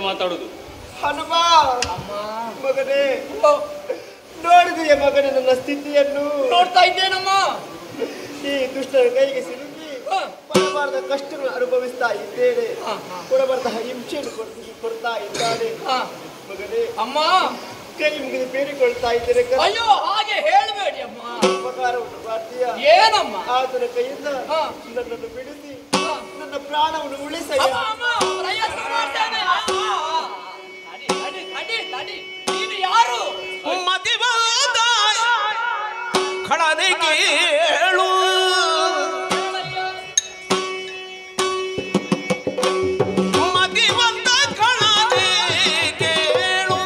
ಮಾತಾಡುದು? ಹನುಮ ಮಗನೇ, ನೋಡಿದೆಯೇ ಮಗನೇ ನನ್ನ ಸ್ಥಿತಿಯನ್ನು? ನೋಡ್ತಾ ಇದ್ದೇನಮ್ಮ. ಈ ದುಷ್ಟರ ಕೈಗೆ ಸಿಲುಕಿ ಪಡಬಾರದ ಕಷ್ಟಗಳನ್ನು ಅನುಭವಿಸ್ತಾ ಇದ್ದೇನೆ. ಕೊಡಬಾರದ ಹಿಂಸೆಯನ್ನು ಕೊಡ್ತಾ ಇದ್ದಾನೆ ಮಗನೇ. ಅಮ್ಮ ಕೈ ಮುಗಿದು ಬೇಡಿಕೊಳ್ತಾ ಇದ್ದೇನೆ. ಅಯ್ಯೋ ಹಾಗೆ ಹೇಳಬೇಡಿ ಅಮ್ಮ. ಉಪಕಾರವನ್ನು ಮಾಡ್ತೀಯ ಏನಮ್ಮ? ಆತನ ಕೈಯಿಂದ ನನ್ನನ್ನು ಬಿಡಿಸಿ ನನ್ನ ಪ್ರಾಣವನ್ನು ಉಳಿಸಯ್ಯ. ಪ್ರಯತ್ನ ಮಾಡ್ತೇನೆ. ನೀನು ಯಾರು? ಮದಿವಾದ ಕಳನೆ ಕೇಳು, ಮದಿವಂತ ಕಳನೆ ಕೇಳು.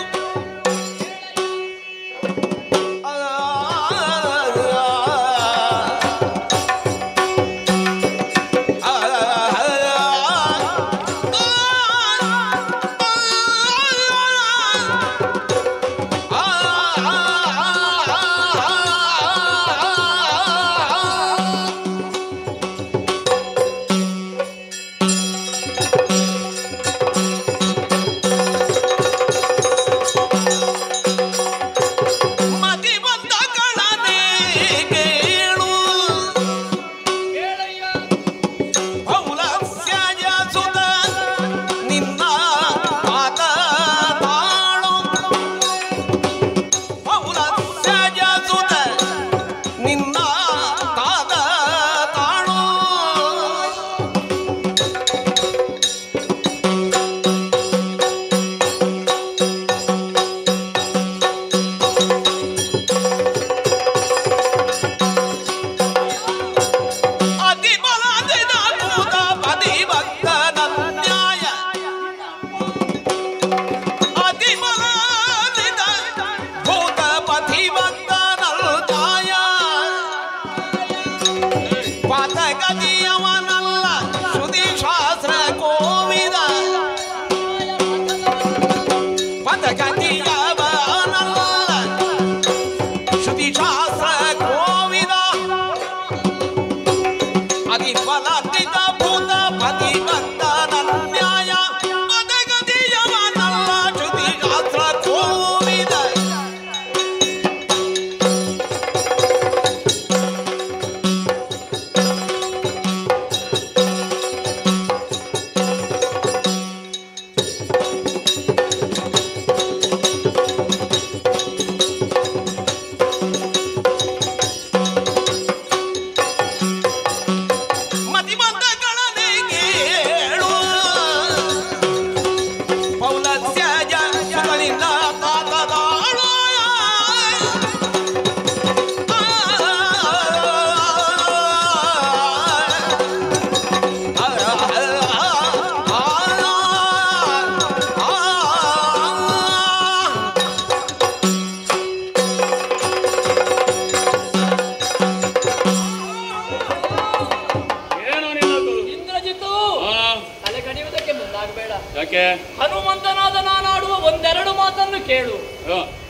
ಹನುಮಂತನಾದ ನಾನಾಡುವ ಒಂದೆರಡು ಮಾತನ್ನು ಕೇಳು.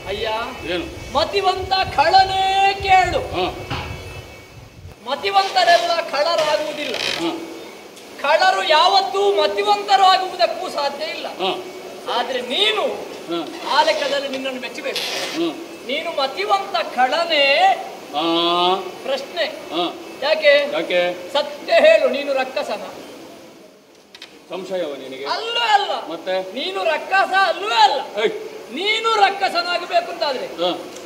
ಅಯ್ಯ, ಮತಿವಂತ ಖಳನೇ ಕೇಳು. ಮತಿವಂತರೆಲ್ಲ ಖಳರಾಗುವುದಿಲ್ಲ. ಖಳರು ಯಾವತ್ತೂ ಮತಿವಂತರು ಆಗುವುದಕ್ಕೂ ಸಾಧ್ಯ ಇಲ್ಲ. ಆದ್ರೆ ನೀನು ಆ ಲೆಕ್ಕದಲ್ಲಿ ನಿನ್ನನ್ನು ಮೆಚ್ಚಬೇಕು. ನೀನು ಮತಿವಂತ ಖಳನೇ. ಪ್ರಶ್ನೆ ಯಾಕೆ? ಸತ್ಯ ಹೇಳು, ನೀನು ರಕ್ಕಸನ? ಸಂಶಯವ ನಿನಗೆ? ಅಲ್ಲವೇ ಅಲ್ಲ. ಮತ್ತೆ ನೀನು ರಕ್ಕಸ ಅಲ್ಲವೇ ಅಲ್ಲ. ನೀನು ರಕ್ಕಸನಾಗಬೇಕು ಅಂತಾದ್ರೆ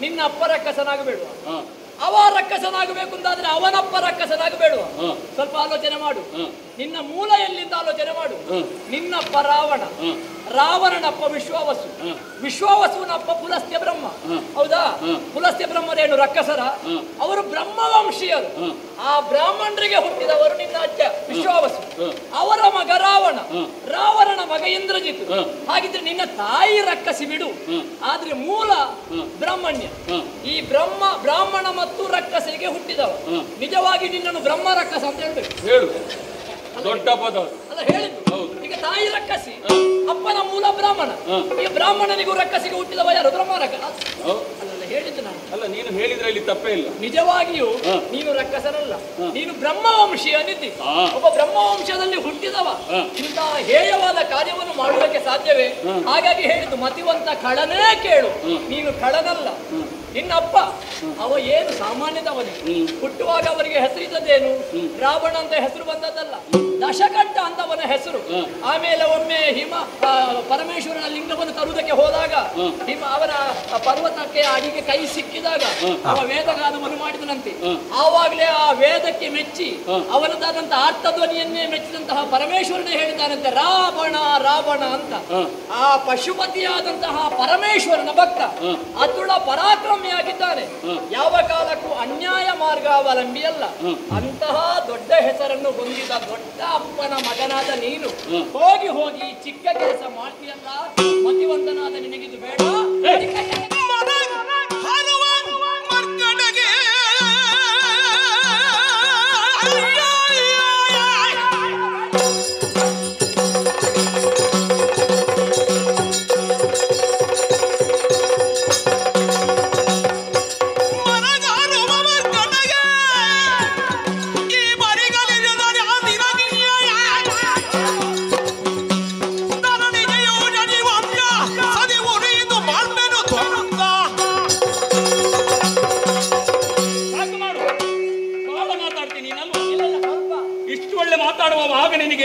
ನಿನ್ನ ಅಪ್ಪ ರಕ್ಕಸನಾಗಬೇಡುವ? ಅವ ರಕ್ಕಸನಾಗಬೇಕು ಅಂತಾದ್ರೆ ಅವನಪ್ಪ ರಕ್ಕಸನಾಗಬೇಡುವ? ಸ್ವಲ್ಪ ಆಲೋಚನೆ ಮಾಡು. ನಿನ್ನ ಮೂಲ ಎಲ್ಲಿಂದ ಆಲೋಚನೆ ಮಾಡು. ನಿನ್ನಪ್ಪ ರಾವಣ, ರಾವಣನಪ್ಪ ವಿಶ್ವಾವಸು, ವಿಶ್ವಾವಸುವಿನಪ್ಪ ಪುಲಸ್ತ್ಯ ಬ್ರಹ್ಮ. ಹೌದಾ? ಪುಲಸ್ತ್ಯ ಬ್ರಹ್ಮರೇನು ರಕ್ಕಸರ? ಅವರು ಬ್ರಹ್ಮವಂಶೀಯರು. ಆ ಬ್ರಾಹ್ಮಣರಿಗೆ ಹುಟ್ಟಿದವರು ನಿನ್ನ ಅಜ್ಜ ವಿಶ್ವಾವಸು. ಅವರ ಮಗ ರಾವಣ, ರಾವಣನ ಮಗ ಇಂದ್ರಜಿತ್. ಹಾಗಿದ್ರೆ ನಿನ್ನ ತಾಯಿ ರಕ್ಕಸಿ ಬಿಡು, ಆದ್ರೆ ಮೂಲ ಬ್ರಾಹ್ಮಣ್ಯ. ಈ ಬ್ರಾಹ್ಮಣ ಮತ್ತು ರಕ್ಕಸಿಗೆ ಹುಟ್ಟಿದವ. ನಿಜವಾಗಿ ನಿನ್ನನ್ನು ಬ್ರಹ್ಮ ರಕ್ಕಸ ಅಂತ ಹೇಳ್ಬೇಕು. ಹೇಳು, ದೊಡ್ಡ ಪದ ಅಲ್ಲ ಹೇಳಿದ್ದು. ಈಗ ತಾಯಿ ರಕ್ಕಸಿ, ಅಪ್ಪನ ಮೂಲ ಬ್ರಾಹ್ಮಣ. ಈ ಬ್ರಾಹ್ಮಣನಿಗೂ ರಕ್ಕಸಿಗೆ ಹುಟ್ಟಿದವ ಯಾರು? ಬ್ರಹ್ಮ ರಕ್ಕ. ಹೇಳಿದ್ದು ನಾನು. ಅಲ್ಲ, ನೀನು ಹೇಳಿದ್ರಲ್ಲಿ ತಪ್ಪೇ ಇಲ್ಲ. ನಿಜವಾಗಿಯೂ ನೀನು ರಕ್ಕಸರಲ್ಲ, ನೀನು ಬ್ರಹ್ಮವಂಶೀಯನಿದ್ದಿ. ಒಬ್ಬ ಬ್ರಹ್ಮವಂಶದಲ್ಲಿ ಹುಟ್ಟಿದವ ಇಂತಹ ಹೇಯವಾದ ಕಾರ್ಯವನ್ನು ಮಾಡುವುದಕ್ಕೆ ಸಾಧ್ಯವೇ? ಹಾಗಾಗಿ ಹೇಳಿದ್ದು ಮತಿವಂತ ಕಳನೇ ಕೇಳು. ನೀನು ಕಳನಲ್ಲ. ನಿನ್ನಪ್ಪ ಅವ ಏನು ಸಾಮಾನ್ಯದವನೇ. ಹುಟ್ಟುವಾಗ ಅವರಿಗೆ ಹೆಸರಿದ್ದದ್ದೇನು? ರಾವಣ ಅಂತ ಹೆಸರು ಬಂದದ್ದಲ್ಲ, ದಶಕಂಠ ಅಂತವನ ಹೆಸರು. ಆಮೇಲೆ ಒಮ್ಮೆ ಪರಮೇಶ್ವರನ ಲಿಂಗವನ್ನು ತರುವುದಕ್ಕೆ ಹೋದಾಗ ಅವನ ಪರ್ವತಕ್ಕೆ ಅಡಿಗೆ ಕೈ ಸಿಕ್ಕಿದಾಗ ಅವ ವೇದಗಾನವನ್ನು ಮಾಡಿದನಂತೆ. ಆವಾಗಲೇ ಆ ವೇದಕ್ಕೆ ಮೆಚ್ಚಿ ಅವನದಾದಂತ ಆರ್ತಧ್ವನಿಯನ್ನೇ ಮೆಚ್ಚಿದಂತಹ ಪರಮೇಶ್ವರನೇ ಹೇಳಿದ್ದಾನಂತೆ ರಾವಣ ರಾವಣ ಅಂತ. ಆ ಪಶುಪತಿಯಾದಂತಹ ಪರಮೇಶ್ವರನ ಭಕ್ತ ಅತುಳ ಪರಾಕ್ರಮಿಯಾಗಿದ್ದಾನೆ. ಯಾವ ಕಾಲಕ್ಕೂ ಅನ್ಯಾಯ ಮಾರ್ಗಾವಲಂಬಿಯಲ್ಲ. ಅಂತಹ ದೊಡ್ಡ ಹೆಸರನ್ನು ಹೊಂದಿದ ದೊಡ್ಡ ಅಪ್ಪನ ಮಗನಾದ ನೀನು ಹೋಗಿ ಹೋಗಿ ಚಿಕ್ಕ ಕೆಲಸ ಮಾಡ್ತೀಯಲ್ಲ, ಮತಿವಂತನಾದ ನಿನಗಿದು ಬೇಡ.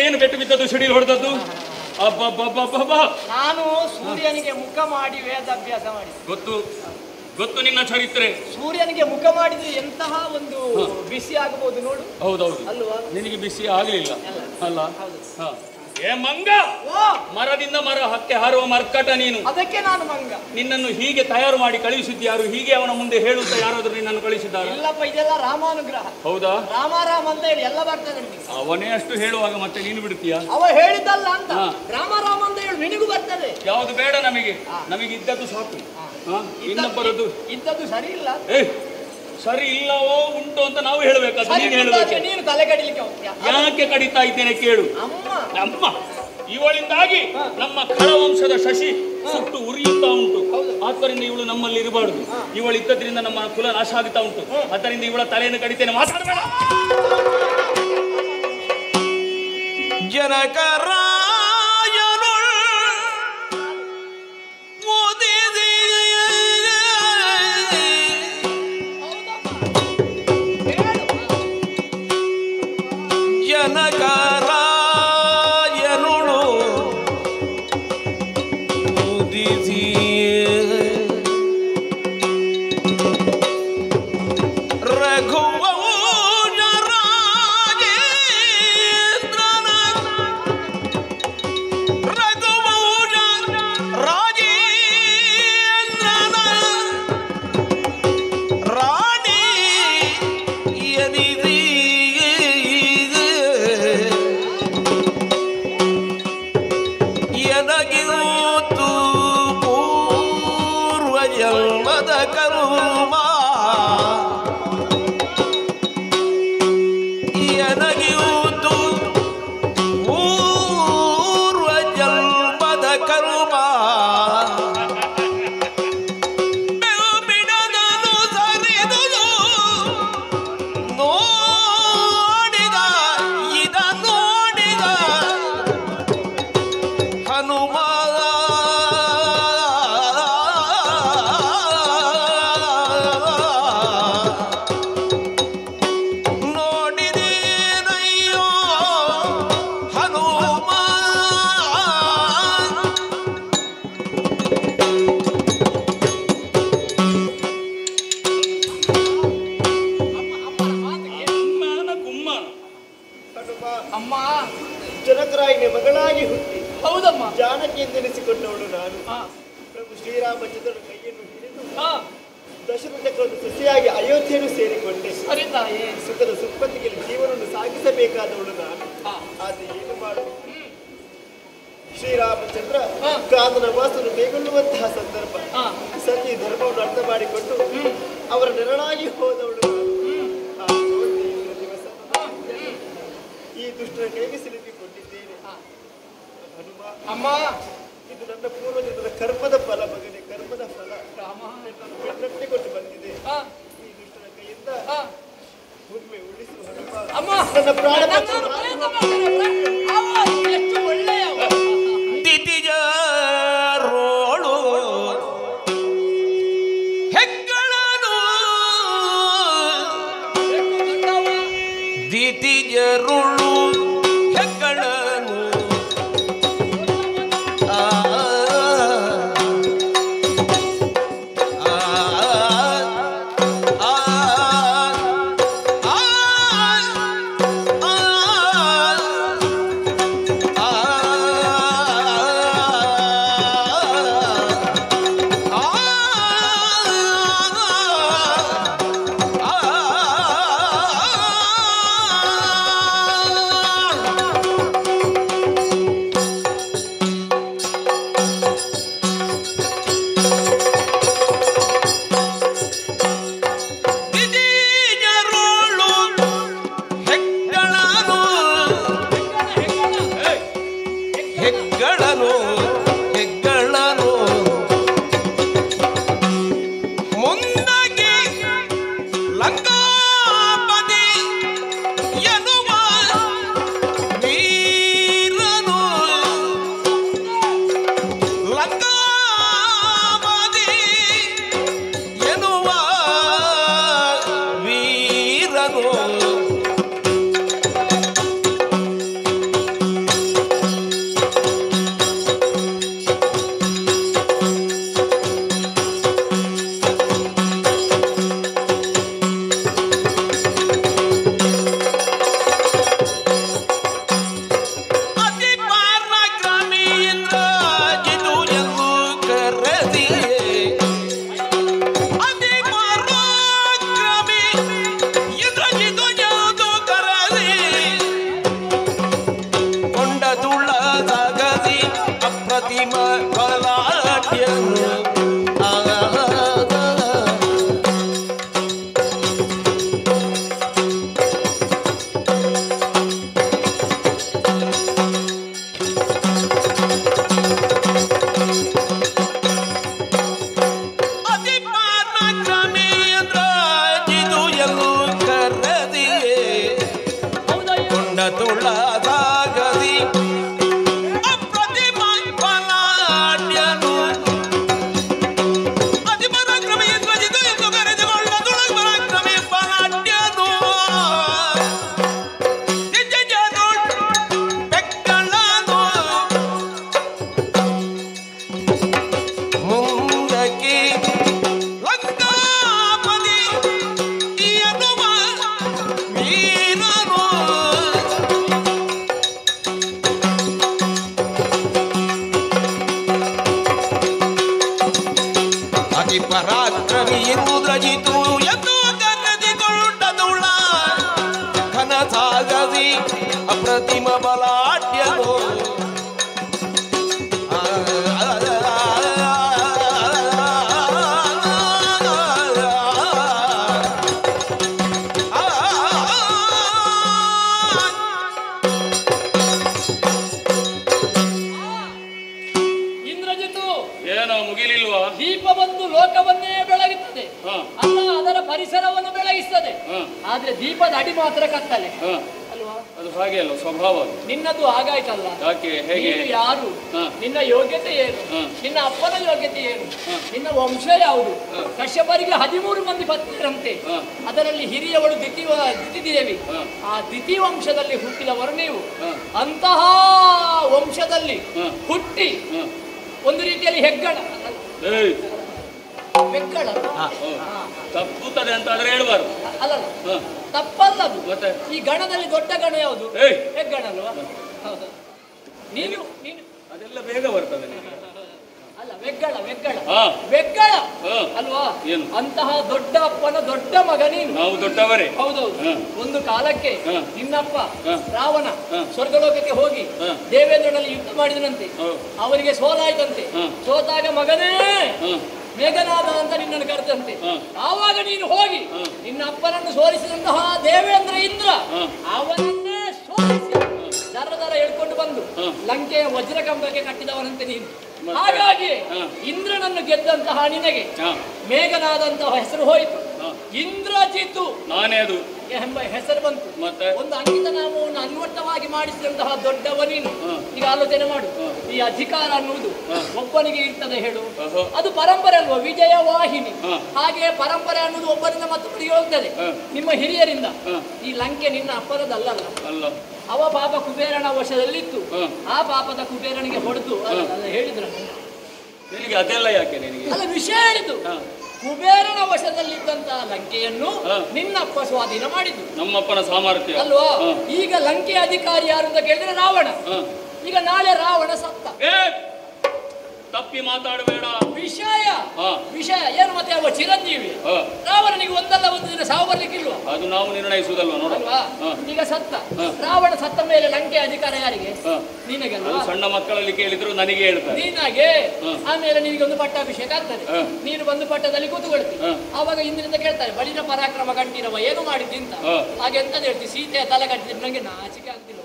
ಏನು ಬೆಟ್ಟು ಬಿದ್ದದ್ದು, ಸಿಡಿಲು ಹೊಡೆದದ್ದು? ನಾನು ಸೂರ್ಯನಿಗೆ ಮುಖ ಮಾಡಿ ವೇದಾಭ್ಯಾಸ ಮಾಡಿ ಗೊತ್ತು ನಿನ್ನ ಚರಿತ್ರೆ. ಸೂರ್ಯನಿಗೆ ಮುಖ ಮಾಡಿದ್ರೆ ಎಂತಹ ಒಂದು ಬಿಸಿ ಆಗಬಹುದು ನೋಡು. ಹೌದೌದು ಅಲ್ವಾ? ನಿನಗೆ ಬಿಸಿ ಆಗಲಿಲ್ಲ ಅಲ್ಲ? ಏ ಮಂಗ, ಮರದಿಂದ ಮರ ಹಕ್ಕೆ ಹಾರುವ ಮರ್ಕಟ ನೀನು. ಅದಕ್ಕೆ ನಾನು ಮಂಗ. ನಿನ್ನನ್ನು ಹೀಗೆ ತಯಾರು ಮಾಡಿ ಕಳುಹಿಸಿದ್ಯಾರು? ಹೀಗೆ ಅವನ ಮುಂದೆ ಹೇಳುತ್ತಾ ಯಾರಾದ್ರೂ ನಿನ್ನನ್ನು ಕಳಿಸಿದ್ದಾರೆ? ಇಲ್ಲಪ್ಪ, ಇದೆಲ್ಲ ರಾಮಾನುಗ್ರಹ. ಹೌದಾ? ರಾಮ ಅಂತ ಹೇಳಿ ಎಲ್ಲ ಬರ್ತದೆ. ಅವನೇ ಅಷ್ಟು ಹೇಳುವಾಗ ಮತ್ತೆ ನೀನು ಬಿಡ್ತೀಯಾ? ಅವ ಹೇಳಿದ್ದಲ್ಲ ಅಂತ ರಾಮ ಅಂತ ಹೇಳಿ ನಿನಗೂ ಬರ್ತದೆ. ಯಾವುದು ಬೇಡ ನಮಗೆ ಇದ್ದದ್ದು ಸಾಕು. ಇನ್ನೊಬ್ಬರದ್ದು ಇದ್ದದ್ದು ಸರಿ ಇಲ್ಲ, ಸರಿ ಇಲ್ಲವೋ ಉಂಟು ಅಂತ ನಾವು ಹೇಳಬೇಕಾದ್ರೆ ನೀನು ಹೇಳಬೇಕು. ನೀನು ತಲೆ ಕಡಿಲಿಕ್ಕೆ ಹೋಗ್ತೀಯಾ? ಯಾಕೆ ಕಡಿತಾ ಇದ್ದೇನೆ ಕೇಳು. ನಮ್ಮ ಇವಳಿಂದಾಗಿ ನಮ್ಮ ಖಳವಂಶದ ಶಶಿ ಸುಟ್ಟು ಉರಿಯುತ್ತಾ ಉಂಟು. ಆದ್ದರಿಂದ ಇವಳು ನಮ್ಮಲ್ಲಿ ಇರಬಾರ್ದು. ಇವಳು ಇದ್ದದ್ರಿಂದ ನಮ್ಮ ಕುಲ ನಾಶ ಆಗುತ್ತಾ ಉಂಟು. ಆದ್ದರಿಂದ ಇವಳ ತಲೆಯನ್ನು ಕಡಿತೇನೆ. ಮಾತಾಡಬೇಡ. ಜನಕರಾಯನು ಜನಕರಾಯನ ಮಗಳಾಗಿ ಹುಟ್ಟಿ ಹೌದಮ್ಮ ಜಾನಕಿ ಎಂದೆನಿಸಿಕೊಂಡವಳು ನಾನು. ಪ್ರಭು ಶ್ರೀರಾಮಚಂದ್ರನ ಕೈಯನ್ನು ಹಿಡಿದು ದಶರಥಕ್ಕೊಂದು ಸಸಿಯಾಗಿ ಅಯೋಧ್ಯೆಯನ್ನು ಸೇರಿಕೊಂಡೆ. ಸುಖದ ಸುಪ್ಪತ್ತಿಗೆ ಜೀವನವನ್ನು ಸಾಗಿಸಬೇಕಾದವಳು ನಾನು. ಆದರೆ ಏನು ಮಾಡು, ಶ್ರೀರಾಮಚಂದ್ರ ಕಾದನ ವಾಸನು ಕೈಗೊಳ್ಳುವಂತಹ ಸಂದರ್ಭ. ಸತಿ ಧರ್ಮವನ್ನು ಅರ್ಥ ಮಾಡಿಕೊಂಡು ಅವರ ನೆರಳಾಗಿ ಹೋದವಳು ನಾನು. ದಿವಸ ಈ ದುಷ್ಟರ ಕೈಗೆ ಸಿಲುಕಿಕೊಂಡಿದ್ದೇನೆ. ಹನುಮ, ಅಮ್ಮ, ಇದು ನನ್ನ ಪೂರ್ವಜನ್ಮದ ಕರ್ಮದ ಫಲ ಮಗನೇ, ಕರ್ಮದ ಫಲ. ಅಮ್ಮ ನನ್ನ ಪ್ರಾಣ ನಾನು ಪ್ರಯತ್ನ ಮಾಡ್ತೇನೆ. ಅವ ಎಷ್ಟು ಒಳ್ಳೆಯವ. ದಿತಿಜರೋಳು ಹೆಗ್ಗಳನು ದಿತಿಜರುಳು ಹೆಗ್ಗಳನು ಹೆಗ್ಗಳನು ಹೆಗ್ಗಳನು ಮುಂದಾಗಿ ಲಂಕಾಪತಿ ಎನ್ನುವ ವೀರನು ಲಂಕಾಪತಿ ಎನ್ನುವ ವೀರನು ಅಪ್ರತಿಮ ಬಲಾಢ್ಯನು ಅತಿ ಪರಾಕ್ರಮೇಂದ್ರ ಜಿದು ಎಂದು ಕರೆದಿಯೇ ಕೊಂಡ ತುಳದಾಗದಿ ಪರಾಕ್ರಮಿ ಎಂಬುದ್ರಜಿತು ಎಂದು ಕರೆದಿಕೊಂಡದುಳ ಘನಸಾಗದಿ ಅಪ್ರತಿಮ ಬಲಾಢ್ಯನು ದೀಪ ಬಂದು ಲೋಕವನ್ನೇ ಬೆಳಗುತ್ತದೆ, ಅಲ್ಲ ಅದರ ಪರಿಸರವನ್ನು ಬೆಳಗಿಸ್ತದೆ. ಆದ್ರೆ ದೀಪದ ಅಡಿ ಮಾತ್ರ ಕತ್ತಲೆ ಅಲ್ವಾ? ಅದು ಹಾಗೆ ಅಲ್ಲ ಸ್ವಭಾವ. ನಿನ್ನದು ಹಾಗಾಯ್ತಲ್ಲ. ಯಾಕೆ ಹೇಗೆ? ನೀನು ಯಾರು? ನಿನ್ನ ಯೋಗ್ಯತೆ ಏನು? ನಿನ್ನ ಅಪ್ಪನ ಯೋಗ್ಯತೆ ಏನು? ನಿನ್ನ ವಂಶ ಯಾವುದು? ಕಶ್ಯಪರಿಗೆ 13 ಮಂದಿ ಪತ್ನಿಯರಂತೆ. ಅದರಲ್ಲಿ ಹಿರಿಯವಳು ದಿತಿದೇವಿ. ಆ ದಿತಿ ವಂಶದಲ್ಲಿ ಹುಟ್ಟಿದವರು ನೀವು. ಅಂತಹ ವಂಶದಲ್ಲಿ ಹುಟ್ಟಿ ಒಂದು ರೀತಿಯಲ್ಲಿ ಹೆಗ್ಗಣ ಬೆಕ್ಕಳ ತಪ್ಪುತ್ತದೆ ಅಂತ ಆದ್ರೆ ಹೇಳ್ಬಾರ್ದು. ಅಲ್ಲ ತಪ್ಪಲ್ಲದು. ಈ ಗಣದಲ್ಲಿ ದೊಡ್ಡ ಗಣ ಯಾವುದು? ಹೆಗ್ಗಣ ಅಲ್ವಾ? ಹೌದು. ನೀನು ಅದೆಲ್ಲ ಬೇಗ ಬರ್ತದೆ. ಅಲ್ಲ ಬೆಕ್ಕಳ ಬೆಕ್ಕಳ ಅಲ್ವಾ? ಅಂತಹ ದೊಡ್ಡ ಅಪ್ಪನ ದೊಡ್ಡ ಮಗ ನೀನು. ನಾವು ದೊಡ್ಡವರೇ. ಹೌದೌದು. ಒಂದು ಕಾಲಕ್ಕೆ ನಿನ್ನಪ್ಪ ರಾವಣ ಸ್ವರ್ಗಲೋಕಕ್ಕೆ ಹೋಗಿ ದೇವೇಂದ್ರನಲ್ಲಿ ಯುದ್ಧ ಮಾಡಿದನಂತೆ. ಅವರಿಗೆ ಸೋಲಾಯ್ತಂತೆ. ಸೋತಾಗ ಮಗನೇ ಮೇಘನಾದ ಅಂತ ನಿನ್ನನ್ನು ಕರೆದಂತೆ. ಆವಾಗ ನೀನು ಹೋಗಿ ನಿನ್ನ ಅಪ್ಪನನ್ನು ಸೋಲಿಸಿದಂತಹ ದೇವೇಂದ್ರ ಇಂದ್ರ ಅವನನ್ನೇ ಸೋಲಿಸಿ ದರ ಎಳ್ಕೊಂಡು ಬಂದು ಲಂಕೆಯ ವಜ್ರಕಂಬಕ್ಕೆ ಕಟ್ಟಿದವನಂತೆ ನೀನು. ಹಾಗಾಗಿ ಇಂದ್ರನನ್ನು ಗೆದ್ದಂತಹ ನಿನಗೆ ಮೇಘನಾದಂತಹ ಹೆಸರು ಹೋಯಿತು. ಇಂದ್ರಜಿತು ನಾನೇ ಅದು ಎಂಬ ಹೆಸರು ಬಂತು. ಮತ್ತೆ ಒಂದು ಅಂಕಿತ ನಾಮವನ್ನು ಅನ್ವರ್ಥವಾಗಿ ಮಾಡಿಸಿದಂತಹ ದೊಡ್ಡವ ನೀನು. ಈಗ ಆಲೋಚನೆ ಮಾಡು, ಈ ಅಧಿಕಾರ ಅನ್ನುವುದು ಒಬ್ಬನಿಗೆ ಇರ್ತದೆ ಹೇಳು, ಅದು ಪರಂಪರೆ ಅಲ್ವಾ, ವಿಜಯ ವಾಹಿನಿ. ಹಾಗೆ ಪರಂಪರೆ ಅನ್ನೋದು ಒಬ್ಬರಿಂದ ಮತ್ತೊಬ್ಬರಿಗೆ ಹೋಗ್ತದೆ, ನಿಮ್ಮ ಹಿರಿಯರಿಂದ. ಈ ಲಂಕೆ ನಿನ್ನ ಅಪ್ಪನದಲ್ಲ, ಅವ ಪಾಪ ಕುಬೇರನ ವಶದಲ್ಲಿತ್ತು. ಆ ಪಾಪದ ಕುಬೇರನಿಗೆ ಹೊಡೆದು ಹೇಳಿದ್ರ ಅದೆಲ್ಲ ಯಾಕೆ ನಿನಗೆ? ಅಲ್ಲ, ವಿಷಯ ಹೇಳಿದ್ದು ಕುಬೇರನ ವಶದಲ್ಲಿದ್ದಂತಹ ಲಂಕೆಯನ್ನು ನಿನ್ನಪ್ಪ ಸ್ವಾಧೀನ ಮಾಡಿದ್ದು. ನಮ್ಮಪ್ಪನ ಸಾಮರ್ಥ್ಯ ಅಲ್ವಾ? ಈಗ ಲಂಕೆ ಅಧಿಕಾರಿ ಯಾರು ಅಂತ ಕೇಳಿದ್ರೆ ರಾವಣ. ಈಗ ನಾಳೆ ರಾವಣ ಸತ್ತ. ತಪ್ಪಿ ಮಾತಾಡಬೇಡ. ವಿಷಯ ಏನು ಮತ್ತೆ ಅವ ಚಿರಂಜೀವಿ. ರಾವಣನಿಗೆ ಒಂದಲ್ಲ ಒಂದು ದಿನ ಸಾವು ಬರ್ಲಿಕ್ಕಿಲ್ವಾ? ಅದು ನಾವು ನಿರ್ಣಯಿಸುವುದಲ್ವಾ ನೋಡಲ್ವಾ? ಈಗ ಸತ್ತ ರಾವಣ ಸತ್ತ ಮೇಲೆ ಲಂಕೆ ಅಧಿಕಾರ ಯಾರಿಗೆ? ನಿನಗೆ. ಸಣ್ಣ ಮಕ್ಕಳಲ್ಲಿ ಕೇಳಿದ್ರು ನನಗೆ ಹೇಳ್ತಾರೆ ನೀನಾಗೆ. ಆಮೇಲೆ ನಿನಗೆ ಒಂದು ಪಟ್ಟಾಭಿಷೇಕ ಆಗ್ತದೆ, ನೀನು ಬಂದು ಪಟ್ಟದಲ್ಲಿ ಕೂತ್ಕೊಳ್ತಿ. ಆವಾಗ ಇಂದಿನಿಂದ ಕೇಳ್ತಾರೆ ಬಲಿನ ಪರಾಕ್ರಮ ಕಂಠೀರವ ಏನು ಮಾಡಿದ್ದಿಂತ. ಹಾಗೆ ಎಂತದ್ದು ಹೇಳ್ತಿ, ಸೀತೆಯ ತಲೆ ಕಟ್ಟಿದ್ರೆ ನಂಗೆ ನಾಚಿಕೆ ಆಗ್ತಿಲ್ಲ.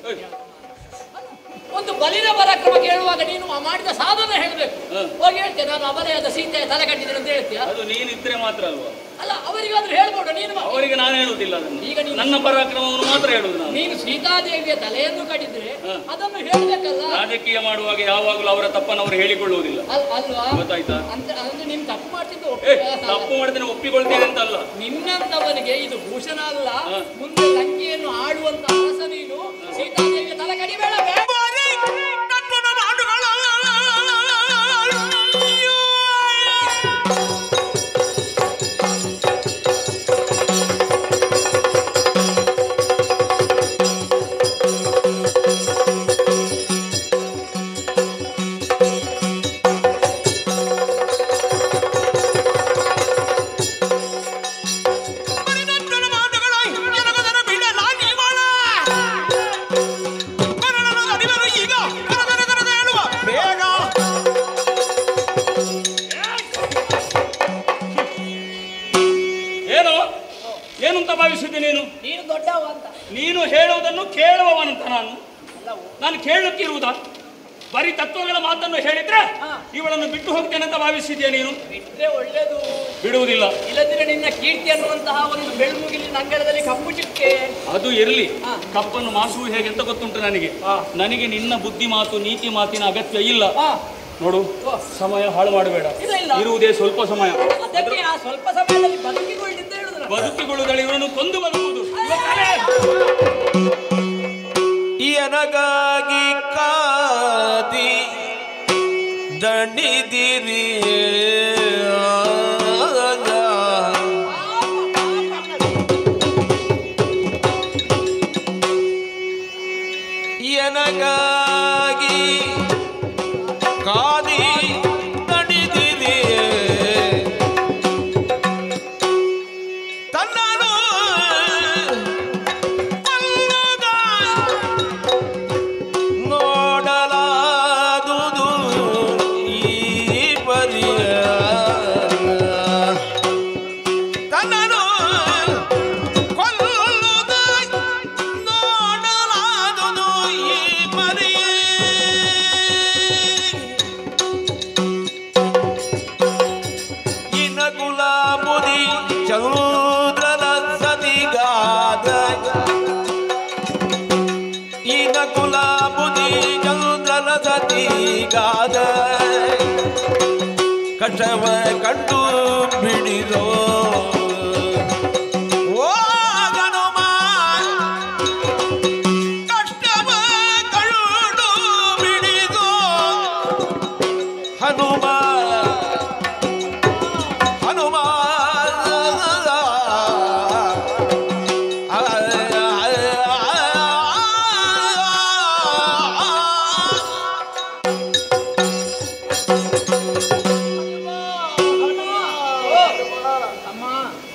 ಒಂದು ಬಲಿನ ಪರಾಕ್ರಮ ಕೇಳುವಾಗ ನೀನು ಮಾಡಿದ ಸಾಧನೆ ಹೇಳ್ಬೇಕು. ಹೋಗಿ ಹೇಳ್ತೇನೆ ನಾನು ಅಬಲೆಯಾದ ಸೀತೆಯ ತಲೆ ಕಟ್ಟಿದ್ದೇನೆ ಅಂತ ಹೇಳ್ತೀಯ. ಅದು ನೀನಿದ್ರೆ ಮಾತ್ರ ಅಲ್ವಾ? ಅಲ್ಲ, ಅವರಿಗಾದ್ರೂ ಹೇಳ್ಬೋಡು ನೀನು. ಅವರಿಗೆ ನಾನು ಹೇಳುವುದಿಲ್ಲ ಅದನ್ನು. ಈಗ ನನ್ನ ಪರಾಕ್ರಮವನ್ನು ಮಾತ್ರ ಹೇಳುವುದು ನಾನು. ನೀನು ಸೀತಾದೇವಿಯ ತಲೆಯನ್ನು ಕಟ್ಟಿದ್ರೆ ಅದನ್ನು ಹೇಳ್ಬೇಕಲ್ಲ. ರಾಜಕೀಯ ಮಾಡುವಾಗ ಯಾವಾಗಲೂ ಅವರ ತಪ್ಪನ್ನು ಅವರು ಹೇಳಿಕೊಳ್ಳುವುದಿಲ್ಲ ಅಲ್ವಾ? ಗೊತ್ತಾಯ್ತಾ? ಅಂದ್ರೆ ನೀನು ತಪ್ಪು ಮಾಡ್ತಿದ್ದು ತಪ್ಪು ಮಾಡಿದ್ರೆ ಒಪ್ಪಿಕೊಳ್ತೇನೆ ಅಂತ ಅಲ್ಲ. ನಿನ್ನಂತವನಿಗೆ ಇದು ಭೂಷಣ ಅಲ್ಲ. ಮುಂದೆ ಲಂಕೆಯನ್ನು ಆಡುವಂತ ಅರಸ ನೀನು. ಸೀತಾದೇವಿಯ ತಲೆ ಕಡಿಬೇಡ. ನೀನು ಹೇಳುವುದನ್ನು ಕೇಳುವವನಂತ ನಾನು ಕೇಳುತ್ತಿರುವುದಾ? ಬರೀ ತತ್ವಗಳ ಮಾತನ್ನು ಹೇಳಿದ್ರೆ ಇವಳನ್ನು ಬಿಟ್ಟು ಹೋಗ್ತೇನೆ ಅಂತ ಭಾವಿಸಿದ್ಯಾ ನೀನು? ಬಿಟ್ಟರೆ ಒಳ್ಳೇದು. ಬಿಡುವುದಿಲ್ಲ. ಇಲ್ಲದಿದ್ರೆ ನಿನ್ನ ಕೀರ್ತಿ ಅನ್ನುವಂತಹ ಒಂದು ಬೆಳ್ಮುಗಿಲಿನ ಅಂಗಳದಲ್ಲಿ ಕಪ್ಪು ಚಿಕ್ಕೆ. ಅದು ಇರಲಿ, ಕಪ್ಪನ್ನು ಮಾಸುವು ಹೇಗೆ ಅಂತ ಗೊತ್ತುಂಟು ನನಗೆ. ನನಗೆ ನಿನ್ನ ಬುದ್ಧಿ ಮಾತು ನೀತಿ ಮಾತಿನ ಅಗತ್ಯ ಇಲ್ಲ. ನೋಡು, ಸಮಯ ಹಾಳು ಮಾಡಬೇಡ. ಇರುವುದೇ ಸ್ವಲ್ಪ ಸಮಯ. ಅದಕ್ಕೆ ಆ ಸ್ವಲ್ಪ ಸಮಯದಲ್ಲಿ ಬದುಕಿಕೊಳ್ಳಿಂದ ಹೇಳುದು. ಬದುಕಿಕೊಳ್ಳುವುದಳಿ ಇವರನ್ನು ಕೊಂದು ಬದುಕುವುದು. ಎನಗಾಗಿ ಕಾದಿ ದಣಿದಿರಿ ಎನಗಾಗಿ ಕಾದಿ ದಣಿದಿರಿ ತನ್ನನು ನೋಡಲಾದುದು ಈ ಪರಿಯ ತನ್ನನು ಕೊಲ್ಲುದ ನೋಡಲಾದುದು ಈ ಪರಿಯ ಇನಕುಲ ಮುದಿ ಚಂದ್ರನ ಸತಿಗಾದ ಇನಕುಲ ಮುದಿ ಚಂದ್ರನ ಸತಿಗಾದ ಕಷ್ಟವ ಕಂಡು ಬಿಡಿದೋ ಓ ಗಣಮ ಕಷ್ಟವ ಕಂಡು ಬಿಡಿದೋ ಹನುಮ ಹನುಮ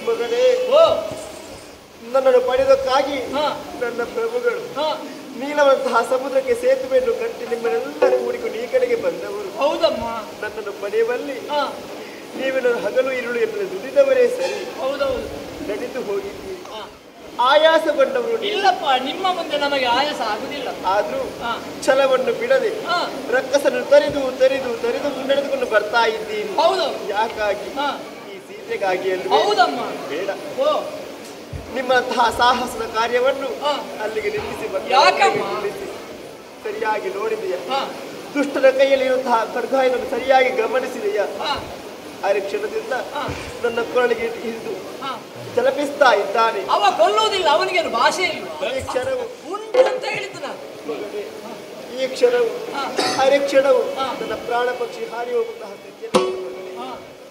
ಮಗನೇ, ನನ್ನನ್ನು ಪಡೆದಕ್ಕಾಗಿ ನನ್ನ ಪ್ರಭುಗಳು ನೀಲವಂತಹ ಸಮುದ್ರಕ್ಕೆ ಸೇತುವೆಯನ್ನು ಕಟ್ಟಿ ನಿಮ್ಮನ್ನೆಲ್ಲ ಕೂಡಿಕೊಂಡು ಈ ಕಡೆಗೆ ಬಂದವರು. ಹೌದಮ್ಮ. ನನ್ನನ್ನು ಪಡೆಯುವಲ್ಲಿ ನೀವೆಲ್ಲ ಹಗಲು ಇರುಳು ಎನ್ನಲು ದುಡಿದವರೇ ಸರಿ. ಹೌದೌದು. ನಡೆದು ಹೋಗಿದ್ದೀರಿ. ಆಯಾಸಗೊಂಡವರು ಇಲ್ಲಪ್ಪ, ನಿಮ್ಮ ಮುಂದೆ ನಮಗೆ ಆಯಾಸ ಆಗುದಿಲ್ಲ. ಆದ್ರೂ ಛಲವನ್ನು ಬಿಡದೆ ರಕ್ಕಸನ್ನು ತರಿದು ತರಿದು ತರಿದು ನಡೆದುಕೊಂಡು ಬರ್ತಾ ಇದ್ದೀನಿ. ಹೌದು. ಯಾಕಾಗಿ ಈ ಸೀತೆಗಾಗಿ ಅಲ್ವೇ? ಹೌದಮ್ಮ. ಬೇಡ, ಓ ನಿಮ್ಮಂತಹ ಸಾಹಸದ ಕಾರ್ಯವನ್ನು ಹಾ. ಅಲ್ಲಿಗೆ ನಿಲ್ಲಿಸಿ ಯಾಕಮ್ಮ? ನಿಲ್ಲಿಸಿ. ಸರಿಯಾಗಿ ನೋಡಿದೆಯಾ? ಹಾ ದುಷ್ಟರ ಕೈಯಲ್ಲಿರುವಂತಹ ಖಡ್ಗಾಯವನ್ನು ಸರಿಯಾಗಿ ಗಮನಿಸಿದೆಯಾ? ಹಾ ಆ ಕ್ಷಣದಿಂದ ಹಾ. ನನ್ನ ಕೊರಳಿಗೆ ಹಿಡಿದು ಹಾ. ಜಲಪಿಸ್ತಾ ಇದ್ದಾನೆ. ಅವ ಕೊಲ್ಲುವುದಿಲ್ಲ, ಅವನಿಗೇನು ಭಾಷೆ ಇಲ್ವಾ? ಈ ಕ್ಷಣವು ಉಂಟು ಅಂತ ಹೇಳಿದ್ದು ನಾನು. ಮಗನೇ, ಈ ಕ್ಷಣವು ಹಾ. ಅರೆ ಕ್ಷಣವು ಹಾ. ನನ್ನ ಪ್ರಾಣ ಪಕ್ಷಿ ಹಾರಿ ಹೋಗುವಂತಹ ಸ್ಥಿತಿಯಲ್ಲಿ ಇದೆ ಮಗನೇ. ಹಾ.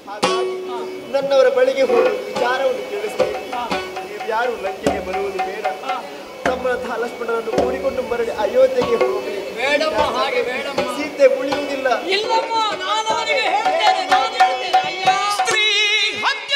ಹಾಗಾಗಿ ಹಾ. ನನ್ನವರ ಬಳಿಗೆ ಹೋಗಿ ವಿಚಾರವನ್ನು ಕೇಳಿಸ್ತೇನೆ. ಹಾ. ನೀವು ಯಾರು ಲಂಕೆಗೆ ಬರುವುದು ಬೇಡ. ಹಾ. ತಮ್ಮಂತಹ ಲಕ್ಷ್ಮಣನನ್ನು ಕೂಡಿಕೊಂಡು ಮರಳಿ ಅಯೋಧ್ಯೆಗೆ ಹೋಗಿ. ಬೇಡಮ್ಮ, ಹಾಗೆ ಬೇಡಮ್ಮ. ಸೀತೆ ಉಳಿಯುವುದಿಲ್ಲ. ಇಲ್ಲಮ್ಮ, ನಾನು ಅವನಿಗೆ ಹೇಳ್ತೇನೆ, ನಾನು ಹೇಳ್ತೇನೆ. ಅಯ್ಯ ಸ್ತ್ರೀ ಹತ್ಯ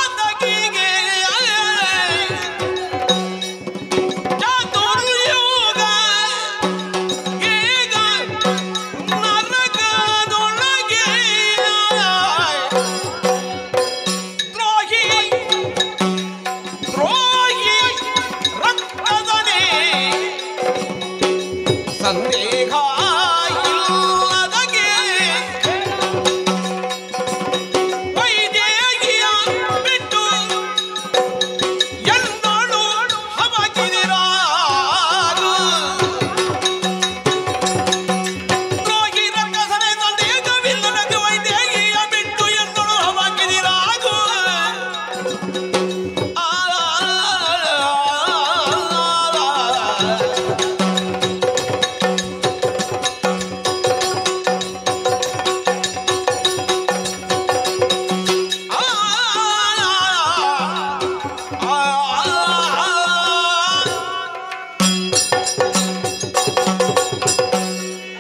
ಆದಾಗಿಗೆ ಸಂದೇಹ ಇಲ್ಲದಗೆ ವೈದೇಹಿಯ ಬಿಟ್ಟು ಎಲ್ಲರೂ ಹಬಕಿದಿರಾರು ದ್ರೋಹಿ ರಕ್ಕಸನೆ ಸಂದೇಹವಿಲ್ಲದಗೆ ವೈದೇಹಿಯ ಬಿಟ್ಟು ಎಲ್ಲರೂ ಹಬಕಿದಿರಾರು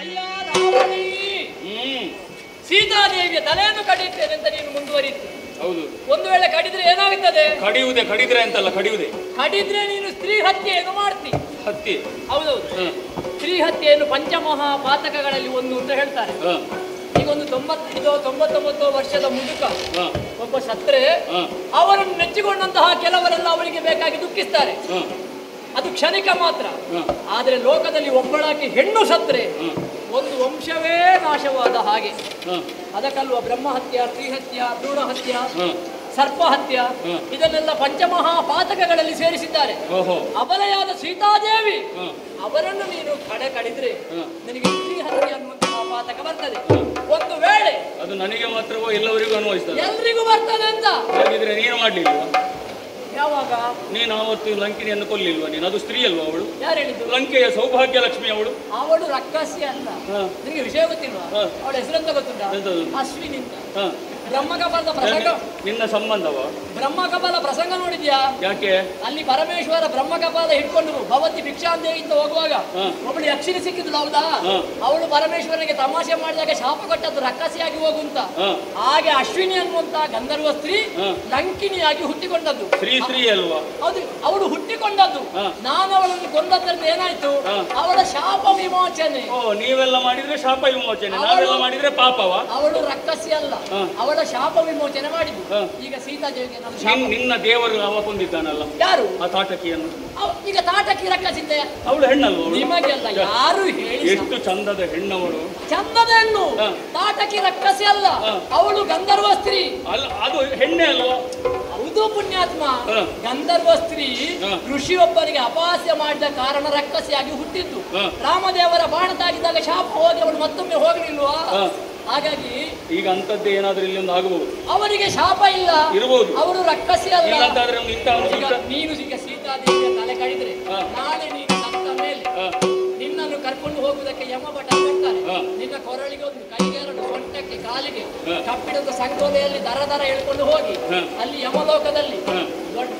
ಅಯ್ಯ ರಾವಣಿ, ಸೀತಾದೇವಿಯ ತಲೆಯನ್ನು ಕಡಿಯುತ್ತೇನೆ ಅಂತ ನೀನು ಮುಂದುವರಿತು. ಹೌದು. ಒಂದು ವೇಳೆ ಕಡಿದ್ರೆ ಏನಾಗುತ್ತದೆ? ಕಡಿದ್ರೆ ಅಂತಲ್ಲ, ಕಡಿಯುವುದೇ. ಕಡಿದ್ರೆ ನೀನು ಸ್ತ್ರೀ ಹತ್ಯೆಯನ್ನು ಮಾಡ್ತಿ. ಹತ್ಯೆ. ಹೌದೌದು. ಸ್ತ್ರೀ ಹತ್ಯೆಯನ್ನು ಪಂಚಮಹಾ ಪಾತಕಗಳಲ್ಲಿ ಒಂದು ಅಂತ ಹೇಳ್ತಾರೆ. ಈಗ ಒಂದು 95-99 ವರ್ಷದ ಮುದುಕ ಒಬ್ಬ ಸತ್ರೆ ಅವರನ್ನು ನೆಚ್ಚಿಕೊಂಡಂತಹ ಕೆಲವರೆಲ್ಲ ಅವರಿಗೆ ಬೇಕಾಗಿ ದುಃಖಿಸ್ತಾರೆ. ಅದು ಕ್ಷಣಿಕ ಮಾತ್ರ. ಆದ್ರೆ ಲೋಕದಲ್ಲಿ ಒಬ್ಬಳಾಕಿ ಹೆಣ್ಣು ಸತ್ರೆ ಒಂದು ವಂಶವೇ ನಾಶವಾದ ಹಾಗೆ. ಅದಕ್ಕಲ್ವ ಬ್ರಹ್ಮಹತ್ಯ, ಸ್ತ್ರೀಹತ್ಯ, ಭ್ರೂಣ ಹತ್ಯ, ಸರ್ಪ ಹತ್ಯ ಇದನ್ನೆಲ್ಲ ಪಂಚಮಹಾ ಪಾತಕಗಳಲ್ಲಿ ಸೇರಿಸಿದ್ದಾರೆ. ಅಬಲೆಯಾದ ಸೀತಾದೇವಿ ಅವರನ್ನು ನೀನು ಕಡಿದ್ರೆ ನಿನಗೆ ಸ್ತ್ರೀ ಹತ್ಯೆ ಅನ್ನುವಂತಹ ಪಾತಕ ಬರ್ತದೆ. ಒಂದು ವೇಳೆ ಅದು ನನಗೆ ಮಾತ್ರವೋ ಎಲ್ಲವರಿಗೂ ಅನ್ವಯಿಸ್ತದೆ? ಎಲ್ರಿಗೂ ಬರ್ತದೆ ಅಂತ. ಹಾಗಿದ್ರೆ ನೀನು ಮಾಡ್ಲಿಲ್ವಾ? ಯಾವಾಗ? ನೀನು ಆವತ್ತು ಲಂಕಿನಿಯನ್ನು ಕೊಲ್ಲಿಲ್ವಾ? ನೀನು ಅದು ಸ್ತ್ರೀ ಅಲ್ವಾ ಅವಳು? ಯಾರು ಹೇಳಿದ್ದು? ಲಂಕೆಯ ಸೌಭಾಗ್ಯ ಲಕ್ಷ್ಮಿ ಅವಳು. ಅವಳು ರಕ್ಕಸಿ ಅಲ್ಲ. ನಿನಗೆ ವಿಷಯ ಗೊತ್ತಿಲ್ವಾ? ಅವಳ ಹೆಸರೆಂತ ಗೊತ್ತುಂಟ? ಎಂತದು? ಅಶ್ವಿನಿ ಅಂತ. ಬ್ರಹ್ಮಕಪಾಲದ ಪ್ರಸಂಗ. ನಿನ್ನ ಸಂಬಂಧವ? ಬ್ರಹ್ಮಕಪಾಲ ಪ್ರಸಂಗ ನೋಡಿದ್ಯಾ? ಯಾಕೆ? ಅಲ್ಲಿ ಪರಮೇಶ್ವರ ಬ್ರಹ್ಮಕಪಾಲ ಹಿಡ್ಕೊಂಡು ಭಗವತಿ ಭಿಕ್ಷಾಂದೇವಿಯಿಂದ ಹೋಗುವಾಗ ಒಬ್ಬಳು ಯಕ್ಷಿಣಿ ಸಿಕ್ಕಿದ್ಲು. ಹೌದಾ? ಅವಳು ಪರಮೇಶ್ವರನಿಗೆ ತಮಾಷೆ ಮಾಡಿದಾಗ ಶಾಪ ಕೊಟ್ಟದ್ದು ರಕ್ಕಸಿಯಾಗಿ ಹೋಗುಂತ. ಹಾಗೆ ಅಶ್ವಿನಿ ಅನ್ನುವಂತ ಗಂಧರ್ವ ಸ್ತ್ರೀ ಲಂಕಿನಿಯಾಗಿ ಹುಟ್ಟಿಕೊಂಡದ್ದು. ಸ್ತ್ರೀ ಅಲ್ವಾ? ಹೌದು, ಅವಳು ಹುಟ್ಟಿಕೊಂಡದ್ದು. ನಾನು ಅವಳನ್ನು ಕೊಂದದ್ರಿಂದ ಏನಾಯ್ತು? ಅವಳ ಶಾಪ ವಿಮೋಚನೆ. ನೀವೆಲ್ಲ ಮಾಡಿದ್ರೆ ಶಾಪ ವಿಮೋಚನೆ, ನಾವೆಲ್ಲ ಮಾಡಿದ್ರೆ ಪಾಪವ? ಅವಳು ರಕ್ಕಸಿ ಅಲ್ಲ, ಅವಳ ಶಾಪ ವಿಮೋಚನೆ ಮಾಡಿದ್ದು. ಈಗ ಸೀತಾದೇವಿಗೆ ನಮ್ಮ ಶಾಪ. ನಿನ್ನ ದೇವರು ಅವ ಕೊಂದಿದ್ದಾನಲ್ಲ? ಯಾರು? ಆ ತಾಟಕಿಯನ್ನು. ಈಗ ತಾಟಕಿ ರಕ್ಕಸಿದ್ದೆ. ಅವಳು ಹೆಣ್ಣಲ್ವ? ನಿಮಗೆ ಅಲ್ಲ, ಯಾರು ಹೇಳಿ? ಎಷ್ಟು ಚಂದದ ಹೆಣ್ಣವಳು. ಚಂದದ ಹೆಣ್ಣು. ತಾಟಕಿ ರಕ್ಕಸಿ ಅಲ್ಲ, ಅವಳು ಗಂಧರ್ವ ಸ್ತ್ರೀ. ಅಲ್ಲ, ಅದು ಹೆಣ್ಣೆ ಅಲ್ವಾ? ಹೌದು ಪುಣ್ಯಾತ್ಮ. ಗಂಧರ್ವ ಸ್ತ್ರೀ ಋಷಿಯೊಬ್ಬರಿಗೆ ಅಪಹಾಸ್ಯ ಮಾಡಿದ ಕಾರಣ ರಕ್ಕಸಿಯಾಗಿ ಹುಟ್ಟಿದ್ದು. ರಾಮದೇವರ ಬಾಣ ತಾಗಿದಾಗ ಶಾಪ ಹೋಗಿ ಅವಳು ಮತ್ತೊಮ್ಮೆ ಹೋಗಲಿಲ್ವಾ? ಹಾಗಾಗಿ ಈಗ ಅಂತದ್ದೇ ಏನಾದ್ರೂ ಇಲ್ಲಿ ಒಂದು ಆಗಬಹುದು. ಅವರಿಗೆ ಶಾಪ ಇಲ್ಲ, ಇರಬಹುದು. ಅವರು ರಕ್ಕಸಿ ಅಲ್ಲ. ನೀನು ಈಗ ಸೀತಾದೇವಿಯ ತಲೆ ಕಡಿದ್ರೆ ನಾಳೆ ನೀನು ಸತ್ತ ಮೇಲೆ ನಿನ್ನನ್ನು ಕರ್ಕೊಂಡು ಹೋಗುವುದಕ್ಕೆ ಯಮಭಟ ಕೊಡ್ತಾರೆ. ನಿನ್ನ ಕೊರಳಿಗೆ ಒಂದು, ಕೈಗೆ ಎರಡು, ಸೊಂಟಕ್ಕೆ, ಕಾಲಿಗೆ ಕಬ್ಬಿಣದ ಸಂಕೋಲೆಯಲ್ಲಿ ದರ ದರ ಹೇಳ್ಕೊಂಡು ಹೋಗಿ ಅಲ್ಲಿ ಯಮಲೋಕದಲ್ಲಿ ದೊಡ್ಡ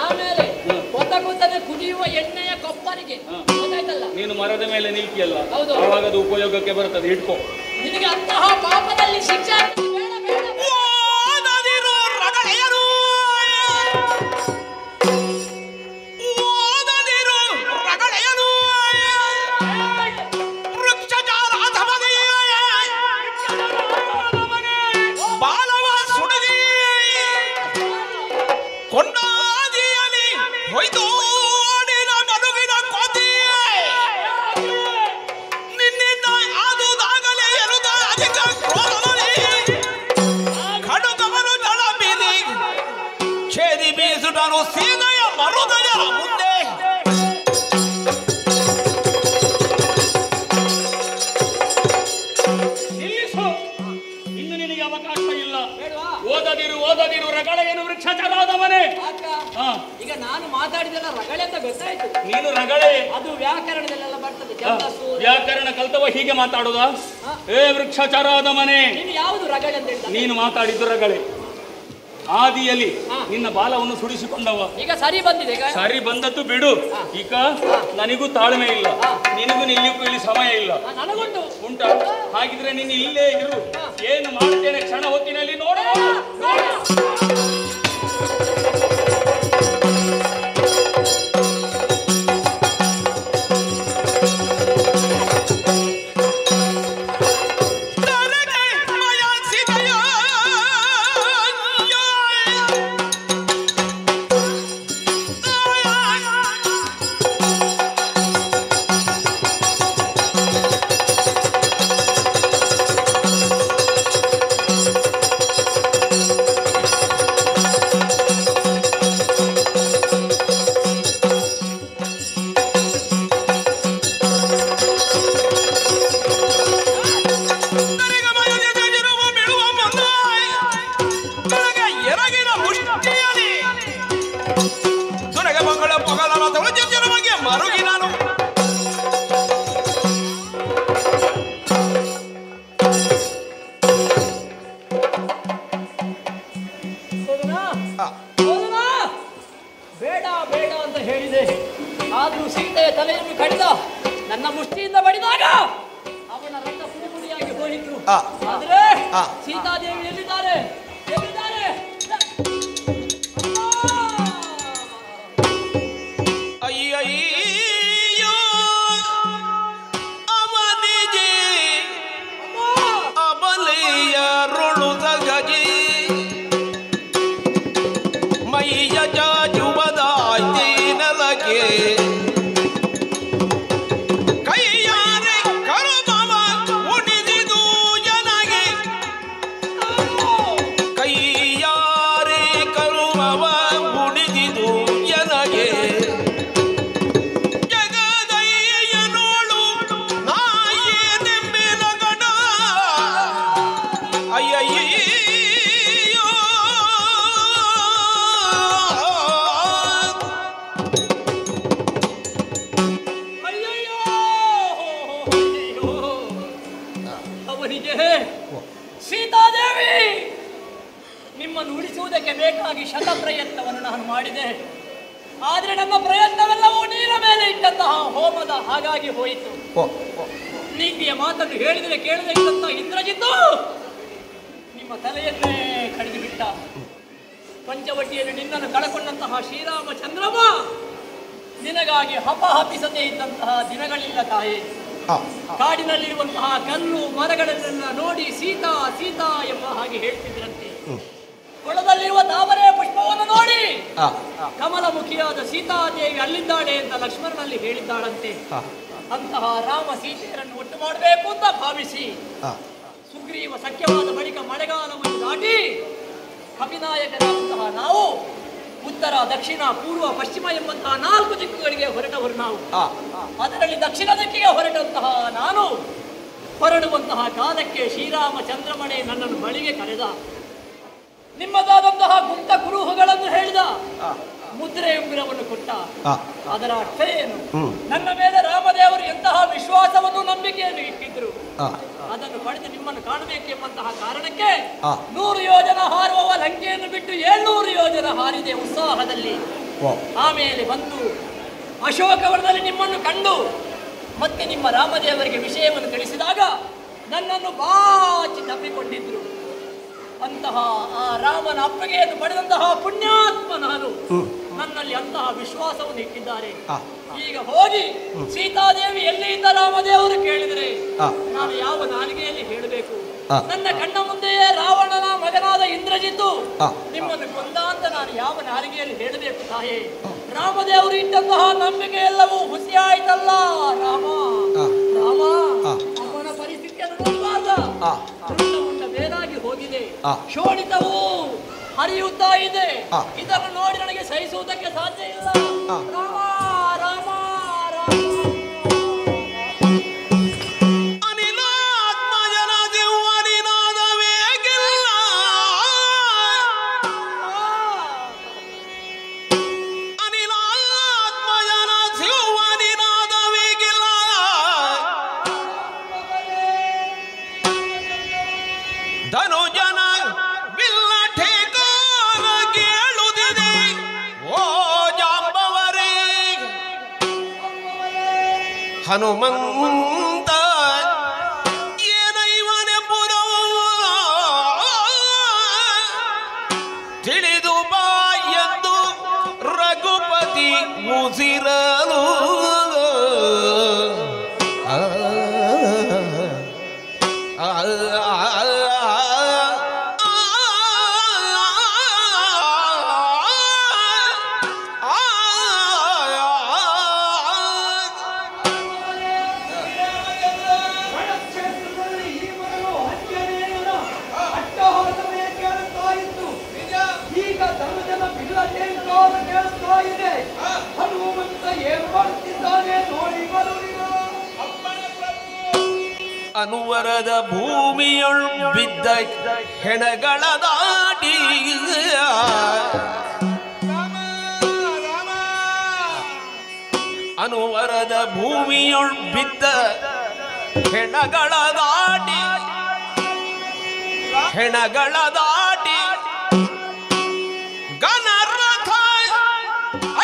ಆಮೇಲೆ ಹಾಗೆ ಗೊತ್ತಾಯ್ತಲ್ಲ? ನೀನು ಮರದ ಮೇಲೆ ನಿಲ್ತಿಯಲ್ಲ, ಹೌದು. ಆವಾಗ ಅದು ಉಪಯೋಗಕ್ಕೆ ಬರ್ತದೆ. ಇಟ್ಕೋ. ನಿನಗೆ ಅಂತಹ ಪಾಪದಲ್ಲಿ ಶಿಕ್ಷೆ ಆಗ್ತದೆ. ಬೇಡ ಬೇಡ ಓದದಿರು ರಗಳೆಯರು, ಓದದಿರು ರಗಳೆಯರು, ವೃಕ್ಷಜಾರಾಧಮನೆ ಬಾಲವ ಸುಡದಿ ಕೊಂಡಾದಿಯಲಿ ಹೊಯ್ದೋಡಿನ ಮನುವಿನ ಕೋತಿ ನಿನ್ನಿಂದ ಆದುದಾಗಲೇ ಎನ್ನುತ್ತ ಅಧಿಕ ಕ್ರೋಧದಲ್ಲಿ ಖಡುಕವನ್ನು ಜಳ ಬೀದಿ ಛೇದಿ ಬೀಸುಟನು ಸೀದೆಯ ಮರುದಯ ಮುಂದೆ ನಿಲ್ಲಿಸು. ಇನ್ನು ನಿನಗೆ ಅವಕಾಶ ಇಲ್ಲ. ಬೇಡವಾ? ಓದದಿರು ರಗಳೆಯನ್ನು ವೃಕ್ಷಚರಾದವನೇ. ಅಕ್ಕ, ಹಾ, ಈಗ ನಾನು ಮಾತಾಡಿದೆಲ್ಲ ರಗಳೆ ಅಂತ ಗೊತ್ತಾಯ್ತು. ನೀನು ರಗಳೆ. ಅದು ವ್ಯಾಕರಣದಲ್ಲೆಲ್ಲ ಬರ್ತದೆ. ಹಾ, ಛಂದಸ್ಸು. ವ್ಯಾಕರಣ ಕಲ್ತವ ಹೀಗೆ ಮಾತಾಡುದಾ? ಏ ವೃಕ್ಷಚರಾದವನೇ, ನೀನು ಯಾವುದು ರಗಳೆ ಅಂತ ಹೇಳ್ತಾರೆ? ನೀನು ಮಾತಾಡಿದ್ದು ರಗಳೆ. ಆದಿಯಲ್ಲಿ ಹಾ. ನಿನ್ನ ಬಾಲವನ್ನು ಸುಡಿಸಿಕೊಂಡವ. ಈಗ ಸರಿ ಬಂದಿದೆ. ಈಗ ಸರಿ ಬಂದದ್ದು ಬಿಡು. ಈಗ ನನಗೂ ತಾಳ್ಮೆ ಇಲ್ಲ, ನಿನಗೂ ನಿಲ್ಲಿಕ್ಕೂ ಇಲ್ಲಿ ಸಮಯ ಇಲ್ಲ. ನನಗುಂಟು. ಉಂಟಾ? ಹಾಗಿದ್ರೆ ನೀನು ಇಲ್ಲೇ ಇರು. ಏನು ಮಾಡ್ತೇನೆ ಕ್ಷಣ ಹೊತ್ತಿನಲ್ಲಿ ನೋಡ. ಬೇಡ ಬೇಡ ಅಂತ ಹೇಳಿದೆ. ಆದ್ರೂ ಸೀತೆಯ ತಲೆಯನ್ನು ಕಡಿದ. ನನ್ನ ಮುಷ್ಟಿಯಿಂದ ಬಡಿದಾಗ ಅವನ ರಕ್ತ ಪುಡಿಯಾಗಿ ಹೋಯಿತು. ಆದ್ರೆ ಸೀತಾದೇವಿ ಎಲ್ಲಿದ್ದಾರೆ? ಎಲ್ಲಿದ್ದಾರೆ? ಅಯ್ಯಯ್ಯೋ ಅವನಿಗೆ ಅಬಲೆಯ ರುಳುದ ಗಜಿ ಮೈಯ ಜಾಜುವದಾಯ್ತಿ ನೆಲಕ್ಕೆ ಕೈಯಾರೆ ಕರುಬವ ಉಣಿದಿದು ಜನಗೆ ಕೈಯಾರೆ ಕರುಬವ ಉಣಿದಿದು ಜನಗೆ ಜಗದಯ್ಯನೋಳು ನಾಯೇನೆಂಬೆ ನಗಡ ಅಯ್ಯಯ್ಯೋ ಅಯ್ಯಯ್ಯೋ! ಅಯ್ಯೋ! ಅವನಿಗೆ ಸೀತಾದೇವಿ ನಿಮ್ಮನ್ನು ಉಳಿಸುವುದಕ್ಕೆ ಬೇಕಾಗಿ ಶತ ಪ್ರಯತ್ನವನ್ನು ನಾನು ಮಾಡಿದೆ. ಆದ್ರೆ ನಮ್ಮ ಪ್ರಯತ್ನವೆಲ್ಲವೂ ನೀರ ಮೇಲೆ ಇಟ್ಟಂತಹ ಹೋಮದ ಹಾಗಾಗಿ ಹೋಯಿತು. ನೀತಿಯ ಮಾತನ್ನು ಹೇಳಿದರೆ ಕೇಳದೆ ಇದ್ದಂತಹ ಇಂದ್ರಜಿತ್ತು ನಿಮ್ಮ ತಲೆಯನ್ನೇ ಕಡಿದು ಬಿಟ್ಟ. ಪಂಚವಟಿಯಲ್ಲಿ ನಿನ್ನನ್ನು ಕಳಕೊಂಡಂತಹ ಶ್ರೀರಾಮಚಂದ್ರಮ ನಿನಗಾಗಿ ಹಪಹಪಿಸದೇ ಇದ್ದಂತಹ ದಿನಗಳಿಲ್ಲ ತಾಯಿ. ಕಾಡಿನಲ್ಲಿರುವಂತಹ ಕಲ್ಲು ಮರಗಳನ್ನೆಲ್ಲ ನೋಡಿ ಸೀತಾ ಸೀತಾ ಎಂಬ ಹಾಗೆ ಹೇಳ್ತಿದ್ರಂತೆ. ಕೊಳದಲ್ಲಿರುವ ತಾವರೆ ಪುಷ್ಪವನ್ನು ನೋಡಿ ಕಮಲಮುಖಿಯಾದ ಸೀತಾದೇವಿ ಅಲ್ಲಿದ್ದಾಳೆ ಅಂತ ಲಕ್ಷ್ಮಣನಲ್ಲಿ ಹೇಳಿದ್ದಾಳಂತೆ. ಅಂತಹ ರಾಮ ಸೀತೆಯರನ್ನು ಒಟ್ಟು ಮಾಡಬೇಕು ಅಂತ ಭಾವಿಸಿ ಸುಗ್ರೀವ ಸಖ್ಯವಾದ ಬಳಿಕ ಮಳೆಗಾಲವನ್ನು ದಾಟಿ ಕವಿನಾಯಕರಾದಂತಹ ನಾವು ಉತ್ತರ ದಕ್ಷಿಣ ಪೂರ್ವ ಪಶ್ಚಿಮ ಎಂಬಂತಹ 4 ದಿಕ್ಕುಗಳಿಗೆ ಹೊರಟವರು ನಾವು. ಅದರಲ್ಲಿ ದಕ್ಷಿಣ ದಿಕ್ಕಿಗೆ ಹೊರಟಂತಹ ನಾನು ಹೊರಡುವಂತಹ ಕಾಲಕ್ಕೆ ಶ್ರೀರಾಮಚಂದ್ರಮಣೆ ನನ್ನನ್ನು ಬಳಿಗೆ ಕರೆದ. ನಿಮ್ಮದಾದಂತಹ ಗುಪ್ತ ಕುರುಹುಗಳನ್ನು ಹೇಳಿದ. ಮುದ್ರೆ ಉಂಗುರವನ್ನು ಕೊಟ್ಟ. ಅದರ ಅರ್ಥ ಏನು? ನನ್ನ ಮೇಲೆ ರಾಮದೇವರು ಎಂತಹ ವಿಶ್ವಾಸವನ್ನು ನಂಬಿಕೆಯನ್ನು ಇಟ್ಟಿದ್ರು. ಅದನ್ನು ಪಡೆದು ನಿಮ್ಮನ್ನು ಕಾಣಬೇಕೆಂಬಂತಹ ಕಾರಣಕ್ಕೆ 100 ಯೋಜನ ಹಾರುವವ ಲಂಕೆಯನ್ನು ಬಿಟ್ಟು 700 ಯೋಜನ ಹಾರಿದೆ ಉತ್ಸಾಹದಲ್ಲಿ. ಆಮೇಲೆ ಬಂದು ಅಶೋಕವನದಲ್ಲಿ ನಿಮ್ಮನ್ನು ಕಂಡು ಮತ್ತೆ ನಿಮ್ಮ ರಾಮದೇವರಿಗೆ ವಿಷಯವನ್ನು ತಿಳಿಸಿದಾಗ ನನ್ನನ್ನು ಬಾಚಿ ತಪ್ಪಿಕೊಂಡಿದ್ರು. ಅಂತಹ ಆ ರಾಮನ ಅಪ್ಪಗೆಯನ್ನು ಪಡೆದಂತಹ ಪುಣ್ಯಾತ್ಮ ನಾನು. ನನ್ನಲ್ಲಿ ಅಂತಹ ವಿಶ್ವಾಸವನ್ನು ಇಟ್ಟಿದ್ದಾರೆ. ಈಗ ಹೋಗಿ ಸೀತಾದೇವಿ ಎಲ್ಲಿಂದ ರಾಮದೇವರು ಕೇಳಿದರೆ ನಾನು ಯಾವ ನಾಲಿಗೆಯಲ್ಲಿ ಹೇಳಬೇಕು? ನನ್ನ ಕಣ್ಣ ಮುಂದೆಯೇ ರಾವಣನ ಮಗನಾದ ಇಂದ್ರಜಿತ್ತು ನಿಮ್ಮನ್ನು ಕೊಂದ ಅಂತ ನಾನು ಯಾವ ನಾಲಿಗೆಯಲ್ಲಿ ಹೇಳಬೇಕು ತಾಯೇ? ರಾಮದೇವರು ಇಟ್ಟಂತಹ ನಂಬಿಕೆ ಎಲ್ಲವೂ ಹುಸಿಯಾಯ್ತಲ್ಲ. ರಾಮ ರಾಮ ಅವನ ಪರಿಸ್ಥಿತಿಯನ್ನು ನೋಡಬಾರ್ದ? ಮುಂಡ ಬೇರಾಗಿ ಹೋಗಿದೆ, ಶೋಣಿತವು ಹರಿಯುತ್ತಾ ಇದೆ. ಇದನ್ನು ನೋಡಿ ನನಗೆ ಸಹಿಸುವುದಕ್ಕೆ ಸಾಧ್ಯ ಇಲ್ಲ. ರಾಮ ರಾಮ ಹನುಮಂತ ಏನೈವನೆಂಬುದೋ ತಿಳಿದು ಬಾ ಎಂದು ರಘುಪತಿ ಮುಸಿರಲು ಅನುವರದ ಭೂಮಿಯೊಳ್ ಬಿದ್ದ ಹೆಣಗಳ ದಾಟಿ ಅನುವರದ ಭೂಮಿಯೊಳ್ ಬಿದ್ದ ಹೆಣಗಳ ದಾಟಿ ಗಣರಥ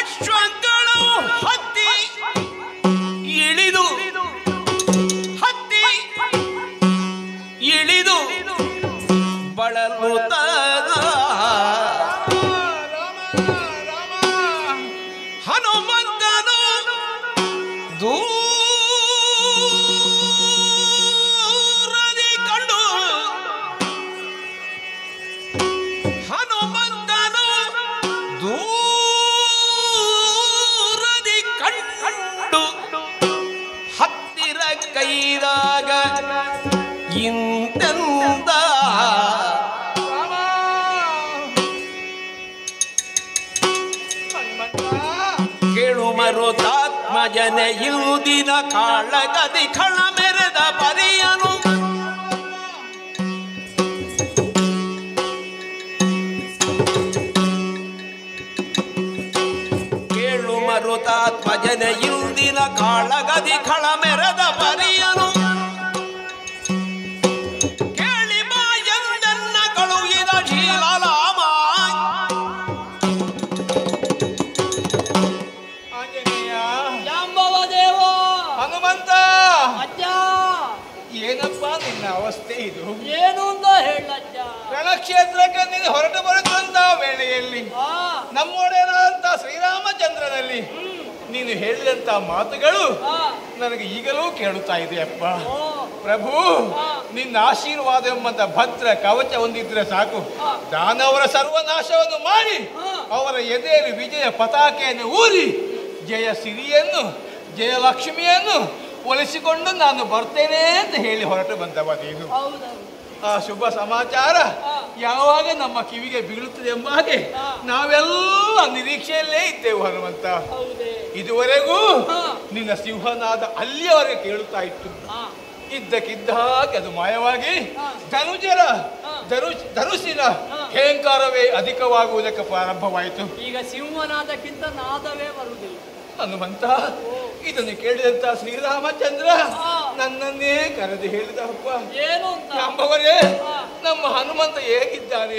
ಅಶ್ವಗಳು ಹತ್ತಿ ಇಳಿದು ಬಳಲುತ್ತ ಹನುಮಂತನು ದೂರದಿ ಕಂಡು ಹತ್ತಿರ ಕೈದಾಗ ಇಂತೆಂದ ಕೇಳು ಮರುತಾತ್ಮಜನೆ ಇರುದಿನ ಕಾಳಗದಿ ಖಳ ಮೆರೆದ ಪರಿಯನು ಕೇಳು ಮರುತಾತ್ಮಜನೆ ಇರುದಿನ ಕಾಳಗದಿ ಖಳ ಮೆರೆದ ಪರಿಯನು ಅವಸ್ಥೆ ಇದು ಏನು ಅಂತ ಹೇಳಜ್ಜ. ರಣಕ್ಷೇತ್ರಕ್ಕೆ ನೀನು ಹೊರಟು ಬರುತ್ತಂತಹ ವೇಳೆಯಲ್ಲಿ ನಮ್ಮೊಡೆಯನಾದಂತ ಶ್ರೀರಾಮಚಂದ್ರನಲ್ಲಿ ನೀನು ಹೇಳಿದಂತ ಮಾತುಗಳು ನನಗೆ ಈಗಲೂ ಕೇಳುತ್ತಾ ಇದೆಯಪ್ಪ. ಪ್ರಭು, ನಿನ್ನ ಆಶೀರ್ವಾದ ಎಂಬಂತ ಭದ್ರ ಕವಚ ಹೊಂದಿದ್ರೆ ಸಾಕು, ದಾನವರ ಸರ್ವನಾಶವನ್ನು ಮಾಡಿ ಅವರ ಎದೆಯಲ್ಲಿ ವಿಜಯ ಪತಾಕೆಯನ್ನು ಊರಿ ಜಯ ಸಿರಿಯನ್ನು ಜಯಲಕ್ಷ್ಮಿಯನ್ನು ಒಲಿಸಿಕೊಂಡು ನಾನು ಬರ್ತೇನೆ ಅಂತ ಹೇಳಿ ಹೊರಟು ಬಂದವ ನೀನು. ಆ ಶುಭ ಸಮಾಚಾರ ಯಾವಾಗ ನಮ್ಮ ಕಿವಿಗೆ ಬೀಳುತ್ತದೆ ಎಂಬ ಹಾಗೆ ನಾವೆಲ್ಲ ನಿರೀಕ್ಷೆಯಲ್ಲೇ ಇದ್ದೆವು ಹನುಮಂತ. ಇದುವರೆಗೂ ನಿನ್ನ ಸಿಂಹನಾದ ಅಲ್ಲಿಯವರೆಗೆ ಕೇಳುತ್ತಾ ಇತ್ತು. ಇದ್ದಕ್ಕಿದ್ದ ಹಾಗೆ ಅದು ಮಾಯವಾಗಿ ಧನುಸಿನ ಹೇಂಕಾರವೇ ಅಧಿಕವಾಗುವುದಕ್ಕೆ ಪ್ರಾರಂಭವಾಯಿತು. ಈಗ ಸಿಂಹನಾದಕ್ಕಿಂತ ನಾದವೇ ಬರುವುದಿಲ್ಲ. ಹನುಮಂತ, ಇದನ್ನು ಕೇಳಿದಂತ ಶ್ರೀರಾಮಚಂದ್ರ ನನ್ನನ್ನೇ ಕರೆದು ಹೇಳಿದಪ್ಪ, ಏನು ಅಂಬವರೇ, ನಮ್ಮ ಹನುಮಂತ ಹೇಗಿದ್ದಾನೆ,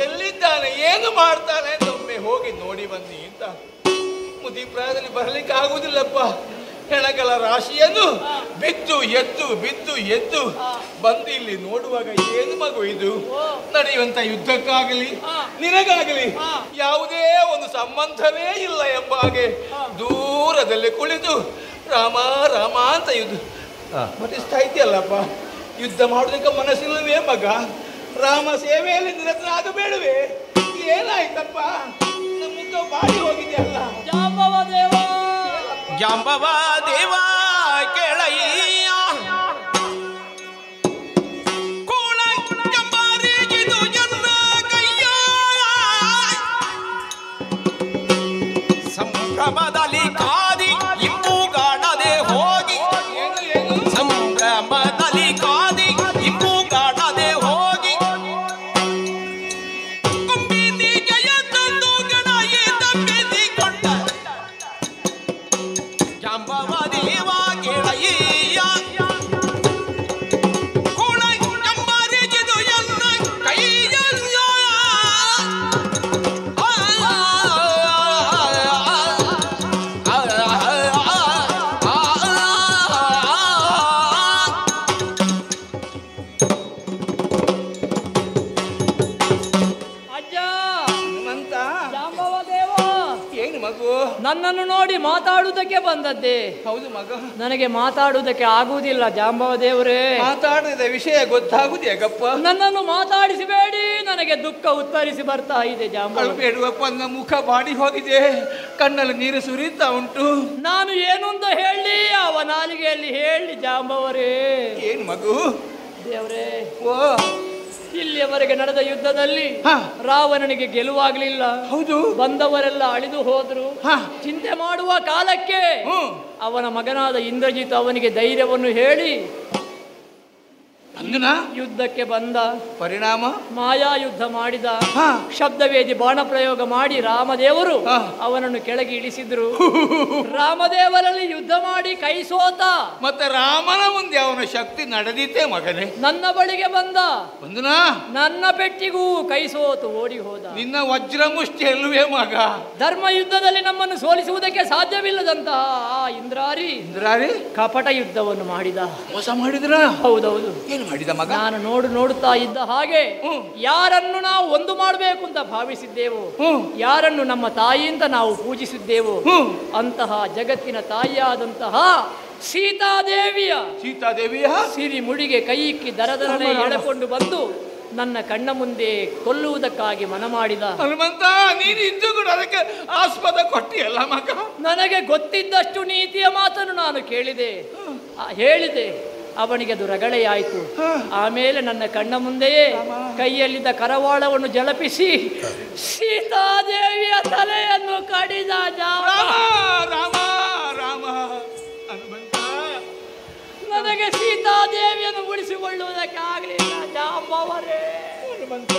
ಎಲ್ಲಿದ್ದಾನೆ, ಏನು ಮಾಡ್ತಾನೆ ಅಂತ ಒಮ್ಮೆ ಹೋಗಿ ನೋಡಿ ಬನ್ನಿ ಅಂತ. ಮುದಿ ಪ್ರಾಯದಲ್ಲಿ ಬರಲಿಕ್ಕೆ ಆಗುವುದಿಲ್ಲಪ್ಪ. ಹೆಣಗಳ ರಾಶಿಯನ್ನು ಬಿದ್ದು ಎದ್ದು ಬಂದು ಇಲ್ಲಿ ನೋಡುವಾಗ ಏನು ಮಗು ಇದು? ನಡೆಯುವಂತ ಯುದ್ಧಕ್ಕಾಗಲಿ ನಿನಗಾಗಲಿ ಯಾವುದೇ ಒಂದು ಸಂಬಂಧವೇ ಇಲ್ಲ ಎಂಬ ಹಾಗೆ ದೂರದಲ್ಲಿ ಕುಳಿತು ರಾಮ ರಾಮ ಅಂತ ಮತಿಸ್ತಾ ಇದೆಯಲ್ಲಪ್ಪ. ಯುದ್ಧ ಮಾಡೋದಕ್ಕೆ ಮನಸ್ಸಿಲ್ಲವೇ ಮಗ? ರಾಮ ಸೇವೆಯಲ್ಲಿ ನಿರತನಾಗಬೇಡವೇ? ಏನಾಯ್ತಪ್ಪ? ಮುಖ ಬಾಡಿ ಹೋಗಿದೆಯಲ್ಲ. ಜಾಂಬವ ದೇವ ಜಾಂಬವ ದೇವ ಕೆಳಯ್ಯ ಕೋಳ ಜಂಬಾರಿಗಿದು ಎನ್ನ ಕೈಯ ಸಂಭ್ರಮದಲ್ಲಿ ಕಾದಿ ಇಂಬುಗಾಡದೆ ಹೋಗಿ ಸಂಭ್ರಮದಲ್ಲಿ ಕಾದಿ ಇಂಬುಗಾಡದೆ ಹೋಗಿ ಕೊಂಬಿನಿ ಜಯ ತಂದು ಗಣಾಯಿ ತಪ್ಪಿಸಿಕೊಂಡ ಜಾಂಬವ ದೇವ ಕೆಳಯ್ಯ ಕೋಳ ಜಂಬಾರಿಗಿದು ಎನ್ನ ಕೈಯ ಅಜ್ಜ. ಹನುಮಂತ, ಜಾಂಬವ ದೇವ ಏನು ಮಗು? ನನ್ನನ್ನು ನೋಡಿ ಮಾತಾಡುವುದಕ್ಕೆ ಬಂದದ್ದೇ. ಹೌದು ಮಗ. ನನಗೆ ಮಾತಾಡುವುದಕ್ಕೆ ಆಗುವುದಿಲ್ಲ ಜಾಂಬವ ದೇವರೇ. ಮಾತಾಡಿದ ವಿಷಯ ಗೊತ್ತಾಗುದೇಗಪ್ಪ? ನನ್ನನ್ನು ಮಾತಾಡಿಸಬೇಡಿ, ನನಗೆ ದುಃಖ ಉತ್ತರಿಸಿ ಬರ್ತಾ ಇದೆ ಜಾಂಬವ. ಬೇಡುವಪ್ಪ, ನನ್ನ ಮುಖ ಬಾಡಿ ಹೋಗಿದೆ, ಕಣ್ಣಲ್ಲಿ ನೀರು ಸುರಿತಾ ಉಂಟು. ನಾನು ಏನು ಅಂತ ಹೇಳಿ ಅವ ನಾಲಿಗೆಯಲ್ಲಿ ಹೇಳಿ ಜಾಂಬವರೇ. ಏನು ಮಗು? ದೇವರೇ, ಓ ಇಲ್ಲಿಯವರೆಗೆ ನಡೆದ ಯುದ್ಧದಲ್ಲಿ ರಾವಣನಿಗೆ ಗೆಲುವಾಗಲಿಲ್ಲ. ಹೌದು. ಬಂದವರೆಲ್ಲ ಅಳಿದು ಹೋದ್ರು. ಚಿಂತೆ ಮಾಡುವ ಕಾಲಕ್ಕೆ ಅವನ ಮಗನಾದ ಇಂದ್ರಜಿತ್ ಅವನಿಗೆ ಧೈರ್ಯವನ್ನು ಹೇಳಿ ಯುದ್ಧಕ್ಕೆ ಬಂದ. ಪರಿಣಾಮ ಮಾಯಾ ಯುದ್ಧ ಮಾಡಿದ. ಶಬ್ದವೇದಿ ಬಾಣ ಪ್ರಯೋಗ ಮಾಡಿ ರಾಮದೇವರು ಅವನನ್ನು ಕೆಳಗೆ ಇಳಿಸಿದ್ರು. ರಾಮದೇವರಲ್ಲಿ ಯುದ್ಧ ಮಾಡಿ ಕೈ ಸೋತ. ಮತ್ತೆ ರಾಮನ ಮುಂದೆ ಅವನ ಶಕ್ತಿ ನಡೆದಿತ್ತೇ ಮಗನೇ. ನನ್ನ ಬಳಿಗೆ ಬಂದ. ಬಂದನಾ? ನನ್ನ ಪೆಟ್ಟಿಗೂ ಕೈ ಸೋತು ಓಡಿ ಹೋದ. ನಿನ್ನ ವಜ್ರ ಮುಷ್ಟಿ ಎಲ್ಲವೇ ಮಗ? ಧರ್ಮ ಯುದ್ಧದಲ್ಲಿ ನಮ್ಮನ್ನು ಸೋಲಿಸುವುದಕ್ಕೆ ಸಾಧ್ಯವಿಲ್ಲದಂತಹ ಆ ಇಂದ್ರಾರಿ ಕಪಟ ಯುದ್ಧವನ್ನು ಮಾಡಿದ. ಮೋಸ ಮಾಡಿದ್ರ? ಹೌದೌದು. ಏನು ಮಾಡಿದ ಮಗ? ನಾನು ನೋಡುತ್ತಾ ಇದ್ದ ಹಾಗೆ ಯಾರನ್ನು ನಾವು ಒಂದು ಮಾಡಬೇಕು ಅಂತ ಭಾವಿಸಿದ್ದೆವು, ಯಾರನ್ನು ನಮ್ಮ ತಾಯಿ ಅಂತ ನಾವು ಪೂಜಿಸಿದ್ದೆವು, ಅಂತಹ ಜಗತ್ತಿನ ತಾಯಿಯಾದಂತಹ ಸೀತಾದೇವಿಯ ಸಿರಿ ಮುಡಿಗೆ ಕೈಯಿಕ್ಕಿ ದರದರನೆ ಎಳೆಕೊಂಡು ಬಂದು ನನ್ನ ಕಣ್ಣ ಮುಂದೆ ಕೊಲ್ಲುವುದಕ್ಕಾಗಿ ಮನ ಮಾಡಿದ. ಹನುಮಂತ, ನೀನು ಇದ್ದು ಕೂಡ ಅದಕ್ಕೆ ಆಸ್ಪದ ಕೊಟ್ಟಿಯಲ್ಲ ಮಗ. ನನಗೆ ಗೊತ್ತಿದ್ದಷ್ಟು ನೀತಿಯ ಮಾತನ್ನು ನಾನು ಹೇಳಿದೆ. ಅವನಿಗೆ ಅದು ರಗಳೆಯಾಯಿತು. ಆಮೇಲೆ ನನ್ನ ಕಣ್ಣ ಮುಂದೆಯೇ ಕೈಯಲ್ಲಿದ್ದ ಕರವಾಳವನ್ನು ಜಳಪಿಸಿ ಸೀತಾದೇವಿಯ ತಲೆಯನ್ನು ಕಡಿದ. ರಾಮ ರಾಮ ಹನುಮಂತ, ನನಗೆ ಸೀತಾದೇವಿಯನ್ನು ಉಳಿಸಿಕೊಳ್ಳುವುದಕ್ಕೆ ಆಗಲಿಲ್ಲ ಜಾಂಬವರೇ. ಹನುಮಂತ,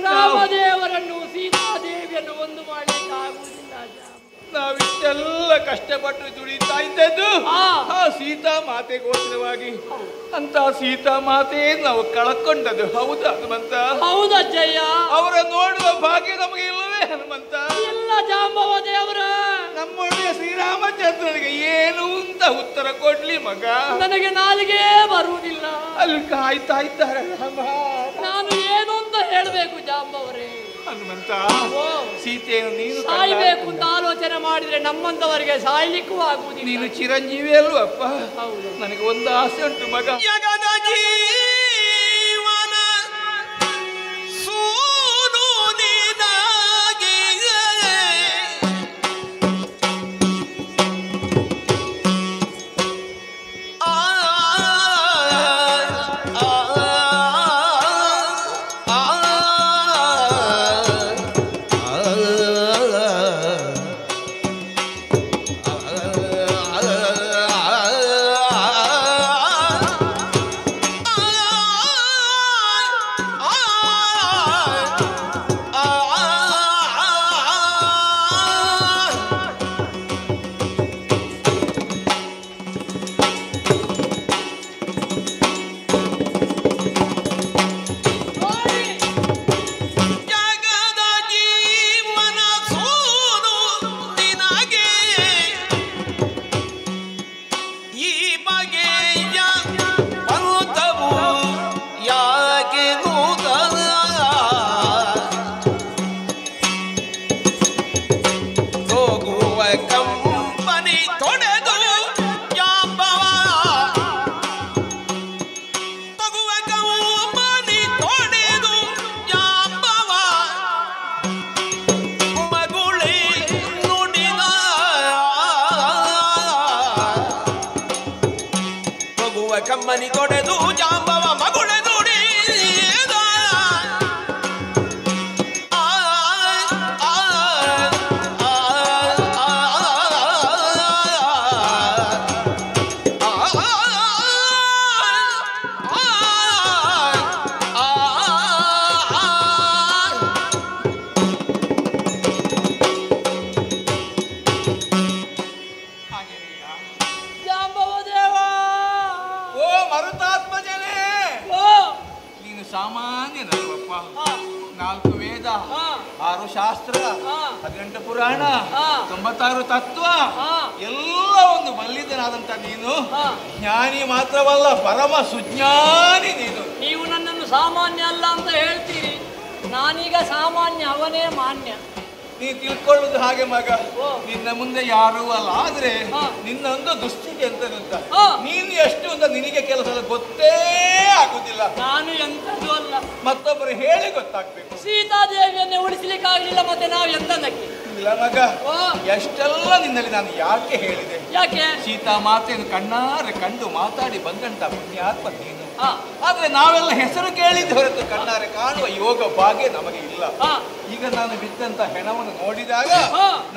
ರಾಮದೇವರನ್ನು ಸೀತಾದೇವಿಯನ್ನು ಒಂದು ಮಾಡಲಿಕ್ಕಾಗುವುದಿಲ್ಲ. ನಾವಿಷ್ಟೆಲ್ಲ ಕಷ್ಟಪಟ್ಟು ದುಡಿತಾ ಇದ್ದದ್ದು ಆ ಸೀತಾ ಮಾತೆಗೋಸ್ಕರವಾಗಿ. ಅಂತ ಸೀತಾ ಮಾತೆ ನಾವು ಕಳ್ಕೊಂಡದ್ದು ಹೌದಾ ಹನುಮಂತ? ಹೌದಜ್ಜಯ್ಯ. ಅವರ ನೋಡುವ ಭಾಗ್ಯ ನಮಗೆ ಇಲ್ಲವೇ ಹನುಮಂತ? ಇಲ್ಲ ಜಾಂಬವ ದೇವರ. ನಮ್ಮೊಡೆಯ ಶ್ರೀರಾಮಚಂದ್ರನಿಗೆ ಏನು ಅಂತ ಉತ್ತರ ಕೊಡ್ಲಿ ಮಗ? ನನಗೆ ನಾಲಿಗೆ ಬರುವುದಿಲ್ಲ. ಅಲ್ಲಿ ಕಾಯ್ತಾ ಇದ್ದಾರೆ ರಾಮ. ನಾನು ಏನು ಅಂತ ಹೇಳಬೇಕು ಜಾಂಬವರೇ? ಹನುಮಂತ, ಸೀತೆಯನ್ನು ನೀನು ಸಾಯ್ಬೇಕು ಅಂತ ಆಲೋಚನೆ ಮಾಡಿದ್ರೆ ನಮ್ಮಂತವರಿಗೆ ಸಾಯ್ಲಿಕ್ಕೂ ಆಗುವುದಿಲ್ಲ. ನೀನು ಚಿರಂಜೀವಿ ಅಲ್ವಪ್ಪ? ಹೌದು. ನನಗೆ ಒಂದು ಆಸೆ ಉಂಟು ಮಗ. ಜಗದ ಜೀವನ ಸೂನು ನಿನಗೆ ಚಮ್ಮನಿ ತೊಡೆದು ಜಾಂಬವ ಮಗುಳೆ ನುಡಿ ಸಾಮಾನ್ಯನಲ್ವಪ್ಪ. 4 ವೇದ, 6 ಶಾಸ್ತ್ರ, 18 ಪುರಾಣ, 96 ತತ್ವ ಎಲ್ಲ ಒಂದು ಬಲ್ಲಿದನಾದಂತ ನೀನು ಜ್ಞಾನಿ ಮಾತ್ರವಲ್ಲ, ಪರಮ ಸುಜ್ಞಾನಿ ನೀನು. ನೀವು ನನ್ನನ್ನು ಸಾಮಾನ್ಯ ಅಲ್ಲ ಅಂತ ಹೇಳ್ತೀರಿ, ನಾನೀಗ ಸಾಮಾನ್ಯ, ಅವನೇ ಮಾನ್ಯ. ನೀನು ತಿಳ್ಕೊಳ್ಳುದು ಹಾಗೆ ಮಗ, ನಿನ್ನ ಮುಂದೆ ಯಾರೂ ಅಲ್ಲ. ಆದ್ರೆ ನಿನ್ನೊಂದು ದುಸ್ಥಿತಿ ಅಂತ ನೀನು ಎಷ್ಟು ಅಂತ ನಿನಗೆ ಕೆಲಸದ ಗೊತ್ತೇ ಆಗುದಿಲ್ಲ. ನಾನು ಎಂತದ್ದು ಅಲ್ಲ, ಮತ್ತೊಬ್ಬರು ಹೇಳಿ ಗೊತ್ತಾಗ್ಬೇಕು. ಸೀತಾದೇವಿಯನ್ನೇ ಉಳಿಸ್ಲಿಕ್ಕೆ ಆಗ್ಲಿಲ್ಲ, ಮತ್ತೆ ನಾವು ಎಂತದಕ್ಕೆ? ಇಲ್ಲ ಮಗ, ಎಷ್ಟೆಲ್ಲ ನಿನ್ನಲ್ಲಿ ನಾನು ಯಾಕೆ ಹೇಳಿದೆ? ಯಾಕೆ? ಸೀತಾ ಮಾತೆಯನ್ನು ಕಣ್ಣಾರೆ ಕಂಡು ಮಾತಾಡಿ ಬಂದಂತ ಪುಣ್ಯಾತ್ಮ ನೀನು. ಆದ್ರೆ ನಾವೆಲ್ಲ ಹೆಸರು ಕೇಳಿದ್ದು ಹೊರತು ಕಣ್ಣಾರೆ ಕಾಣುವ ಯೋಗ ಭಾಗ್ಯ ನಮಗೆ ಇಲ್ಲ. ಈಗ ನಾನು ಬಿದ್ದಂತ ಹೆಣವನ್ನು ನೋಡಿದಾಗ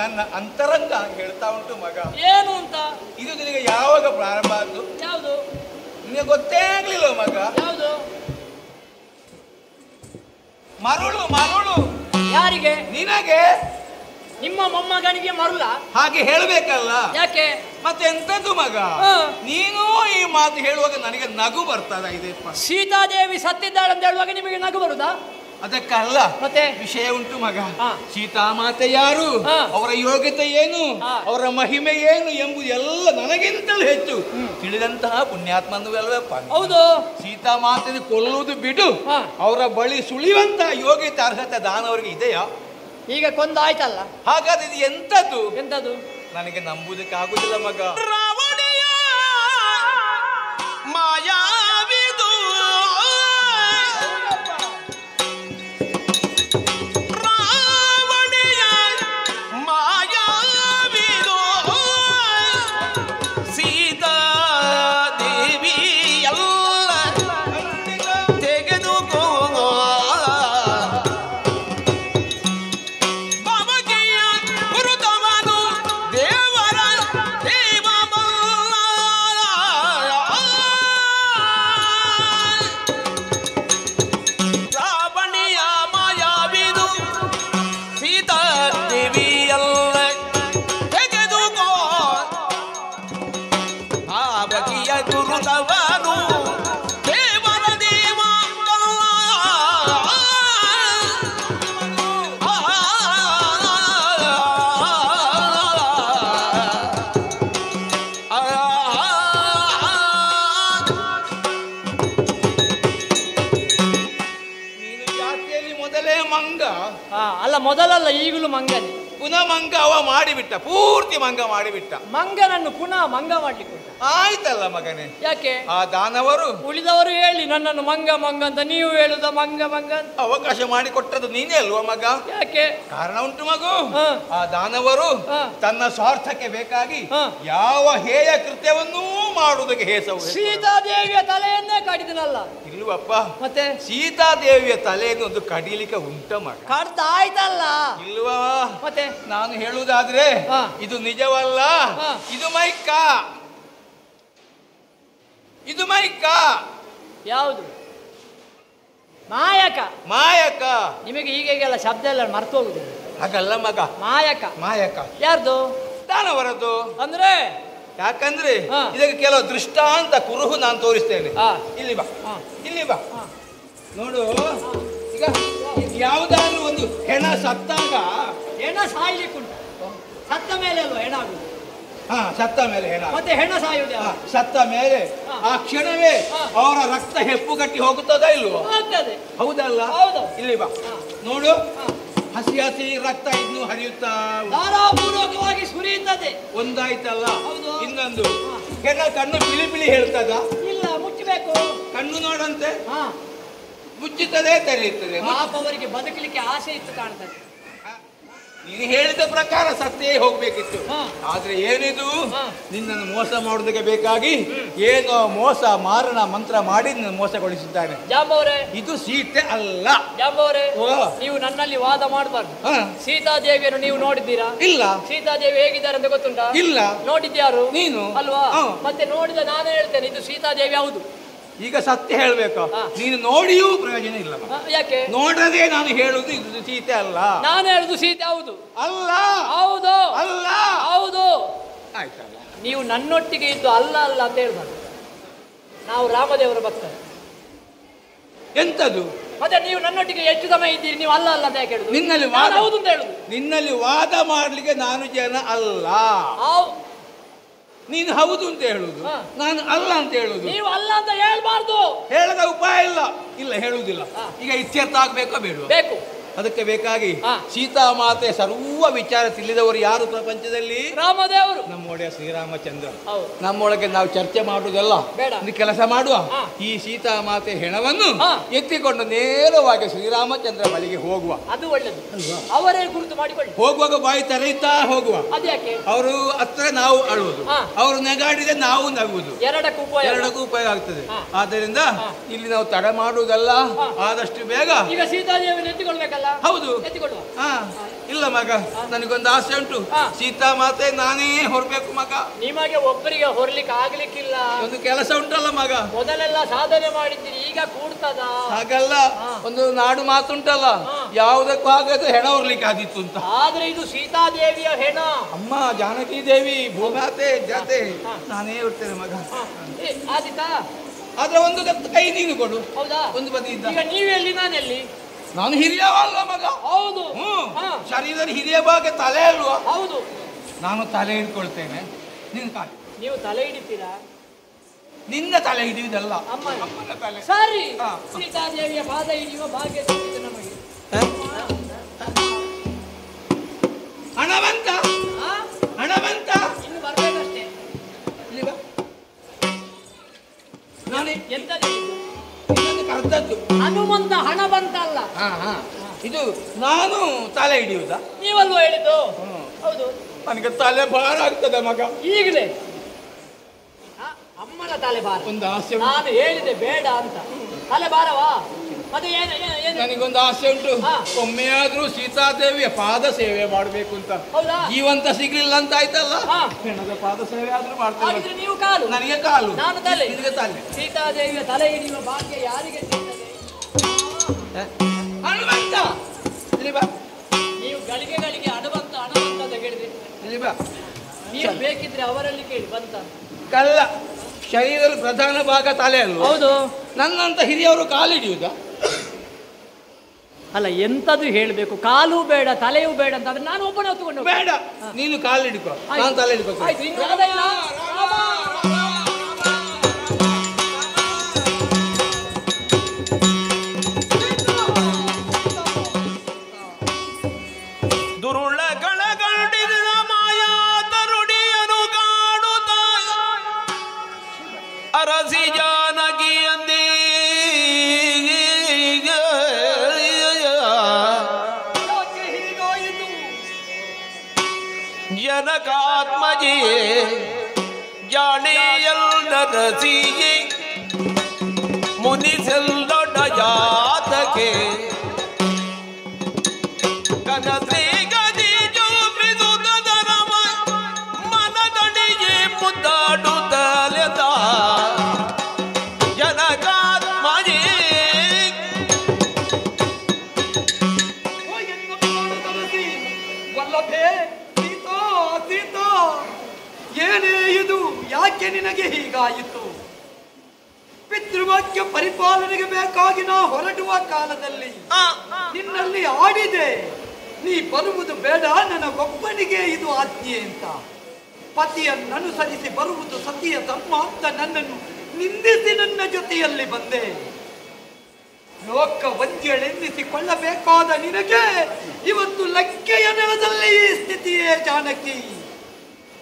ನನ್ನ ಅಂತರಂಗ ಹೇಳ್ತಾ ಉಂಟು ಮಗ. ಏನು ಅಂತ? ಇದು ನಿನಗೆ ಯಾವಾಗ ಪ್ರಾರಂಭ ಆದ್ದು? ಯಾವುದು? ನಿನಗೆ ಗೊತ್ತೇ ಆಗ್ಲಿಲ್ಲ ಮಗ. ಯಾವುದು? ಮರುಳು. ಮರುಳು ಯಾರಿಗೆ? ನಿನಗೆ. ನಿಮ್ಮ ಮೊಮ್ಮಗನಿಗೆ ಮರುಳ? ಹಾಗೆ ಹೇಳಬೇಕಲ್ಲ. ಯಾಕೆ? ಮತ್ತೆ ಎಂತದ್ದು ಮಗ, ನೀನು ಈ ಮಾತು ಹೇಳುವಾಗ ನನಗೆ ನಗು ಬರ್ತದ. ಇದೆಪ್ಪ, ಸೀತಾದೇವಿ ಸತ್ತಿದ್ದಾಳೆ ಅಂತ ಹೇಳುವಾಗ ನಿಮಗೆ ನಗು ಬರುದಾ? ಅದಕ್ಕಲ್ಲ, ಮತ್ತೆ ವಿಷಯ ಉಂಟು ಮಗ. ಸೀತಾಮಾತೆ ಯಾರು, ಅವರ ಯೋಗ್ಯತೆ ಏನು, ಅವರ ಮಹಿಮೆ ಏನು ಎಂಬುದು ಎಲ್ಲ ನನಗಿಂತಲೂ ಹೆಚ್ಚು ತಿಳಿದಂತಹ ಪುಣ್ಯಾತ್ಮನಲ್ವಪ್ಪ. ಹೌದು. ಸೀತಾಮಾತೆ ಕೊಲ್ಲುವುದು ಬಿಡು, ಅವರ ಬಳಿ ಸುಳಿಯುವಂತಹ ಯೋಗ್ಯತೆ ಅರ್ಹತೆ ದಾನವರಿಗೆ ಇದೆಯಾ? ಈಗ ಕೊಂದಾಯ್ತಲ್ಲ. ಹಾಗಾದ್ರೆ ಇದು ಎಂತದ್ದು? ಎಂತದ್ದು? ನನಗೆ ನಂಬುದಕ್ಕೆ ಆಗುದಿಲ್ಲ ಮಗ. ರಾವಣೆಯ ಮಾಯಾವಿದು, ರಾವಣೆಯ ಮಾಯಾವಿದು, ಸೀತಾ ದೇವಿ ಎಲ್ಲ ತೆಗೆದುಕೋ ಅಲ್ಲ, ಮೊದಲಲ್ಲ, ಈಗಲೂ ಮಂಗನೇ. ಪುನಃ ಮಂಗ ಅವ ಮಾಡಿಬಿಟ್ಟ, ಪೂರ್ತಿ ಮಂಗ ಮಾಡಿಬಿಟ್ಟ. ಮಂಗನನ್ನು ಪುನಃ ಮಂಗ ಮಾಡ್ಲಿಕ್ಕೆ ಆಯ್ತಲ್ಲ ಮಗನೇ. ಯಾಕೆ? ಆ ದಾನವರು ಉಳಿದವರು ಹೇಳಿ ನನ್ನನ್ನು ಮಂಗ ಮಂಗ ಅಂತ, ನೀವು ಹೇಳುದ ಮಂಗ ಮಂಗ ಅಂತ. ಅವಕಾಶ ಮಾಡಿಕೊಟ್ಟದ್ದು ನೀನೇ ಅಲ್ವಾ ಮಗ? ಯಾಕೆ? ಕಾರಣ ಉಂಟು ಮಗು. ಆ ದಾನವರು ತನ್ನ ಸ್ವಾರ್ಥಕ್ಕೆ ಬೇಕಾಗಿ ಯಾವ ಹೇಯ ಕೃತ್ಯವನ್ನೂ ಮಾಡುವುದಕ್ಕೆ ಹೇಸವು. ಸೀತಾದೇವಿಯ ತಲೆಯನ್ನೇ ಕಡಿದನಲ್ಲ. ಇಲ್ವಪ್ಪ, ಮತ್ತೆ ಸೀತಾದೇವಿಯ ತಲೆಯನ್ನು ಒಂದು ಕಡಿಲಿಕ್ಕೆ ಉಂಟ ಮಗ. ಕಡ್ದಾಯ್ತಲ್ಲ. ಇಲ್ವಾ? ಮತ್ತೆ ನಾನು ಹೇಳುವುದಾದ್ರೆ ಇದು ನಿಜವಲ್ಲ, ಇದು ಮೈಕ. ಇದು ಮೈಕ. ಯಾವುದು? ಮಾಯಕ. ಮಾಯಕ. ನಿಮಗೆ ಹೀಗೆಲ್ಲ ಶಬ್ದ ಎಲ್ಲ ಮರ್ತು ಹೋಗುದು. ಹಾಗಲ್ಲ ಮಗ, ಮಾಯಕ. ಮಾಯಕ ಯಾರ್ದು? ದಾನವರದ್ದು. ಅಂದ್ರೆ ಯಾಕಂದ್ರೆ ಇದಕ್ಕೆ ಕೆಲವು ದೃಷ್ಟಾಂತ ಕುರುಹು ನಾನು ತೋರಿಸ್ತೇನೆ. ಇಲ್ಲಿ ಬಾ, ಇಲ್ಲಿ ಬಾ, ನೋಡು. ಈಗ ಯಾವುದಾದ್ರೂ ಒಂದು ಹೆಣ ಸತ್ತಾಗ, ಹೆಣ ಸಾಯ್ಲಿಕ್ಕುಂಟು. ಸತ್ತ ಮೇಲೆ ಅಲ್ವಾ ಹೆಣ ಆಗುದು? ಸತ್ತ ಮೇಲೆ ಹೆಣ. ಮತ್ತೆ ಹೆಣ ಸಾಯುವುದೇ? ಸತ್ತ ಮೇಲೆ ಆ ಕ್ಷಣವೇ ಅವರ ರಕ್ತ ಹೆಪ್ಪುಗಟ್ಟಿ ಹೋಗುತ್ತದ ಇಲ್ವೋ? ಹೌದಲ್ಲ? ಇಲ್ಲಿ ಬಾ, ನೋಡು. ಹಸಿ ಹಸಿ ರಕ್ತ ಇನ್ನು ಹರಿಯುತ್ತಾ ಧಾರಾಪೂರ್ವಕವಾಗಿ ಸುರಿಯುತ್ತದೆ. ಒಂದಾಯ್ತಲ್ಲ, ಇನ್ನೊಂದು ಹೆಣ ಕಣ್ಣು ಬಿಳಿ ಬಿಳಿ ಹೇಳ್ತದ? ಇಲ್ಲ, ಮುಚ್ಚಬೇಕು. ಕಣ್ಣು ನೋಡಂತೆ ಮುಚ್ಚುತ್ತದೆ, ತೆರೆಯುತ್ತದೆ. ಅವರಿಗೆ ಬದುಕಲಿಕ್ಕೆ ಆಸೆ ಇತ್ತು ಕಾಣ್ತದೆ. ನೀನು ಹೇಳಿದ ಪ್ರಕಾರ ಸತ್ತೇ ಹೋಗ್ಬೇಕಿತ್ತು. ಆದ್ರೆ ಏನಿದು, ನಿನ್ನನ್ನು ಮೋಸ ಮಾಡುವುದಕ್ಕೆ ಬೇಕಾಗಿ ಏನೋ ಮೋಸ ಮಾರಣ ಮಂತ್ರ ಮಾಡಿ ನಿನ್ನ ಮೋಸಗೊಳಿಸಿದ್ದಾನೆ. ಜಾಂಬವರೇ, ಇದು ಸೀತೆ ಅಲ್ಲ. ಜಾಂಬವರೇ, ಓ. ನೀವು ನನ್ನಲ್ಲಿ ವಾದ ಮಾಡಬಾರ್ದು. ಸೀತಾದೇವಿಯನ್ನು ನೀವು ನೋಡಿದ್ದೀರಾ? ಇಲ್ಲ. ಸೀತಾದೇವಿ ಹೇಗಿದ್ದಾರೆ ಅಂತ ಗೊತ್ತುಂಟಾ? ಇಲ್ಲ. ನೋಡಿದ್ಯಾರು? ನೀನು. ಅಲ್ವಾ? ಮತ್ತೆ ನೋಡಿದ ನಾನೇ ಹೇಳ್ತೇನೆ ಇದು ಸೀತಾದೇವಿ ಹೌದು. ಈಗ ಸತ್ಯ ಹೇಳ್ಬೇಕು. ನೀನು ನೋಡಿಯೂ ಪ್ರಯೋಜನ ಇಲ್ಲ. ಯಾಕೆ? ನೋಡದೆ ನಾನು ಹೇಳುದು ಇದು ಸೀತೆ ಅಲ್ಲ. ನಾನು ಹೇಳುದು ಸೀತೆ ಹೌದು. ಅಲ್ಲ. ಹೌದು. ಅಲ್ಲ. ಹೌದು. ಆಯ್ತಲ್ಲ. ನೀವು ನನ್ನೊಟ್ಟಿಗೆ ಇದ್ದು ಅಲ್ಲ ಅಲ್ಲ ಅಂತ ಹೇಳ್ಬಾರ್ದು. ನಾವು ರಾಮದೇವರ ಭಕ್ತರು. ಎಂತದು? ಮತ್ತೆ ನೀವು ನನ್ನೊಟ್ಟಿಗೆ ಹೆಚ್ಚು ಸಮಯ ಇದ್ದೀರಿ, ನೀವು ಅಲ್ಲ ಅಲ್ಲ ಅಂತ ಯಾಕೆ ಹೇಳುದು? ನಿನ್ನಲ್ಲಿ ಹೌದು ಅಂತ ಹೇಳುದು. ನಿನ್ನಲ್ಲಿ ವಾದ ಮಾಡ್ಲಿಕ್ಕೆ ನಾನು ಜನ ಅಲ್ಲ. ನೀನು ಹೌದು ಅಂತ ಹೇಳುದು, ನಾನು ಅಲ್ಲ ಅಂತ ಹೇಳುದು. ನೀವು ಅಲ್ಲ ಅಂತ ಹೇಳ್ಬಾರ್ದು. ಹೇಳದ ಉಪಾಯ ಇಲ್ಲ. ಇಲ್ಲ, ಹೇಳುವುದಿಲ್ಲ. ಈಗ ಇತ್ಯರ್ಥ ಆಗ್ಬೇಕೋ ಬೇಡ? ಬೇಕು. ಅದಕ್ಕೆ ಬೇಕಾಗಿ ಸೀತಾಮಾತೆ ಸರ್ವ ವಿಚಾರ ತಿಳಿದವರು ಯಾರು ಪ್ರಪಂಚದಲ್ಲಿ? ರಾಮದೇವರು, ನಮ್ಮ ಒಡೆಯ ಶ್ರೀರಾಮಚಂದ್ರ. ನಮ್ಮೊಳಗೆ ನಾವು ಚರ್ಚೆ ಮಾಡುವುದಲ್ಲ, ಒಂದು ಕೆಲಸ ಮಾಡುವ. ಈ ಸೀತಾಮಾತೆ ಹೆಣವನ್ನು ಎತ್ತಿಕೊಂಡು ನೇರವಾಗಿ ಶ್ರೀರಾಮಚಂದ್ರ ಬಳಿಗೆ ಹೋಗುವ. ಅದು ಒಳ್ಳೆದು. ಅವರೇ ಗುರುತು ಮಾಡಿಕೊಳ್ಳಿ. ಹೋಗುವಾಗ ಬಾಯಿ ತೆರೆಯುತ್ತಾ ಹೋಗುವ. ಅದ್ಯಾಕೆ? ಅವರು ಹತ್ರ ನಾವು ಅಳುವುದು, ಅವರು ನಗಾಡಿದ್ರೆ ನಾವು ನಗುವುದು. ಎರಡಕ್ಕೂ ಉಪಯೋಗ ಆಗ್ತದೆ. ಆದ್ದರಿಂದ ಇಲ್ಲಿ ನಾವು ತಡ ಮಾಡುವುದಲ್ಲ, ಆದಷ್ಟು ಬೇಗ ಈಗ ಸೀತಾದೇವಿಯನ್ನು ಎತ್ತಿಕೊಳ್ಬೇಕಲ್ಲ. ಹೌದು. ಇಲ್ಲ ಮಗ, ನನಗೊಂದು ಆಸೆ ಉಂಟು. ಸೀತಾಮಾತೆ ನಾನೇ ಹೊರಬೇಕು ಮಗ. ನಿಮಗೆ ಒಬ್ಬರಿಗೆ ಹೊರಲಿಕ್ಕೆ ಆಗ್ಲಿಕ್ಕಿಲ್ಲ. ಒಂದು ಕೆಲಸ ಉಂಟಲ್ಲ ಮಗ, ಮೊದಲೆಲ್ಲ ಸಾಧನೆ ಮಾಡಿದ್ದೀರಿ, ಈಗ ಕೂಡ್ತದ? ಹಾಗಲ್ಲ, ಒಂದು ನಾಡು ಮಾತುಂಟಲ್ಲ, ಯಾವುದಕ್ಕೂ ಆಗದೆ ಹೆಣ ಹೊರ್ಲಿಕ್ಕೆ ಆದಿತ್ತು ಅಂತ. ಆದ್ರೆ ಇದು ಸೀತಾದೇವಿಯ ಹೆಣ. ಅಮ್ಮ ಜಾನಕಿ ದೇವಿ ಭೂಮಾತೆ ಜಾತೆ ನಾನೇ ಇರ್ತೇನೆ ಮಗ. ಆದಿತಾ? ಆದ್ರೆ ಒಂದು ಕೈ ನೀನು ಕೊಡು. ಹೌದಾ? ಒಂದು ಬದಿ ಇದ್ದ. ಈಗ ನೀವೆಲ್ಲಿ ನಾನೆಲ್ಲಿ? ನಾನು ಹಿರಿಯವಲ್ಲ ಮಗ. ಹೌದು. ಶರೀರದ ಹಿರಿಯ ಭಾಗ ತಲೆ ಅಲ್ವಾ? ಹೌದು. ನಾನು ತಲೆ ಹಿಡ್ಕೊಳ್ತೇನೆ, ನಿನ್ನ ಕಾಲು. ನೀವು ತಲೆ ಹಿಡಿತೀರಾ? ನಿನ್ನ ತಲೆ ಹಿಡಿಯುವುದಲ್ಲ, ಅಮ್ಮನ ತಲೆ. ಸರಿ. ಸೀತಾದೇವಿಯ ಪಾದ ಹಿಡಿಯುವ ಭಾಗ್ಯ ಸಿಕ್ಕಿದೆ ನಮಗೆ. ಹಣವಂತ, ಹಣವಂತ ಇನ್ನು ಬರ್ಬೇಕಷ್ಟೇ. ಇಲ್ಲಿ ಬಾ. ನಾನು ಎಂತದ್ದು ಕರ್ತದ್ದು? ಹನುಮಂತ ಹಣವಂತ ಅಲ್ಲ. ಇದು ನಾನು ತಲೆ ಹಿಡಿಯುವುದಾ? ನೀವಲ್ವ ಹೇಳಿದ್ದು? ಹೌದು. ನನಗೆ ತಲೆ ಭಾರ ಆಗ್ತದೆ ಮಗ ಈಗಲೇ. ಅಮ್ಮನ ತಲೆ ಭಾರ. ಒಂದು ಆಸೆ. ನಾನು ಹೇಳಿದೆ ಬೇಡ ಅಂತ. ತಲೆ ಭಾರವಾ? ಮತ್ತೆ ನನಗೊಂದು ಆಸೆ ಉಂಟು. ಒಮ್ಮೆಯಾದ್ರೂ ಸೀತಾದೇವಿಯ ಪಾದ ಸೇವೆ ಮಾಡಬೇಕು ಅಂತ. ಹೌದಾ? ಜೀವಂತ ಸಿಗ್ಲಿಲ್ಲ ಅಂತ ಆಯ್ತಲ್ಲ, ಹೆಣದ ಪಾದ ಸೇವೆ ಆದ್ರೂ ಮಾಡ್ತೇನೆ. ನೀವು ಕಾಲು, ನನಗೆ ಕಾಲು, ನಾನು ತಲೆ. ನಿನಗೆ ತಲೆ. ಸೀತಾದೇವಿಯ ತಲೆ ಹಿಡಿಯುವ ಭಾಗ್ಯ ಯಾರಿಗೆ ಸಿಗ್ತದೆ? ಹನುಮಂತ ಇಲ್ಲಿ ಬಾ. ನೀವು ಗಳಿಗೆ ಗಳಿಗೆ ಹಣವಂತ ಹಣವಂತ ಅಂತ ಹೇಳಿದ್ರಿ. ಇಲ್ಲಿ ಬಾ. ನೀವು ಬೇಕಿದ್ರೆ ಅವರಲ್ಲಿ ಕೇಳಿ ಬಂತ. ಕಲ್ಲ, ಶರೀರದ ಪ್ರಧಾನ ಭಾಗ ತಲೆ ಅಲ್ವ? ಹೌದು. ನನ್ನಂತ ಹಿರಿಯವರು ಕಾಲು ಹಿಡಿಯುವುದಾ? ಅಲ್ಲ, ಎಂತದು ಹೇಳಬೇಕು. ಕಾಲು ಬೇಡ ತಲೆಯೂ ಬೇಡ ಅಂತ ಆದ್ರೆ ನಾನು ಒಬ್ಬನೇ ಹೊತ್ತುಕೊಂಡು. ಬೇಡ, ನೀನು ಕಾಲು ಹಿಡ್ಕೊ, ನಾನು ತಲೆ ಹಿಡ್ಕೊ. ಆಯ್ತು. ಇನ್ನು ಅದಲ್ಲ. ದುರುಳಗಳಗಂಡಿದ ಮಾಯಾ ತರುಡಿಯನು ಕಾಣುತ್ತ ಅರಸಿ ಜಾನಕಿ ಅಂದಿ ಜನಕಾತ್ಮಜಿಯೇ ಜಾಣಿಯಲ್ಲರಸಿಯೇ ಮುನಿಸೆಲ್ಲೊಡ ಜಾತಕೆ ಕನಸೇ ಗದಿ ಜೋಪಿಸುತ್ತದರ ಮನದಡಿಗೆ ಮುದ್ದಾಡುತ್ತಲೆದ ಜನಕಾತ್ಮಜೇ ವಲ್ಲಭೆ, ಸೀತಾ ಸೀತಾ, ಏನೇ ಇದು? ಯಾಕೆ ನಿನಗೆ ಹೀಗಾಯಿತು? ಪಿತೃವಾಕ್ಯ ಪರಿಪಾಲನೆಗೆ ಬೇಕಾಗಿ ನಾ ಹೊರಡುವ ಕಾಲದಲ್ಲಿ ನಿನ್ನಲ್ಲಿ ಆಡಿದೆ, ನೀ ಬರುವುದು ಬೇಡ, ನನಗೊಬ್ಬನಿಗೆ ಇದು ಆಜ್ಞೆ ಅಂತ. ಪತಿಯನ್ನನುಸರಿಸಿ ಬರುವುದು ಸತಿಯ ಧರ್ಮ ಅಂತ ನನ್ನನ್ನು ನಿಂದಿಸಿ ನನ್ನ ಜೊತೆಯಲ್ಲಿ ಬಂದೆ. ಲೋಕ ವಂದ್ಯಳೆನ್ನಿಸಿಕೊಳ್ಳಬೇಕಾದ ನಿನಗೆ ಇವತ್ತು ಲಂಕೆಯ ನೆಲದಲ್ಲಿ ಈ ಸ್ಥಿತಿಯೇ ಜಾನಕಿ.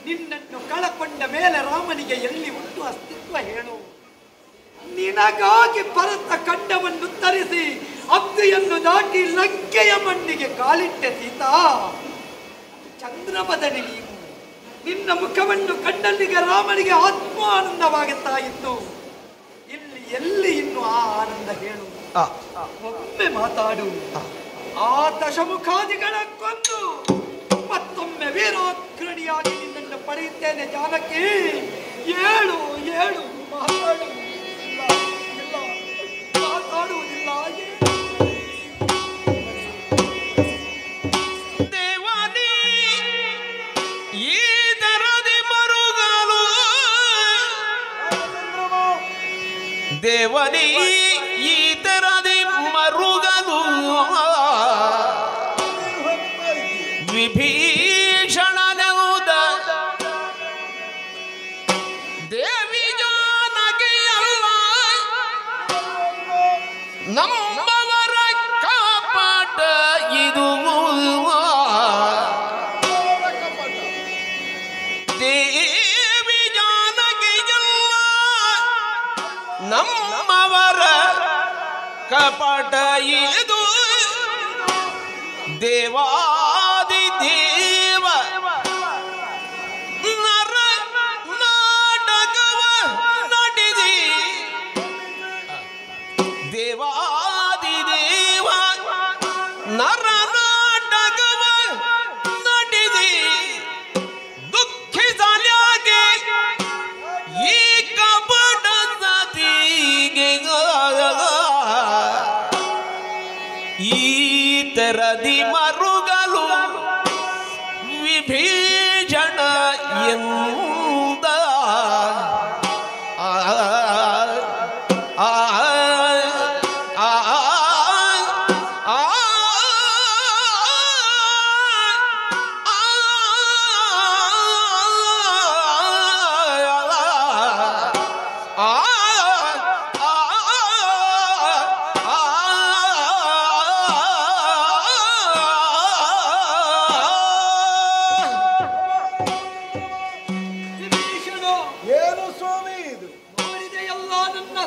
ನಿನ್ನನ್ನು ಕಳಕೊಂಡ ಮೇಲೆ ರಾಮನಿಗೆ ಎಲ್ಲಿ ಉಂಟು ಅಸ್ತಿತ್ವ ಹೇಳು? ನಿನಗಾಗಿ ಭರತ ಖಂಡವನ್ನು ತರಿಸಿ ಅಬ್ದಿಯನ್ನು ದಾಟಿ ಲಂಕೆಯ ಮಣ್ಣಿಗೆ ಕಾಲಿಟ್ಟೆ ಸೀತಾ. ಮಧುರ ಬದನೆ ನೀನು. ನಿನ್ನ ಮುಖವನ್ನು ಕಂಡಲ್ಲಿಗೆ ರಾಮನಿಗೆ ಆತ್ಮಾನಂದವಾಗುತ್ತಾ ಇತ್ತು. ಎಲ್ಲಿ ಇನ್ನು ಆ ಆನಂದ ಹೇಳು. ಒಮ್ಮೆ ಮಾತಾಡು. ಆ ದಶಮುಖಾದಿಗಳ ಕೊಂದು ಮತ್ತೊಮ್ಮೆ ವೀರಾಗ್ರಣಿಯಾಗಿ ನಿನ್ನನ್ನು ಪಡೆಯುತ್ತೇನೆ ಜಾನಕಿ. ಏಳು ಏಳು ಮಾತಾಡು. ಇಲ್ಲ ಇಲ್ಲ ಮಾತಾಡುವುದಿಲ್ಲ. ದೇವನಿ ಈ ದರದಿ ಮರುಗಲು ದೇವನಿ ಈ ತರದಿ ಮರುಗಲು ವಿಭೀಷಣನೆಂದ ದೇವಿ ಜಾನಕಿಯಲ್ಲ ನಮ್ಮವರ ಕಾಪಾಟ ಇದು. ದೇವಿ ಜಾನಕಿಯಲ್ಲ ನಮ್ಮವರ ಕಪಟ ಇದು. ದೇವಾದಿ ದೇವ ನರ ನಾಟಕವ ನಟಿದಿ. ದೇವಾದಿ ದೇವ ನರ ನಾಟಕವ ನಟಿದಿ. ದುಃಖಿಸಲ್ಯಾಗೆ ಈ ಕಪಟ ಸತಿಗೆ ಈ ತೆರದಿ ಮರುಗಲು ವಿಭೀಷಣ ಎಂದ.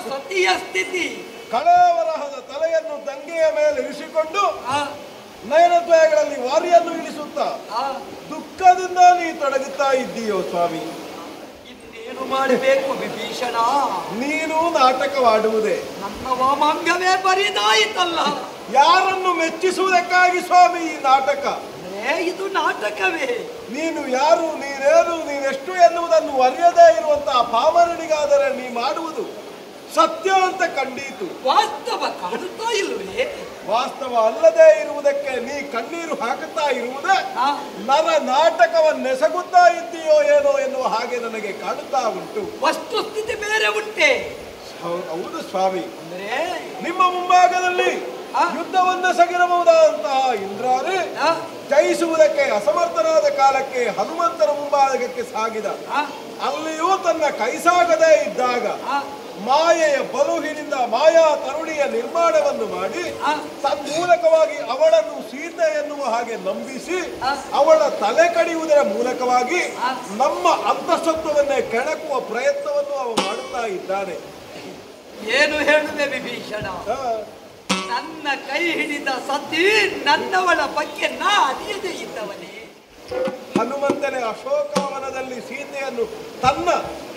ಸತಿಯ ಸ್ಥಿತಿ. ಕಳವರಹದ ತಲೆಯನ್ನು ದಂಗೆಯ ಮೇಲೆ ಇರಿಸಿಕೊಂಡು ನಯನದ್ವಯಗಳಲ್ಲಿ ವಾರಿಯನ್ನು ಇಳಿಸುತ್ತಾ ದುಃಖದಿಂದ ನೀ ತೊಡಗುತ್ತಾ ಇದ್ದೀಯೋ ಸ್ವಾಮಿ. ಇನ್ನೇನು ಮಾಡಬೇಕು ವಿಭೀಷಣ? ನೀನು ನಾಟಕವಾಡುವುದೇ. ನನ್ನ ವಾಮಾಂಗವೇ ಬರಿದಾಯಿತಲ್ಲ. ಯಾರನ್ನು ಮೆಚ್ಚಿಸುವುದಕ್ಕಾಗಿ ಸ್ವಾಮಿ ಈ ನಾಟಕ? ಇದು ನಾಟಕವೇ. ನೀನು ಯಾರು, ನೀನೇನು, ನೀನೆಷ್ಟು ಎನ್ನುವುದನ್ನು ಅರಿಯದೇ ಇರುವಂತಹ ಪಾಮರನಿಗಾದರೆ ನೀ ಮಾಡುವುದು ಸತ್ಯ ಅಂತ ಕಂಡೀತು. ವಾಸ್ತವ ಕಾಣುತ್ತಾ ಇಲ್ವೇ? ವಾಸ್ತವ ಅಲ್ಲದೆ ಇರುವುದಕ್ಕೆ ನೀ ಕಣ್ಣೀರು ಹಾಕುತ್ತಾ ಇರುವುದೇ ನರ ನಾಟಕವನ್ನೆಸಗುತ್ತಾ ಇದ್ದೀಯೋ ಏನೋ ಎನ್ನುವ ಹಾಗೆ ನನಗೆ ಕಾಣುತ್ತಾ ಉಂಟು. ವಸ್ತುಸ್ಥಿತಿ ಬೇರೆ ಉಂಟೆ. ಹೌದು ಸ್ವಾಮಿ. ಅಂದ್ರೆ ನಿಮ್ಮ ಮುಂಭಾಗದಲ್ಲಿ ಯುದ್ಧವನ್ನೆಸಗಿರಬಹುದಾದಂತಹ ಇಂದ್ರಾರಿ ಜಯಿಸುವುದಕ್ಕೆ ಅಸಮರ್ಥನಾದ ಕಾಲಕ್ಕೆ ಹನುಮಂತನ ಮುಂಭಾಗಕ್ಕೆ ಸಾಗಿದ. ಅಲ್ಲಿಯೂ ತನ್ನ ಕೈಸಾಗದೇ ಇದ್ದಾಗ ಮಾಯೆಯ ಬಲುಹಿನಿಂದ ಮಾಯಾ ತರುಣಿಯ ನಿರ್ಮಾಣವನ್ನು ಮಾಡಿ ತನ್ಮೂಲಕವಾಗಿ ಅವಳನ್ನು ಸೀತೆ ಎನ್ನುವ ಹಾಗೆ ನಂಬಿಸಿ ಅವಳ ತಲೆ ಕಡಿಯುವುದರ ಮೂಲಕವಾಗಿ ನಮ್ಮ ಅಂತಃಸತ್ವವನ್ನೇ ಕೆಣಕುವ ಪ್ರಯತ್ನವನ್ನು ಅವ ಮಾಡುತ್ತಾ ಇದ್ದಾನೆ. ಏನು ಹೇಳುವೆ ವಿಭೀಷಣ? ನನ್ನ ಕೈ ಹಿಡಿದ ಸತಿ ನನ್ನವಳ ಬಗ್ಗೆ ನಾ ಅರಿಯದೇ ಇದ್ದವನೇ. ಹನುಮಂತನೇ ಅಶೋಕವನದಲ್ಲಿ ಸೀತೆಯನ್ನು ತನ್ನ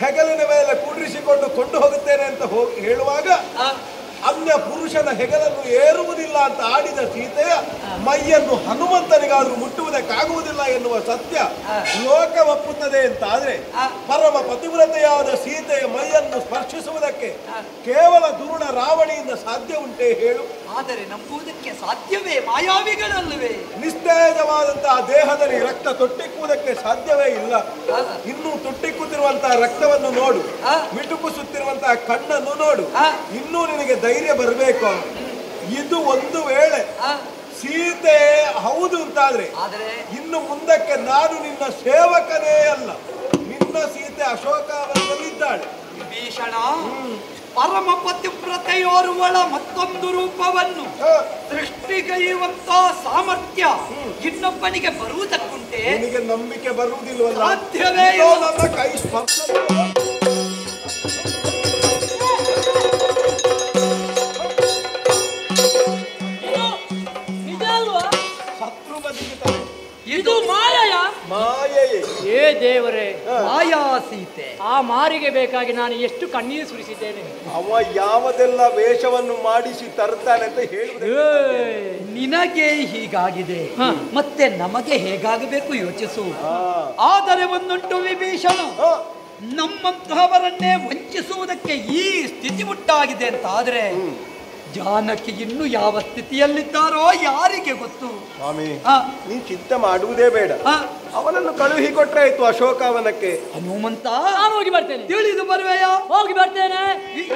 ಹೆಗಲಿನ ಮೇಲೆ ಕೂಡಿಸಿಕೊಂಡು ಕೊಂಡು ಹೋಗುತ್ತೇನೆ ಅಂತ ಹೇಳುವಾಗ ಅನ್ಯ ಪುರುಷನ ಹೆಗಲನ್ನು ಏರುವುದಿಲ್ಲ ಅಂತ ಆಡಿದ ಸೀತೆಯ ಮೈಯನ್ನು ಹನುಮಂತನಿಗಾದ್ರೂ ಮುಟ್ಟುವುದಕ್ಕಾಗುವುದಿಲ್ಲ ಎನ್ನುವ ಸತ್ಯ ಲೋಕ ಒಪ್ಪುತ್ತದೆ ಅಂತ ಆದ್ರೆ ಪರಮ ಪತಿವ್ರತೆಯಾದ ಸೀತೆಯ ಮೈಯನ್ನು ಸ್ಪರ್ಶಿಸುವುದಕ್ಕೆ ಕೇವಲ ದುರುಣ ರಾವಣಿಯಿಂದ ಸಾಧ್ಯ ಉಂಟೆ ಹೇಳು? ಆದರೆ ನಂಬುವುದಕ್ಕೆ ಸಾಧ್ಯವೇ? ಮಾಯಾವಿಗಳಲ್ಲವೇ? ನಿಸ್ತೇಜವಾದಂತಹ ದೇಹದಲ್ಲಿ ರಕ್ತ ತೊಟ್ಟಿಕ್ಕುವುದಕ್ಕೆ ಸಾಧ್ಯವೇ ಇಲ್ಲ. ಇನ್ನೂ ತೊಟ್ಟಿಕ್ಕುತ್ತಿರುವಂತಹ ರಕ್ತವನ್ನು ನೋಡು, ಮಿಟುಕಿಸುತ್ತಿರುವಂತಹ ಕಣ್ಣನ್ನು ನೋಡು. ಇನ್ನೂ ನಿನಗೆ ಧೈರ್ಯ ಬರಬೇಕು. ಇದು ಒಂದು ವೇಳೆ ಸೀತೆ ಹೌದು ಅಂತಾದ್ರೆ ಇನ್ನು ಮುಂದಕ್ಕೆ ನಾನು ನಿನ್ನ ಸೇವಕನೇ ಅಲ್ಲ, ನಿನ್ನ ಸೀತೆ ಅಶೋಕವನದಲ್ಲಿದ್ದಾಳೆ. ವಿಭೀಷಣ, ಪರಮ ಪತಿವ್ರತೆಯೋರ್ವಳ ಮತ್ತೊಂದು ರೂಪವನ್ನು ಸೃಷ್ಟಿಗೈಯುವಂತ ಸಾಮರ್ಥ್ಯ ಇನ್ನೊಬ್ಬನಿಗೆ ಬರುವುದಕ್ಕುಂಟೆ? ನಿನಗೆ ನಂಬಿಕೆ ಬರುವುದಿಲ್ವಲ್ಲ? ಸಾಧ್ಯವೇ ನನ್ನ ಕೈ ಸ್ಪರ್ಶ ಇದು ಮಾಯಯ ಮಾಯೆಯೇ. ಏ ದೇವರೇ, ಮಾಯಾ ಸೀತೆ. ಆ ಮಾರಿಗೆ ಬೇಕಾಗಿ ನಾನು ಎಷ್ಟು ಕಣ್ಣೀರು ಸುರಿಸಿದ್ದೇನೆ. ಅವ ಯಾವದೆಲ್ಲ ವೇಷವನ್ನು ಮಾಡಿಸಿ ತರ್ತಾನೆ ಅಂತ ಹೇಳುವುದು. ನಿನಗೆ ಹೀಗಾಗಿದೆ, ಮತ್ತೆ ನಮಗೆ ಹೇಗಾಗಬೇಕು ಯೋಚಿಸು. ಆದರೆ ಒಂದುಂಟು ವಿಭೀಷಣ, ನಮ್ಮಂತಹವರನ್ನೇ ವಂಚಿಸುವುದಕ್ಕೆ ಈ ಸ್ಥಿತಿ ಉಂಟಾಗಿದೆ ಅಂತ ಆದ್ರೆ ಜಾನಕಿ ಇನ್ನು ಯಾವ ಸ್ಥಿತಿಯಲ್ಲಿದ್ದಾರೋ ಯಾರಿಗೆ ಗೊತ್ತು. ಸ್ವಾಮಿ, ನೀ ಚಿಂತೆ ಮಾಡುವುದೇ ಬೇಡ. ಅವನನ್ನು ಕಳುಹಿ ಕೊಟ್ರೆ ಆಯ್ತು ಅಶೋಕವನಕ್ಕೆ. ಹನುಮಂತ, ನಾನು ಹೋಗಿ ಬರ್ತೇನೆ. ತಿಳಿದು ಬರುವೆಯಾ? ಹೋಗಿ ಬರ್ತೇನೆ.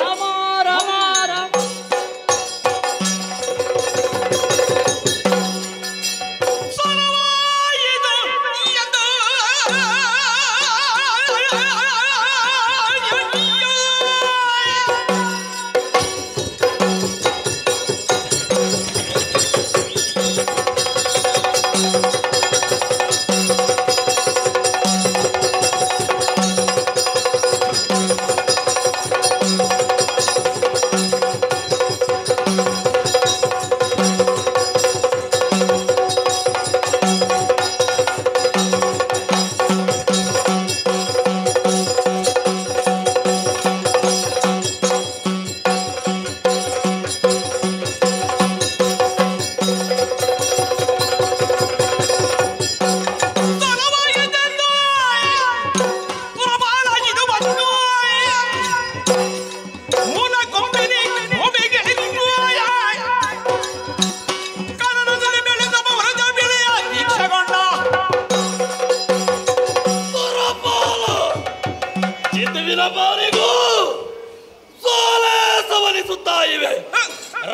ರಾಮ ರಾಮ ರಾಮ.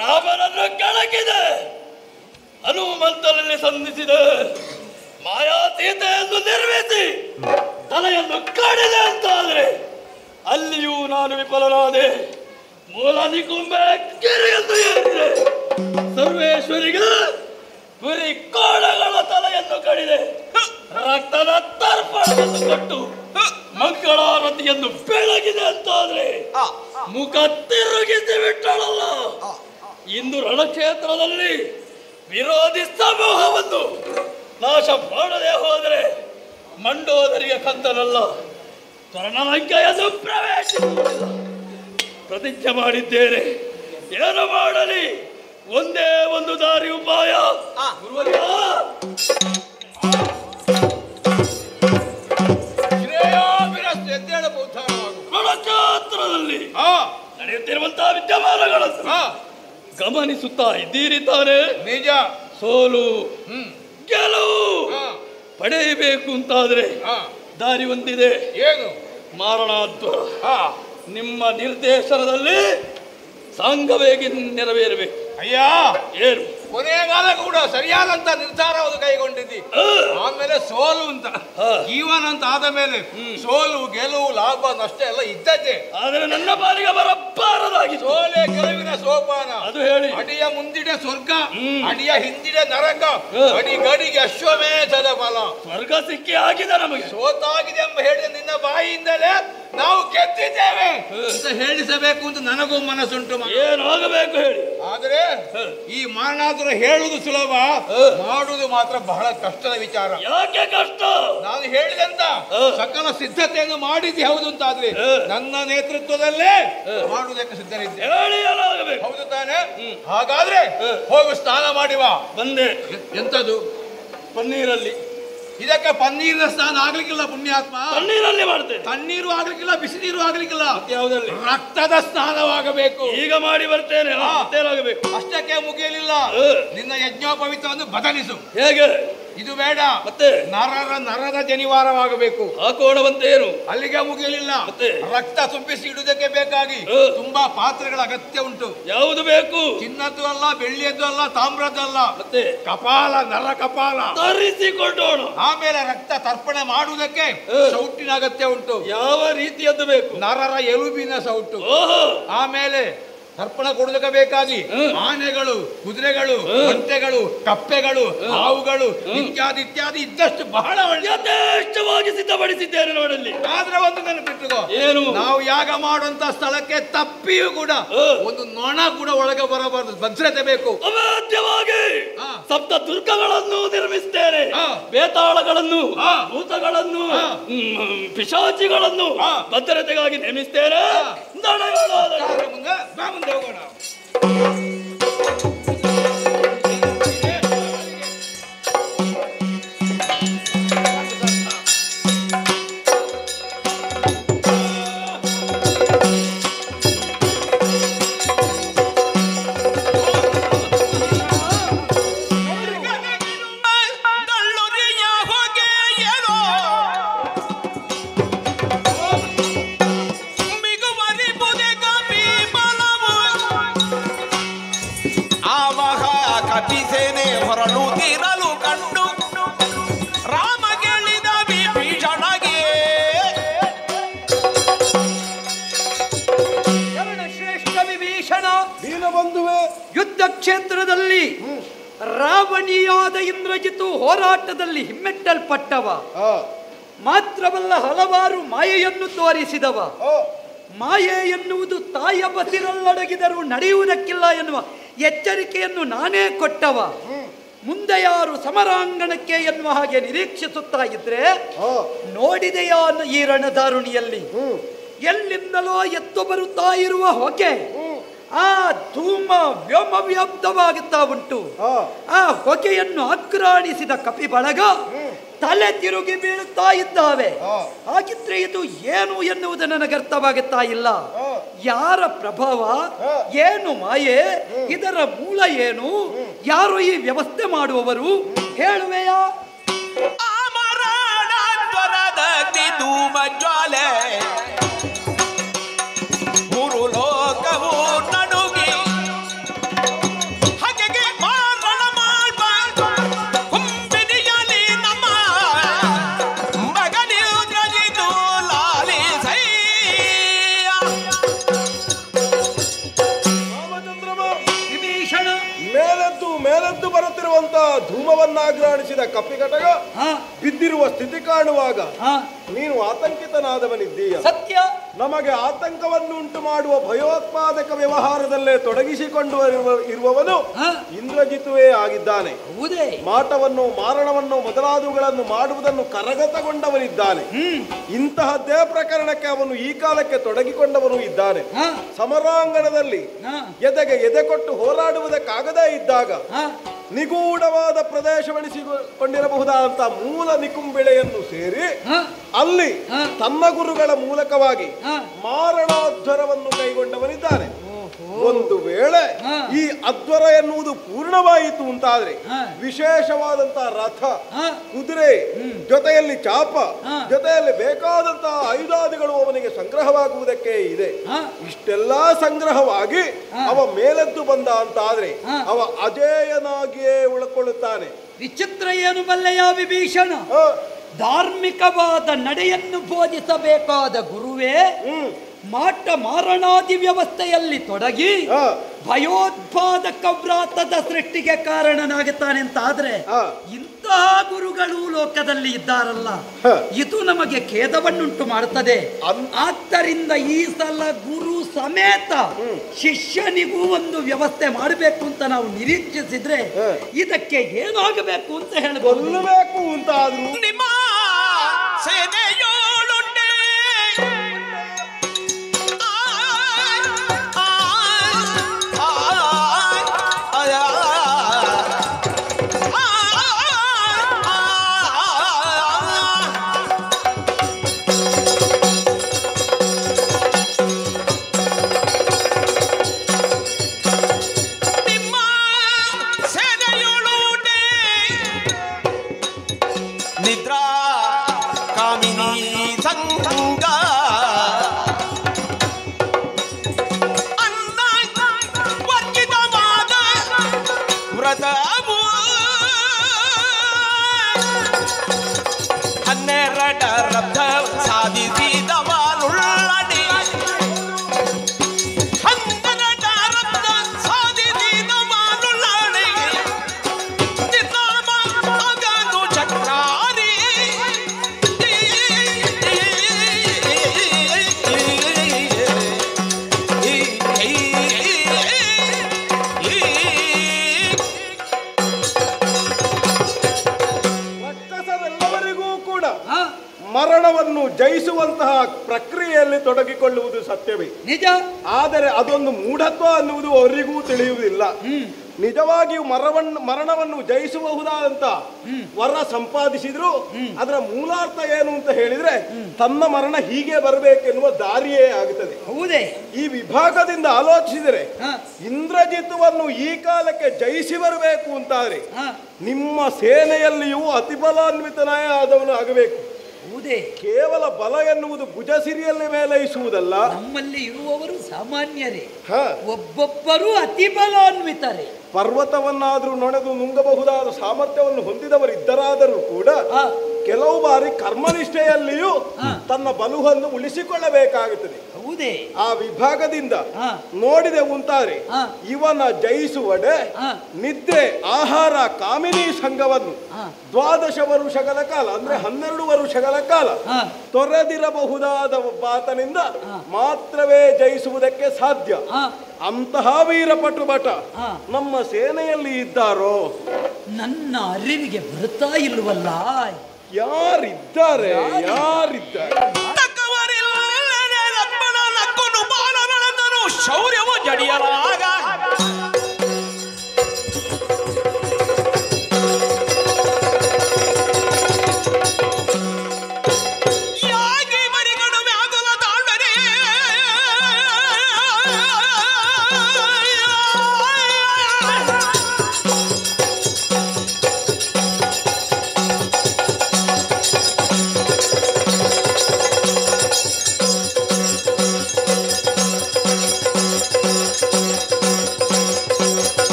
ರಾಮನನ್ನು ಕೆಳಗಿದೆ, ಹನುಮಂತನಲ್ಲಿ ಸಂಧಿಸಿದೆ, ಮಾಯಾ ಸೀತೆಯನ್ನು ನಿರ್ಮಿಸಿ ತಲೆಯನ್ನು ಕಡಿದೆ ಅಂತಾದ್ರೆ ಅಲ್ಲಿಯೂ ನಾನು ವಿಫಲನಾದೆ. ಮೂಲ ನಿಕುಂಬೆ ಗಿರಿಯನ್ನು ಏರಿದೆ, ಸರ್ವೇಶ್ವರಿಗೆ ಗುರಿ ಕೋಣಗಳ ತಲೆಯನ್ನು ಕಡಿದೆ, ರಕ್ತದ ತರ್ಪಣವನ್ನು ಕೊಟ್ಟು ಮಂಗಳಾರತಿಯನ್ನು ಬೆಳಗಿದೆ ಅಂತಾದ್ರೆ ಮುಖ ತಿರುಗಿಸಿ ಬಿಟ್ಟಳಲ್ಲ. ಇಂದು ರಣಕ್ಷೇತ್ರದಲ್ಲಿ ವಿರೋಧಿ ಸಮೂಹವನ್ನು ನಾಶ ಮಾಡದೆ ಹೋದರೆ ಮಂಡೋದರಿಗೆ ಕಂತನಲ್ಲ, ಸ್ವರ್ಣಲಂಕೆಯನ್ನು ಪ್ರವೇಶಿಸುವುದಿಲ್ಲ. ಪ್ರತಿಜ್ಞೆ ಮಾಡಿದ್ದೇನೆ, ಏನು ಮಾಡಲಿ, ಒಂದೇ ಒಂದು ದಾರಿ ಉಪಾಯ. ರಣಕ್ಷೇತ್ರದಲ್ಲಿ ನಡೆಯುತ್ತಿರುವಂತಹ ವಿದ್ಯಮಾನಗಳನ್ನು ಗಮನಿಸುತ್ತಾ ಇದ್ದೀರಿ ತಾನೆ? ನಿಜ. ಸೋಲು ಗೆಲುವು ಪಡೆಯಬೇಕು ಅಂತಾದ್ರೆ ದಾರಿ ಒಂದಿದೆ. ಏನು? ಮಾರಣಾದ್ವರ. ನಿಮ್ಮ ನಿರ್ದೇಶನದಲ್ಲಿ ಸಾಂಗವೇಗಿ ನೆರವೇರಬೇಕು. ಅಯ್ಯ, ಏನು ಕೊನೆಗಾಲ ಕೂಡ ಸರಿಯಾದಂತ ನಿರ್ಧಾರವನ್ನು ಕೈಗೊಂಡಿದ್ದಿ. ಆಮೇಲೆ ಸೋಲು ಅಂತ ಜೀವನ ಅಂತ ಆದ ಮೇಲೆ ಸೋಲು ಗೆಲುವು ಲಾಭ ನಷ್ಟ ಎಲ್ಲ ಇದ್ದದ್ದೇ. ಆದರೆ ನನ್ನ ಬಾರಿಗೆ ಬರಬಾರದಾಗಿ ಸೋಲೆ ಗೆಲುವಿನ ಸೋಪಾನ. ಅದು ಹೇಳಿ. ಅಡಿಯ ಮುಂದಿಡೆ ಸ್ವರ್ಗ, ಅಡಿಯ ಹಿಂದಿಡೆ ನರಕ, ಅಡಿ ಗಡಿಗೆ ಅಶ್ವಮೇಧದ ಫಲ. ಸ್ವರ್ಗ ಸಿಕ್ಕಿ ಆಗಿದೆ ನಮಗೆ. ಸೋತಾಗಿದೆ ಎಂಬ ಹೇಳಿದ ನಿನ್ನ ಬಾಯಿಯಿಂದಲೇ ನಾವು ಗೆದ್ದಿದ್ದೇವೆ ಅಂತ ಹೇಳಿಸಬೇಕು ಅಂತ ನನಗೂ ಮನಸ್ಸುಂಟು. ಏನಾಗಬೇಕು ಹೇಳಿ. ಆದರೆ ಈ ಮಾರಣಾಸುರ ಹೇಳುವುದು ಸುಲಭ, ಮಾಡುವುದು ಮಾತ್ರ ಬಹಳ ಕಷ್ಟದ ವಿಚಾರ. ಯಾಕೆ ಕಷ್ಟ? ನಾನು ಹೇಳಿದಂತ ಸಕಲ ಸಿದ್ಧತೆಯನ್ನು ಮಾಡಿದ್ದೆ ಹೌದು ಅಂತಾದ್ರೆ ನನ್ನ ನೇತೃತ್ವದಲ್ಲೇ ಮಾಡುವುದಕ್ಕೆ ಸಿದ್ಧರಿದ್ದೆ. ಹೇಳಿ ಏನಾಗಬೇಕು. ಹೌದು ತಾನೆ? ಹಾಗಾದ್ರೆ ಹೋಗು, ಸ್ನಾನ ಮಾಡಿವ. ಬಂದೆ. ಎಂತದು? ಪನ್ನೀರಲ್ಲಿ. ಇದಕ್ಕೆ ಪನ್ನೀರಿನ ಸ್ನಾನ ಆಗ್ಲಿಕ್ಕಿಲ್ಲ ಪುಣ್ಯಾತ್ಮ. ತಣ್ಣೀರಲ್ಲಿ ಮಾಡ್ತೇನೆ. ತಣ್ಣೀರು ಆಗ್ಲಿಕ್ಕಿಲ್ಲ, ಬಿಸಿ ನೀರು ಆಗ್ಲಿಕ್ಕಿಲ್ಲ. ಯಾವುದಲ್ಲಿ? ರಕ್ತದ ಸ್ನಾನವಾಗಬೇಕು. ಈಗ ಮಾಡಿ ಬರ್ತೇನೆ. ಮತ್ತೇನಾಗಬೇಕು? ಅಷ್ಟಕ್ಕೆ ಮುಗಿಯಲಿಲ್ಲ, ನಿನ್ನ ಯಜ್ಞೋಪವಿತವನ್ನು ಬದಲಿಸು. ಹೇಗೆ? ಇದು ಬೇಡ, ಮತ್ತೆ ನರದ ಜನಿವಾರವಾಗಬೇಕು. ಹಾಕೋಣವಂತೇನು? ಅಲ್ಲಿಗೆ ಮುಗಿಯಲಿಲ್ಲ, ಮತ್ತೆ ರಕ್ತ ತುಂಬಿಸಿ ಇಡುವುದಕ್ಕೆ ಬೇಕಾಗಿ ತುಂಬಾ ಪಾತ್ರೆಗಳ ಅಗತ್ಯ ಉಂಟು. ಯಾವುದು ಬೇಕು? ಚಿನ್ನದ್ದು ಅಲ್ಲ, ಬೆಳ್ಳಿಯದ್ದು ಅಲ್ಲ, ತಾಮ್ರದ್ದು ಅಲ್ಲ, ಮತ್ತೆ ಕಪಾಲ, ನರ ಕಪಾಲ ತರಿಸಿಕೊಂಡೋಣ. ಆಮೇಲೆ ರಕ್ತ ತರ್ಪಣೆ ಮಾಡುವುದಕ್ಕೆ ಸೌಟಿನ ಅಗತ್ಯ ಉಂಟು. ಯಾವ ರೀತಿಯದ್ದು ಬೇಕು? ನರರ ಎಲುಬಿನ ಸೌಟು. ಓಹೋ. ಆಮೇಲೆ ತರ್ಪಣ ಕೊಡುವುದಕ್ಕೆ ಬೇಕಾಗಿ ಆನೆಗಳು, ಕುದುರೆಗಳು, ಒಂಟೆಗಳು, ಕಪ್ಪೆಗಳು, ಹಾವುಗಳು ಇತ್ಯಾದಿ ಇತ್ಯಾದಿ ಇದ್ದಷ್ಟು ಬಹಳ ಯಥೇಷ್ಟವಾಗಿ ಸಿದ್ಧಪಡಿಸಿದ್ದೇನೆ ನೋಡಲ್ಲಿ. ಆದ್ರೆ ಒಂದು ನೆನಪಿಟ್ಟುಕೋ, ಏನು? ನಾವು ಯಾಗ ಮಾಡುವಂತ ಸ್ಥಳಕ್ಕೆ ತಪ್ಪಿಯೂ ಕೂಡ ಒಂದು ನೊಣ ಕೂಡ ಒಳಗೆ ಬರಬಾರದು, ಭದ್ರತೆ ಬೇಕು. ಅವಾದ್ಯವಾಗಿ ಸಪ್ತ ದುರ್ಗಗಳನ್ನು ನಿರ್ಮಿಸ್ತೇನೆ, ಬೇತಾಳಗಳನ್ನು, ಭೂತಗಳನ್ನು, ಪಿಶಾಚಿಗಳನ್ನು ಭದ್ರತೆಗಾಗಿ ನೇಮಿಸ್ತೇನೆ. ಮುಂದೆ ಹೋಗೋಣ. ಹೊರಳುತ್ತಿರಲು ಕಂಡು ರಾಮ ಗೆಳಿದ ವಿಭೀಷಣಗೆ ಶ್ರೇಷ್ಠ ವಿಭೀಷಣ, ದೀನಬಂಧುವೇ, ಯುದ್ಧ ಕ್ಷೇತ್ರದಲ್ಲಿ ರಾವಣಿಯಾದ ಇಂದ್ರಜಿತು ಹೋರಾಟದಲ್ಲಿ ಹಿಮ್ಮೆಟ್ಟಲ್ಪಟ್ಟವ ಮಾತ್ರವಲ್ಲ, ಹಲವಾರು ಮಾಯೆಯನ್ನು ತೋರಿಸಿದವ. ಮಾಯೆ ಎನ್ನುವುದು ತಾಯ ಬಸಿರಲ್ಲಡಗಿದರೂ ನಡೆಯುವುದಕ್ಕಿಲ್ಲ ಎನ್ನುವ ಎಚ್ಚರಿಕೆಯನ್ನು ನಾನೇ ಕೊಟ್ಟವ. ಮುಂದೆ ಯಾರು ಸಮರಾಂಗಣಕ್ಕೆ ಎನ್ನುವ ಹಾಗೆ ನಿರೀಕ್ಷಿಸುತ್ತಾ ಇದ್ರೆ ನೋಡಿದೆಯಾ ಈ ರಣದಾರುಣಿಯಲ್ಲಿ ಎಲ್ಲಿಂದಲೋ ಎತ್ತು ಬರುತ್ತಾ ಇರುವ ಹೊಗೆ, ಆ ಧೂಮ ವ್ಯೋಮ ವ್ಯಾಪ್ತವಾಗುತ್ತಾ ಉಂಟು. ಆ ಹೊಗೆಯನ್ನು ಆಕ್ರಾಣಿಸಿದ ಕಪಿ ಬಳಗ ತಲೆ ತಿರುಗಿ ಬೀಳುತ್ತಾ ಇದ್ದಾವೆ. ಹಾಗಿದ್ರೆ ಇದು ಏನು ಎನ್ನುವುದು ನನಗೆ ಅರ್ಥವಾಗುತ್ತಾ ಇಲ್ಲ. ಯಾರ ಪ್ರಭಾವ, ಏನು ಮಾಯೆ, ಇದರ ಮೂಲ ಏನು, ಯಾರು ಈ ವ್ಯವಸ್ಥೆ ಮಾಡುವವರು ಹೇಳುವೆಯಾ? ಧೂಮ ಜ್ವಾಲೆ ಮೂರು ಲೋಕವು ನಡುಗಿ ಹಾಗೆ ಮಾರಣ ಮಾಡ್ಬ ಕುಂಬಿನಿಯಲಿ ನಮ್ಮ ಮಗನಿದು ಲಾಲಿಸೈ. ವಿಭೀಷಣ, ಮೇಲೆದ್ದು ಬರುತ್ತಿರುವಂತಹ ಧೂಮವನ್ನಾಗ್ರಾಣಿಸಿದ ಕಪಿಘಟಕ ಬಿದ್ದಿರುವ ಸ್ಥಿತಿ ಕಾಣುವಾಗ ನೀನು ಆತಂಕಿತನಾದವನಿದ್ದೀಯ. ಸತ್ಯ. ನಮಗೆ ಆತಂಕವನ್ನು ಉಂಟು ಮಾಡುವ ಭಯೋತ್ಪಾದಕ ವ್ಯವಹಾರದಲ್ಲೇ ತೊಡಗಿಸಿಕೊಂಡು ಇರುವವನು ಇಂದ್ರಜಿತುವೇ ಆಗಿದ್ದಾನೆ. ಮಾಟವನ್ನು, ಮಾರಣವನ್ನು ಮೊದಲಾದವುಗಳನ್ನು ಮಾಡುವುದನ್ನು ಕರಗತಗೊಂಡವನಿದ್ದಾನೆ. ಇಂತಹದ್ದೇ ಪ್ರಕರಣಕ್ಕೆ ಅವನು ಈ ಕಾಲಕ್ಕೆ ತೊಡಗಿಕೊಂಡವನು ಇದ್ದಾನೆ. ಸಮರಾಂಗಣದಲ್ಲಿ ಎದೆಗೆ ಎದೆ ಕೊಟ್ಟು ಹೋರಾಡುವುದಕ್ಕಾಗದೇ ಇದ್ದಾಗ ನಿಗೂಢವಾದ ಪ್ರದೇಶವೆನಿಸಿಕೊಂಡಿರಬಹುದಾದಂತಹ ಮೂಲ ನಿಕುಂಬಿಳೆಯನ್ನು ಸೇರಿ ಅಲ್ಲಿ ತನ್ನ ಗುರುಗಳ ಮೂಲಕವಾಗಿ ಮಾರಣೋದ್ಧರವನ್ನು ಕೈಗೊಂಡವನಿದ್ದಾನೆ. ಒಂದು ವೇಳೆ ಈ ಅಧ್ವರ ಎನ್ನುವುದು ಪೂರ್ಣವಾಯಿತು ಅಂತಾದ್ರೆ ವಿಶೇಷವಾದಂತಹ ರಥ, ಕುದುರೆ, ಜೊತೆಯಲ್ಲಿ ಚಾಪ, ಜೊತೆಯಲ್ಲಿ ಬೇಕಾದಂತಹ ಆಯುಧಾದಿಗಳು ಅವನಿಗೆ ಸಂಗ್ರಹವಾಗುವುದಕ್ಕೆ ಇದೆ. ಇಷ್ಟೆಲ್ಲಾ ಸಂಗ್ರಹವಾಗಿ ಅವ ಮೇಲೆದ್ದು ಬಂದ ಅಂತಾದ್ರೆ ಅವ ಅಜೇಯನಾಗಿಯೇ ಉಳ್ಕೊಳ್ಳುತ್ತಾನೆ. ವಿಚಿತ್ರ ಏನು ಬಲ್ಲೆಯ ವಿಭೀಷಣ? ಧಾರ್ಮಿಕವಾದ ನಡೆಯನ್ನು ಬೋಧಿಸಬೇಕಾದ ಗುರುವೇ ಮಾಟ ಮಾರಣಾದಿ ವ್ಯವಸ್ಥೆಯಲ್ಲಿ ತೊಡಗಿ ಭಯೋತ್ಪಾದಕ ವ್ರಾತದ ಸೃಷ್ಟಿಗೆ ಕಾರಣನಾಗುತ್ತಾನೆ ಅಂತ ಆದ್ರೆ ಇಂತಹ ಗುರುಗಳು ಲೋಕದಲ್ಲಿ ಇದ್ದಾರಲ್ಲ, ಇದು ನಮಗೆ ಖೇದವನ್ನುಂಟು ಮಾಡುತ್ತದೆ. ಆದ್ದರಿಂದ ಈ ಸಲ ಗುರು ಸಮೇತ ಶಿಷ್ಯನಿಗೂ ಒಂದು ವ್ಯವಸ್ಥೆ ಮಾಡಬೇಕು ಅಂತ ನಾವು ನಿರೀಕ್ಷಿಸಿದ್ರೆ ಇದಕ್ಕೆ ಏನಾಗಬೇಕು ಅಂತ ಹೇಳಬೇಕು ಅಂತ ಆದ್ರೂ ನಿಮ್ಮ ಸೇನೆಯೋಳುಂಟೆ ನಿದ್ರಾ ಕಾಮಿನಿ ಸಂಗ ಅನ್ನ ವರ್ಗಿತವಾದ ವ್ರತವು 12 ರಬ್ಧ ಸಾಧಿಸಿದವನುಳ್ಳಡಿ 12 ಮರಣವನ್ನು ಜಯಿಸುವಂತಹ ಪ್ರಕ್ರಿಯೆಯಲ್ಲಿ ತೊಡಗಿಕೊಳ್ಳುವುದು ಸತ್ಯವೇ ನಿಜ. ಆದರೆ ಅದೊಂದು ಮೂಢತ್ವ ಅನ್ನುವುದು ಅವರಿಗೂ ತಿಳಿಯುವುದಿಲ್ಲ. ನಿಜವಾಗಿಯೂ ಮರಣವನ್ನು ಜಯಿಸಬಹುದಾದಂತ ವರ ಸಂಪಾದಿಸಿದ್ರು ಅದರ ಮೂಲಾರ್ಥ ಏನು ಅಂತ ಹೇಳಿದ್ರೆ ತನ್ನ ಮರಣ ಹೀಗೆ ಬರಬೇಕೆನ್ನುವ ದಾರಿಯೇ ಆಗುತ್ತದೆ. ಹೌದೇ? ಈ ವಿಭಾಗದಿಂದ ಆಲೋಚಿಸಿದರೆ ಇಂದ್ರಜಿತುವನ್ನು ಈ ಕಾಲಕ್ಕೆ ಜಯಿಸಿ ಬರಬೇಕು ಅಂತಾದ್ರೆ ನಿಮ್ಮ ಸೇನೆಯಲ್ಲಿಯೂ ಅತಿಬಲಾನ್ವಿತನಾಯ ಆದವನು ಆಗಬೇಕು. ಕೇವಲ ಬಲ ಎನ್ನುವುದು ಭುಜಸಿರಿಯಲ್ಲಿ ಮೇಲೈಸುವುದಲ್ಲ. ನಮ್ಮಲ್ಲಿ ಇರುವವರು ಸಾಮಾನ್ಯರೇ, ಒಬ್ಬೊಬ್ಬರು ಅತಿ ಬಲಾನ್ವಿತರೇ. ಪರ್ವತವನ್ನಾದರೂ ನೊಣೆದು ನುಂಗಬಹುದಾದ ಸಾಮರ್ಥ್ಯವನ್ನು ಹೊಂದಿದವರಿದ್ದರಾದರೂ ಕೂಡ ಕೆಲವು ಬಾರಿ ಕರ್ಮನಿಷ್ಠೆಯಲ್ಲಿಯೂ ತನ್ನ ಬಲುವನ್ನು ಉಳಿಸಿಕೊಳ್ಳಬೇಕಾಗುತ್ತದೆ. ಹೌದೇ? ಆ ವಿಭಾಗದಿಂದ ನೋಡಿದೆ ಉಂಟಾರೆ ಇವನ ಜಯಿಸುವಡೆ ನಿದ್ರೆ, ಆಹಾರ, ಕಾಮಿನಿ ಸಂಘವನ್ನು 12 ವರುಷಗಳ ಕಾಲ ಅಂದ್ರೆ 12 ವರುಷಗಳ ಕಾಲ ತೊರೆದಿರಬಹುದಾದ ಬಾತನಿಂದ ಮಾತ್ರವೇ ಜಯಿಸುವುದಕ್ಕೆ ಸಾಧ್ಯ. ಅಂತಹ ವೀರಪಟು ಭಟ ನಮ್ಮ ಸೇನೆಯಲ್ಲಿ ಇದ್ದಾರೋ? ನನ್ನ ಅರಿವಿಗೆ ಬರ್ತಾ ಇಲ್ವಲ್ಲ. ಯಾರಿದ್ದಾರೆ? ಶೌರ್ಯವು ಜಡಿಯಲಾಗ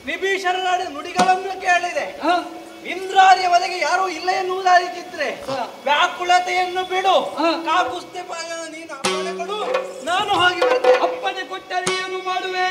ವಿಭೀಷಣನ ನುಡಿಗಳನ್ನು ಕೇಳಿದೆ. ಇಂದ್ರಾರಿಯ ವರೆಗೆ ಯಾರೂ ಇಲ್ಲ ಎನ್ನುವುದಾಗಿದ್ದರೆ ವ್ಯಾಕುಲತೆಯನ್ನು ಬಿಡು, ಕಾಕುಸ್ತೆ ಪಾಲನ ನೀನು ಅಪ್ಪಣೆ ಕೊಡು, ನಾನು ಹೋಗಿ ಬರ್ತೇನೆ. ಅಪ್ಪಣೆ ಕೊಟ್ಟರೆ ಏನು ಮಾಡುವೆ?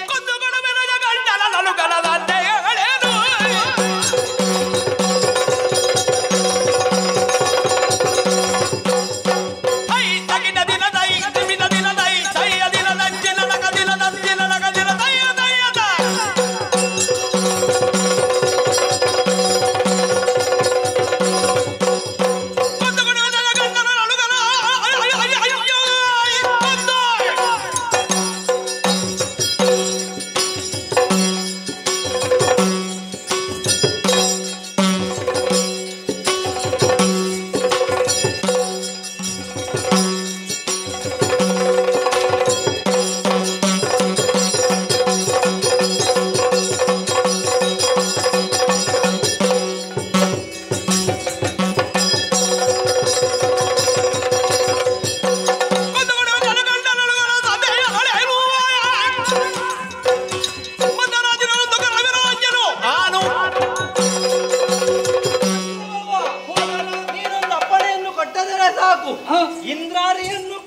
ಇಂದ್ರಾರಿಯನ್ನು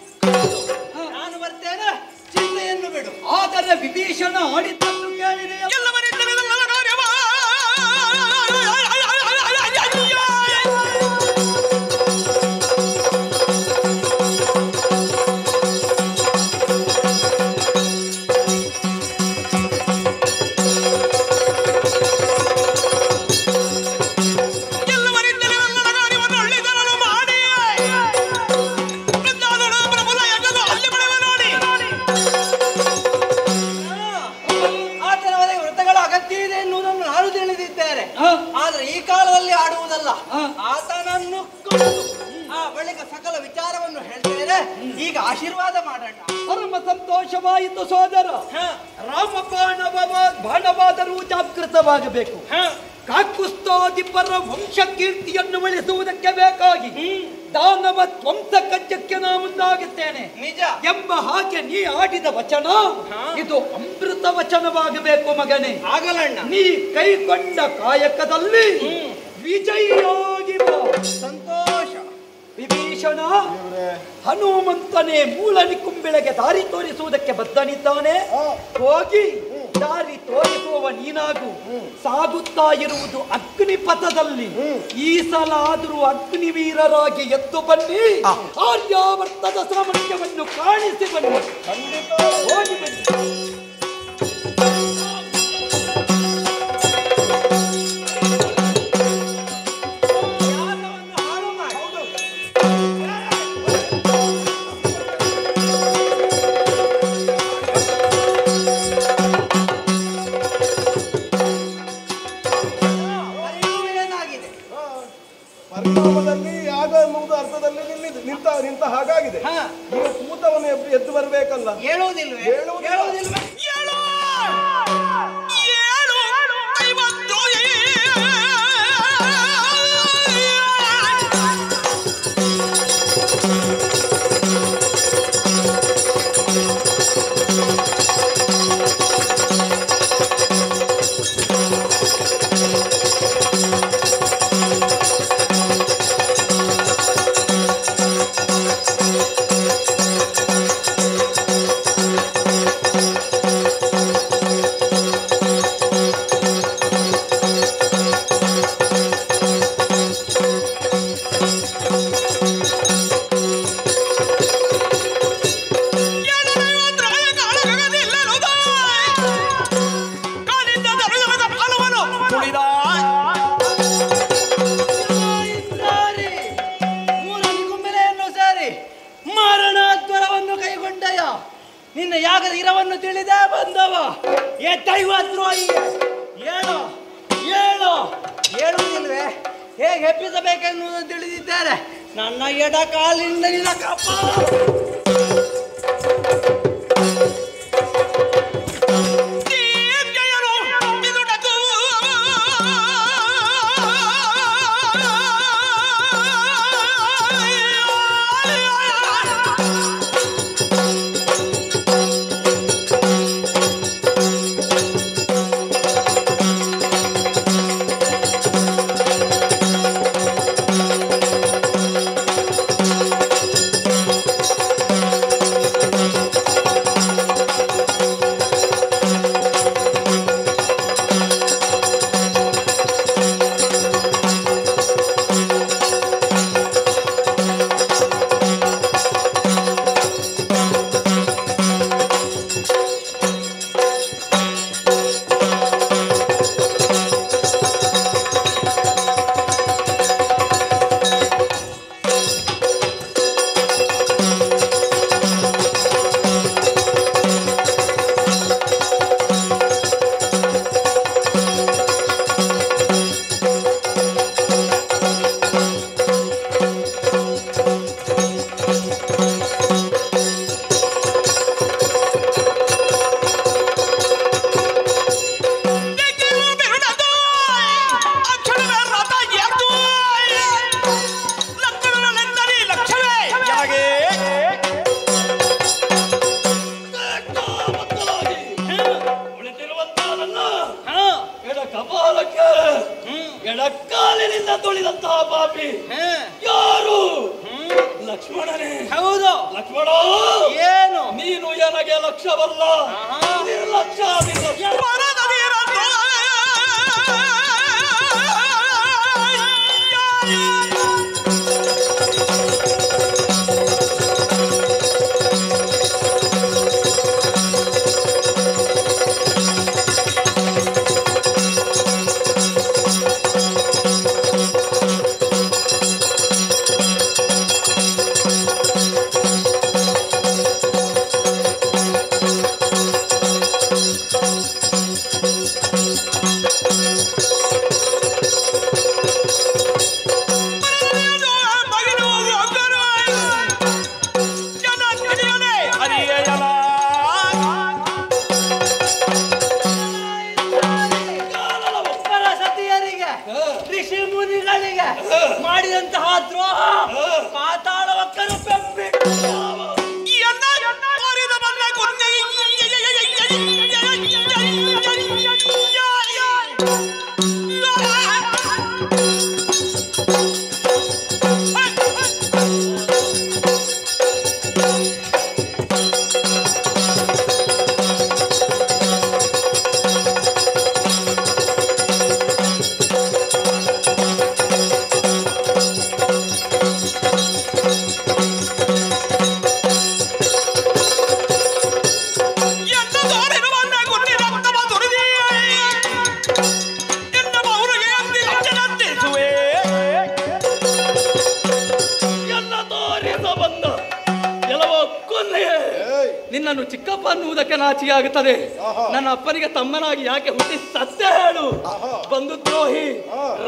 ನಾನು ಬರ್ತೇನೆ, ಚಿಂತೆಯನ್ನು ಬಿಡು. ಆದರೆ ವಿಭೀಷಣ ಆಡಿದ್ದನ್ನು ಕೇಳಿದೆ. ಆದ್ರೆ ಈ ಕಾಲದಲ್ಲಿ ಆಡುವುದಲ್ಲ, ಆತನನ್ನು ಕೊಂದು ಆ ಬಳಿಕ ಸಕಲ ವಿಚಾರವನ್ನು ಹೇಳ್ತೇನೆ. ಈಗ ಆಶೀರ್ವಾದ ಮಾಡೋಣ. ಪರಮ ಸಂತೋಷವಾಯಿತು ಸೋದರ. ರಾಮ ಬಾಣವಾದರೂ ಜಾಗೃತವಾಗಬೇಕು. ಕಾಕುಸ್ತಾದಿಪರ ವಂಶ ಕೀರ್ತಿಯನ್ನು ಉಳಿಸುವುದಕ್ಕೆ ಬೇಕಾಗಿ ದಾನವ ಧ್ವಂಸ ಕಜ್ಜಕ್ಕೆ ನಾ ಮುಂದಾಗುತ್ತೇನೆ ನಿಜ ಎಂಬ ಹಾಗೆ ನೀ ಆಡಿದ ವಚನ ಇದು ಅಮೃತ ವಚನವಾಗಬೇಕು ಮಗನೇ. ಆಗಲಣ್ಣ. ನೀ ಕೈಗೊಂಡ ಕಾಯಕದಲ್ಲಿ ವಿಜಯಿಯಾಗಿ ಬಾ. ಸಂತೋಷ. ವಿಭೀಷಣ ವಿಭೀಷಣ, ಹನುಮಂತನೇ ಮೂಲನಿ ಕುಂಬಿಳೆಗೆ ದಾರಿ ತೋರಿಸುವುದಕ್ಕೆ ಬದ್ಧನಿದ್ದಾನೆ. ಹೋಗಿ ದಾರಿ ತೋರಿಸುವವ ನೀನಾಗು. ಸಾಗುತ್ತಾ ಇರುವುದು ಅಗ್ನಿಪಥದಲ್ಲಿ. ಈ ಸಲ ಆದರೂ ಅಗ್ನಿವೀರರಾಗಿ ಎದ್ದು ಬನ್ನಿ. ಆರ್ಯಾವರ್ತದ ಸಾಮರ್ಥ್ಯವನ್ನು ಕಾಣಿಸಿ ಬನ್ನಿ. ಹೋಗಿ ಬನ್ನಿ. ಪರಿಣಾಮದಲ್ಲಿ ಯಾಗ ಎನ್ನುವುದು ಅರ್ಥದಲ್ಲಿ ನಿಂತ ಹಾಗಾಗಿದೆ. ಈಗ ಕೂತವನ್ನು ಎದ್ದು ಬರಬೇಕಲ್ಲ. ಹೇಳುವುದಿಲ್ವೇ? ಹೇಳುವುದಿಲ್ವೇ? ನಿನ್ನ ಯಾಗದ ಇರವನ್ನು ತಿಳಿದೇ ಬಂದವ ದೈವದ್ರೋಹಿ. ಹೇಳು ಹೇಳು. ಹೇಳುವುದಿಲ್ವೇ? ಹೇಗೆ ಹೆಪ್ಪಿಸಬೇಕೆನ್ನುವುದನ್ನು ತಿಳಿದಿದ್ದಾರೆ. ನನ್ನ ಎಡ ಕಾಲಿನಿಂದ ನಿನ್ನ ಎಡಕಾಲಿನಿಂದ ತುಳಿದಂತಹ ಪಾಪಿ ಯಾರು? ಲಕ್ಷ್ಮಣನೇ. ಹೌದು. ಲಕ್ಷ್ಮಣ, ಏನು ನೀನು ನನಗೆ ಲಕ್ಷ್ಯವಲ್ಲ, ನಿರ್ಲಕ್ಷ್ಯ. ಕೊಲ್ಲೆಯೇ ನಿನ್ನನ್ನು ಚಿಕ್ಕಪ್ಪ ಅನ್ನುವುದಕ್ಕೆ ನಾಚಿಕೆ ಆಗುತ್ತದೆ. ನನ್ನ ಅಪ್ಪನಿಗೆ ತಮ್ಮನಾಗಿ ಯಾಕೆ ಹುಟ್ಟಿ ಸತ್ಯ ಹೇಳು. ಬಂಧು ದ್ರೋಹಿ,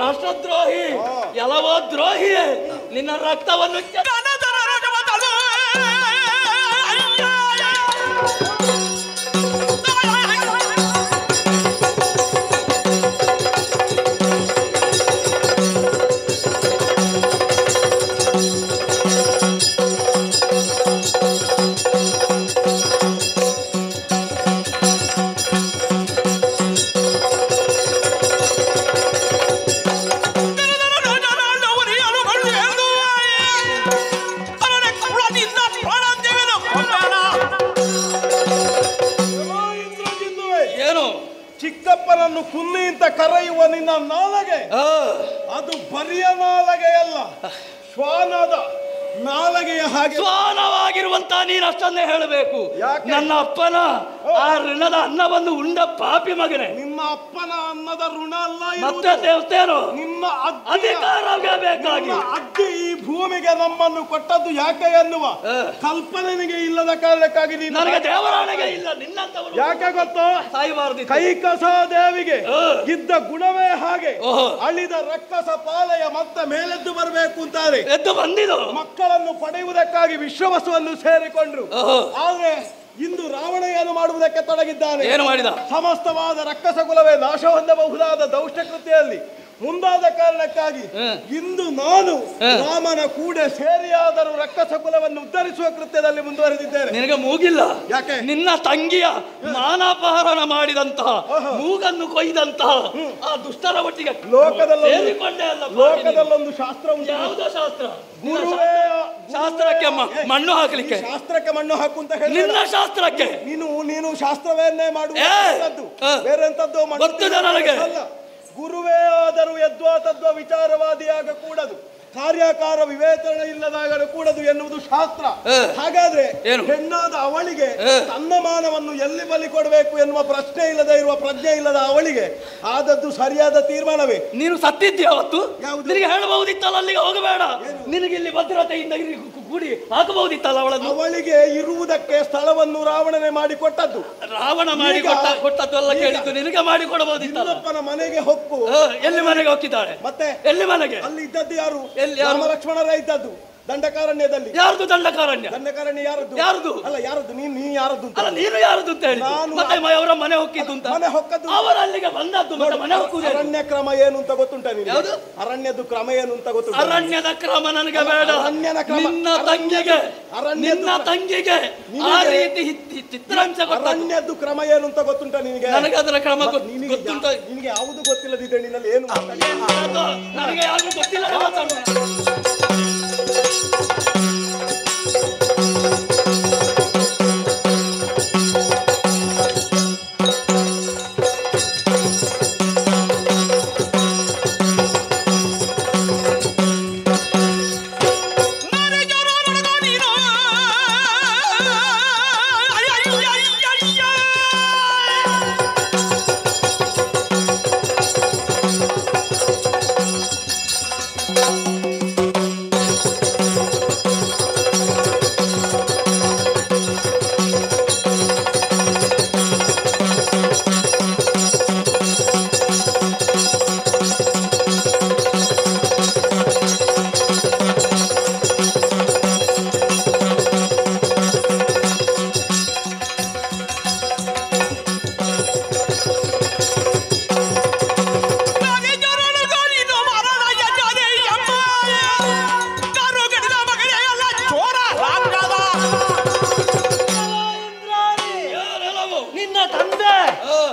ರಾಷ್ಟ್ರದ್ರೋಹಿ, ಎಲ್ಲವೋ ದ್ರೋಹಿಯೇ. ನಿನ್ನ ರಕ್ತವನ್ನು ಚಿಕ್ಕಪ್ಪನನ್ನು ಕುನ್ನಿ ಅಂತ ಕರೆಯುವ ನಿನ್ನ ನಾಲಗೆ ಅದು ಬರಿಯ ನಾಲಗೆಯಲ್ಲ, ಶ್ವಾನದ ನಾಲಗೆಯ ಹಾಗೆ. ಶ್ವಾನವಾಗಿರುವಂತ ನೀನು ಅಷ್ಟನ್ನೇ ಹೇಳಬೇಕು. ನನ್ನ ಅಪ್ಪನ ಆ ಋಣದ ಅನ್ನವನ್ನು ಉಂಡ ಪಾಪಿ ಮಗನೇ. ನಿಮ್ಮ ಅಪ್ಪನ ಅನ್ನದ ಋಣ ಅಲ್ಲ, ಮತ್ತೆ ದೇವತೆಯರು ನಿಮ್ಮ ಅಧಿಕಾರವೇ ಬೇಕಾಗಿ ಅಜ್ಜಿ ಈ ಭೂಮಿಗೆ ನಮ್ಮನ್ನು ಕೊಟ್ಟದ್ದು ಯಾಕೆ ಎನ್ನುವ ಕಲ್ಪನೆ ನಿನಗೆ ಇಲ್ಲದ ಕಾರಣಕ್ಕಾಗಿ ನೀನು ನನಗೆ ದೇವರಾಣೆಗೆ ಇಲ್ಲ. ನಿನ್ನಂತವರು ಯಾಕೆ ಗೊತ್ತೋ? ಸಾಯಬಾರದು. ಕೈಕಸ ದೇವಿಗೆ ಇದ್ದ ಗುಣವೇ ಹಾಗೆ. ಅಳಿದ ರಕ್ಕಸ ಪಾಲಯ ಮತ್ತೆ ಮೇಲೆದ್ದು ಬರಬೇಕು ಅಂತಾರೆ. ಎದ್ದು ಬಂದಿದ್ದು ಮಕ್ಕಳನ್ನು ಪಡೆಯುವುದಕ್ಕಾಗಿ ವಿಶ್ವವಸುವನ್ನು ಸೇರಿಕೊಂಡ್ರು. ಆದ್ರೆ ಇಂದು ರಾವಣ ಏನು ಮಾಡುವುದಕ್ಕೆ ತೊಡಗಿದ್ದಾನೆ? ಏನು ಮಾಡಿದ? ಸಮಸ್ತವಾದ ರಕ್ಕಸ ಕುಲವೇ ನಾಶ ಹೊಂದಬಹುದಾದ ದೌಷ್ಟ ಕೃತಿಯಲ್ಲಿ ಮುಂದಾದ ಕಾರಣಕ್ಕಾಗಿ ಇಂದು ನಾನು ರಾಮನ ಕೂಡೆ ಸೇರಿಯಾದರೂ ರಕ್ಕಸ ಕುಲವನ್ನು ಉದ್ಧರಿಸುವ ಕೃತ್ಯದಲ್ಲಿ ಮುಂದುವರೆದಿದ್ದೇನೆ. ನಿನಗೆ ಮೂಗಿಲ್ಲ? ಯಾಕೆ? ನಿನ್ನ ತಂಗಿಯ ಮಾನಾಪಹರಣ ಮಾಡಿದಂತಹ, ಮೂಗನ್ನು ಕೊಯ್ದಂತಹ ಆ ದುಷ್ಟರ ಒಟ್ಟಿಗೆ ಲೋಕದಲ್ಲೊಂದು ಶಾಸ್ತ್ರ ಉಂಟು. ಯಾವುದೋ ಶಾಸ್ತ್ರ? ಗುರುವೇ ಶಾಸ್ತ್ರಕ್ಕೆ ಮಣ್ಣು ಹಾಕಲಿಕ್ಕೆ. ಶಾಸ್ತ್ರಕ್ಕೆ ಮಣ್ಣು ಹಾಕು ಅಂತ ಹೇಳಿ ನಿನ್ನ ಶಾಸ್ತ್ರಕ್ಕೆ ನೀನು ಶಾಸ್ತ್ರವನ್ನೇ ಮಾಡುವುದು ಬೇರೆ ಎಂತದ್ದು ಗೊತ್ತಿದೆ ನನಗೆ. ಗುರುವೇ ಆದರೂ ಯದ್ವಾ ತದ್ವಾ ವಿಚಾರವಾದಿಯಾಗ ಕೂಡದು, ಕಾರ್ಯಕಾರ ವಿವೇಚನೆ ಇಲ್ಲದಾಗಲು ಕೂಡದು ಎನ್ನುವುದು ಶಾಸ್ತ್ರ. ಹಾಗಾದ್ರೆ ಹೆಣ್ಣಾದ ಅವಳಿಗೆ ತನ್ನ ಮಾನವನ್ನು ಎಲ್ಲಿ ಬಲಿ ಕೊಡಬೇಕು ಎನ್ನುವ ಪ್ರಶ್ನೆ ಇಲ್ಲದೆ ಇರುವ ಪ್ರಜ್ಞೆ ಇಲ್ಲದ ಅವಳಿಗೆ ಆದದ್ದು ಸರಿಯಾದ ತೀರ್ಮಾನವೇ. ನೀನು ಸತ್ತಿದ್ದೆ ಅವತ್ತು. ನಿನಗೆ ಹೇಳಬಹುದಿತ್ತಲ್ಲ ಅಲ್ಲಿಗೆ ಹೋಗಬೇಡ, ನಿನಗೆ ಇಲ್ಲಿ ಭದ್ರತೆಯಿಂದ ಕೂಡಿ ಹಾಕಬಹುದಿತ್ತಲ್ಲ ಅವಳನ್ನು. ಅವಳಿಗೆ ಇರುವುದಕ್ಕೆ ಸ್ಥಳವನ್ನು ರಾವಣನೇ ಮಾಡಿಕೊಟ್ಟದ್ದು. ರಾವಣ ಕೊಟ್ಟದ್ದು ಎಲ್ಲ ಕೇಳಿದ್ದು ನಿನಗೆ ಮಾಡಿಕೊಡಬಹುದಿತ್ತಲ್ಲ. ಮನೆಗೆ ಹೊಕ್ಕು ಎಲ್ಲಿ ಮನೆಗೆ ಹೋಗಿದ್ದಾಳೆ? ಮತ್ತೆ ಎಲ್ಲಿ ಮನೆಗೆ? ಅಲ್ಲಿ ಇದ್ದದ್ದು ಯಾರು? ರಾಮ ಲಕ್ಷ್ಮಣರೇ ಇದ್ದದ್ದು ದಂಡಕಾರಣ್ಯದಲ್ಲಿ. ಯಾರ್ದು ದಂಡಕಾರಣ್ಯ? ದಂಡಕಾರಣ್ಯ ಯಾರದ್ದು? ಯಾರದು? ಅಲ್ಲ ಯಾರದ್ದು? ನೀನು ಯಾರದ್ದು? ಅಲ್ಲ ನೀನು ಯಾರದು ಅಂತ ಹೇಳಿ ಮತ್ತೆ ಅವರ ಮನೆ ಹೊಕ್ಕಿದ್ದು ಅಂತ. ಮನೆ ಹೊಕ್ಕದ್ದು ಅವರ ಅಲ್ಲಿಗೆ ಬಂದದ್ದು ಮತ್ತೆ ಮನೆ ಹೊಕ್ಕುವುದು. ಅರಣ್ಯ ಕ್ರಮ ಏನು ಅಂತ ಗೊತ್ತುಂಟ ನಿನಗೆ? ಯಾವುದು ಅರಣ್ಯದ ಕ್ರಮ ಏನು ಅಂತ ಗೊತ್ತುಂಟ? ಅರಣ್ಯದ ಕ್ರಮ ನನಗೆ ಬೇಡ. ನಿನ್ನ ತಂಗಿಗೆ ಆ ರೀತಿ ಚಿತ್ರಾಂಶ ಅರಣ್ಯದ ಕ್ರಮ ಏನು ಅಂತ ಗೊತ್ತುಂಟ ನಿನಗೆ? ನನಗೆ ಅದರ ಕ್ರಮ ಗೊತ್ತುಂಟ. ನಿನಗೆ ಯಾವುದು ಗೊತ್ತಿಲ್ಲದಿದೆ ನಿನ್ನಲ್ಲಿ ಏನು? ನನಗೆ ಯಾರು ಗೊತ್ತಿಲ್ಲ.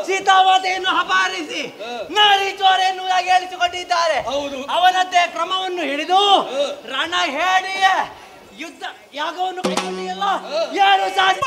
ಸೀತಾವತೆಯನ್ನು ಅಪಹರಿಸಿ ನಾರಿ ಚೋರ ಎನ್ನುವುದಾಗಿ ಹೇಳಿಸಿಕೊಂಡಿದ್ದಾರೆ. ಅವನದ್ದೇ ಕ್ರಮವನ್ನು ಹಿಡಿದು ರಣ ಹೇಡಿಯ ಯುದ್ಧ ಯಾಗವನ್ನು ಕೈಗೊಂಡಿಯಲ್ಲ, ಯಾರು ಸಾಧ್ಯ?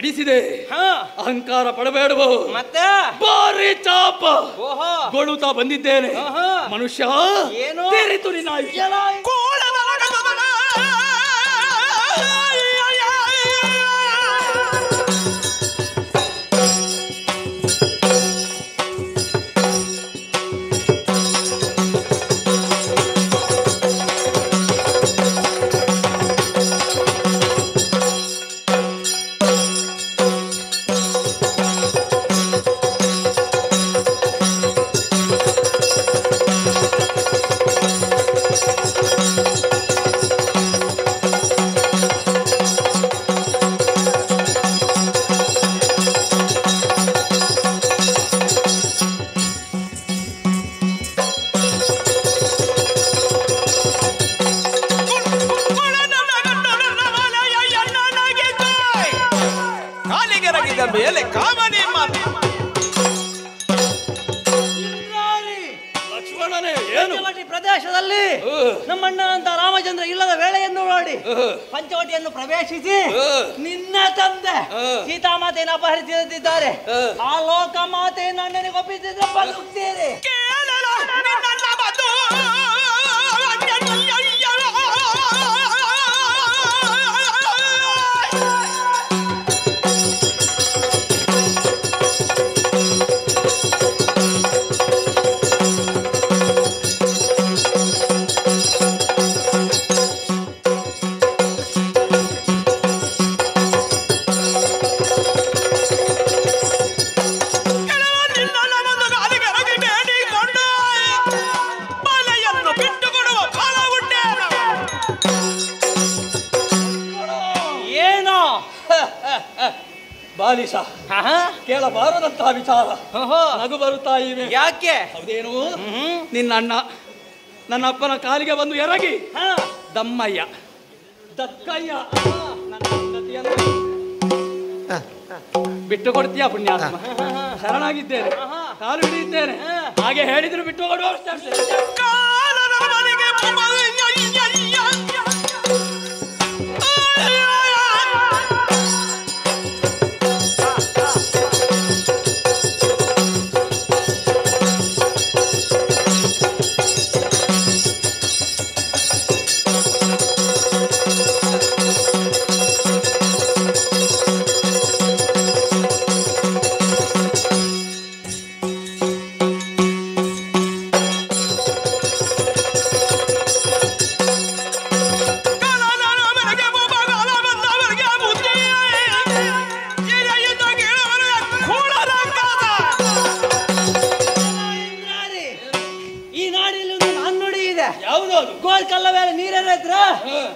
ಹಿಡಿಸಿದೆ. ಅಹಂಕಾರ ಪಡಬೇಡುವ. ಮತ್ತೆ ಬಾರಿ ಚಾಪ ಓಹೋ ಗೊಳುತ್ತಾ ಬಂದಿದ್ದೇನೆ. ಮನುಷ್ಯ ಏನು ತೆರಿತು ನಿನ್ನ ಆಯುಷ್ಯ. ಮೇಲೆ ಕಾಮನೆ ಲಕ್ಷ್ಮಣನೇ ಏನು ಪ್ರದೇಶದಲ್ಲಿ ನಮ್ಮಣ್ಣ ಅಂತ ರಾಮಚಂದ್ರ ಇಲ್ಲದ ವೇಳೆಯನ್ನು ನೋಡಿ ಪಂಚವಟಿಯನ್ನು ಪ್ರವೇಶಿಸಿ ನಿನ್ನ ತಂದೆ ಸೀತಾಮಾತೆಯನ್ನು ಅಪಹರಿಸಿದ್ದಾರೆ. ಆ ಲೋಕ ಮಾತೆಯನ್ನು ಅಣ್ಣನಿಗೆ ಒಪ್ಪಿಸಿದ್ರೆ ಬದುಕ್ತೀರಿ. ಬಾಲಿಶ ಕೇಳಬಾರದಂತಹ ವಿಚಾರ ನಗು ಬರುತ್ತಾ ಇವೆ. ಯಾಕೆ? ಹೌದೇನು, ನಿನ್ನ ಅಣ್ಣ ನನ್ನ ಅಪ್ಪನ ಕಾಲಿಗೆ ಬಂದು ಎರಗಿ ದಮ್ಮಯ್ಯ ದಕ್ಕಯ್ಯ ನನ್ನ ಹೆಂಡತಿಯನ್ನು ಬಿಟ್ಟು ಕೊಡ್ತೀಯ ಪುಣ್ಯಾತ್ಮ? ಶರಣಾಗಿದ್ದೇನೆ, ಕಾಲು ಹಿಡಿಯುತ್ತೇನೆ. ಹಾಗೆ ಹೇಳಿದ್ರು ಬಿಟ್ಟು ಕೊಡುವ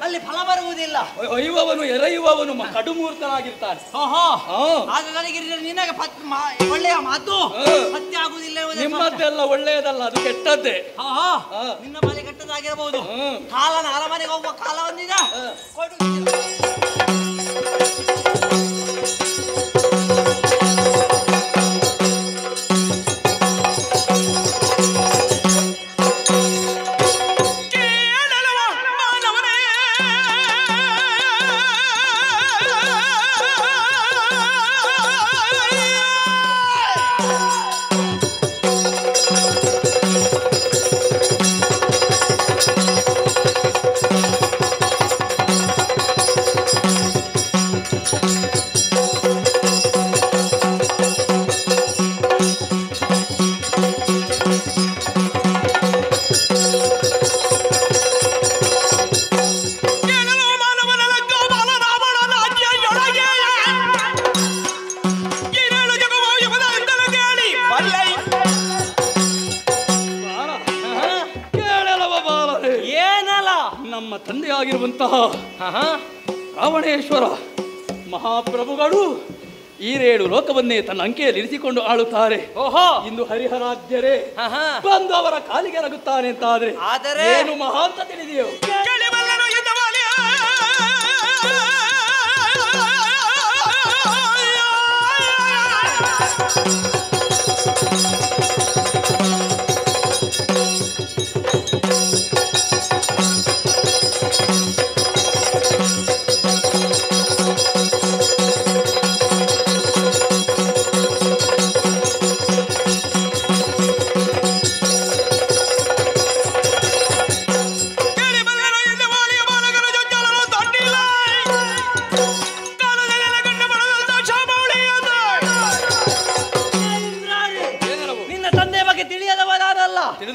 ಅಲ್ಲಿ ಫಲ ಬರುವುದಿಲ್ಲ. ಒಯ್ಯುವವನು ಎರೆಯುವವನು ಕಡುಮೂರ್ತನಾಗಿರ್ತಾನೆ. ನಿನಗೆ ಒಳ್ಳೆಯ ಮಾತು ಸತ್ಯ ಆಗುವುದಿಲ್ಲ. ನಿಮ್ಮದ್ದೆಲ್ಲ ಒಳ್ಳೆಯದಲ್ಲ, ಅದು ಕೆಟ್ಟದ್ದೇ. ನಿನ್ನ ಬಳಿ ಕೆಟ್ಟದಾಗಿರಬಹುದು. ಕಾಲನ ಅರಮನೆಗೆ ಹೋಗುವ ಕಾಲ ಬಂದಿದೆ. ನಮ್ಮ ತಂದೆಯಾಗಿರುವಂತಹ ರಾವಣೇಶ್ವರ ಮಹಾಪ್ರಭುಗಳು ಈರೇಳು ಲೋಕವನ್ನೇ ತನ್ನ ಅಂಕೆಯಲ್ಲಿ ಇರಿಸಿಕೊಂಡು ಆಳುತ್ತಾರೆ. ಇಂದು ಹರಿಹರಾಧ್ಯರೇ ಬಂದು ಅವರ ಕಾಲಿಗೆ ರಗುತ್ತಾನೆ ಅಂತಾದ್ರೆ ಏನು ಮಹಾ ಅಂತ ತಿಳಿದೆಯೋ?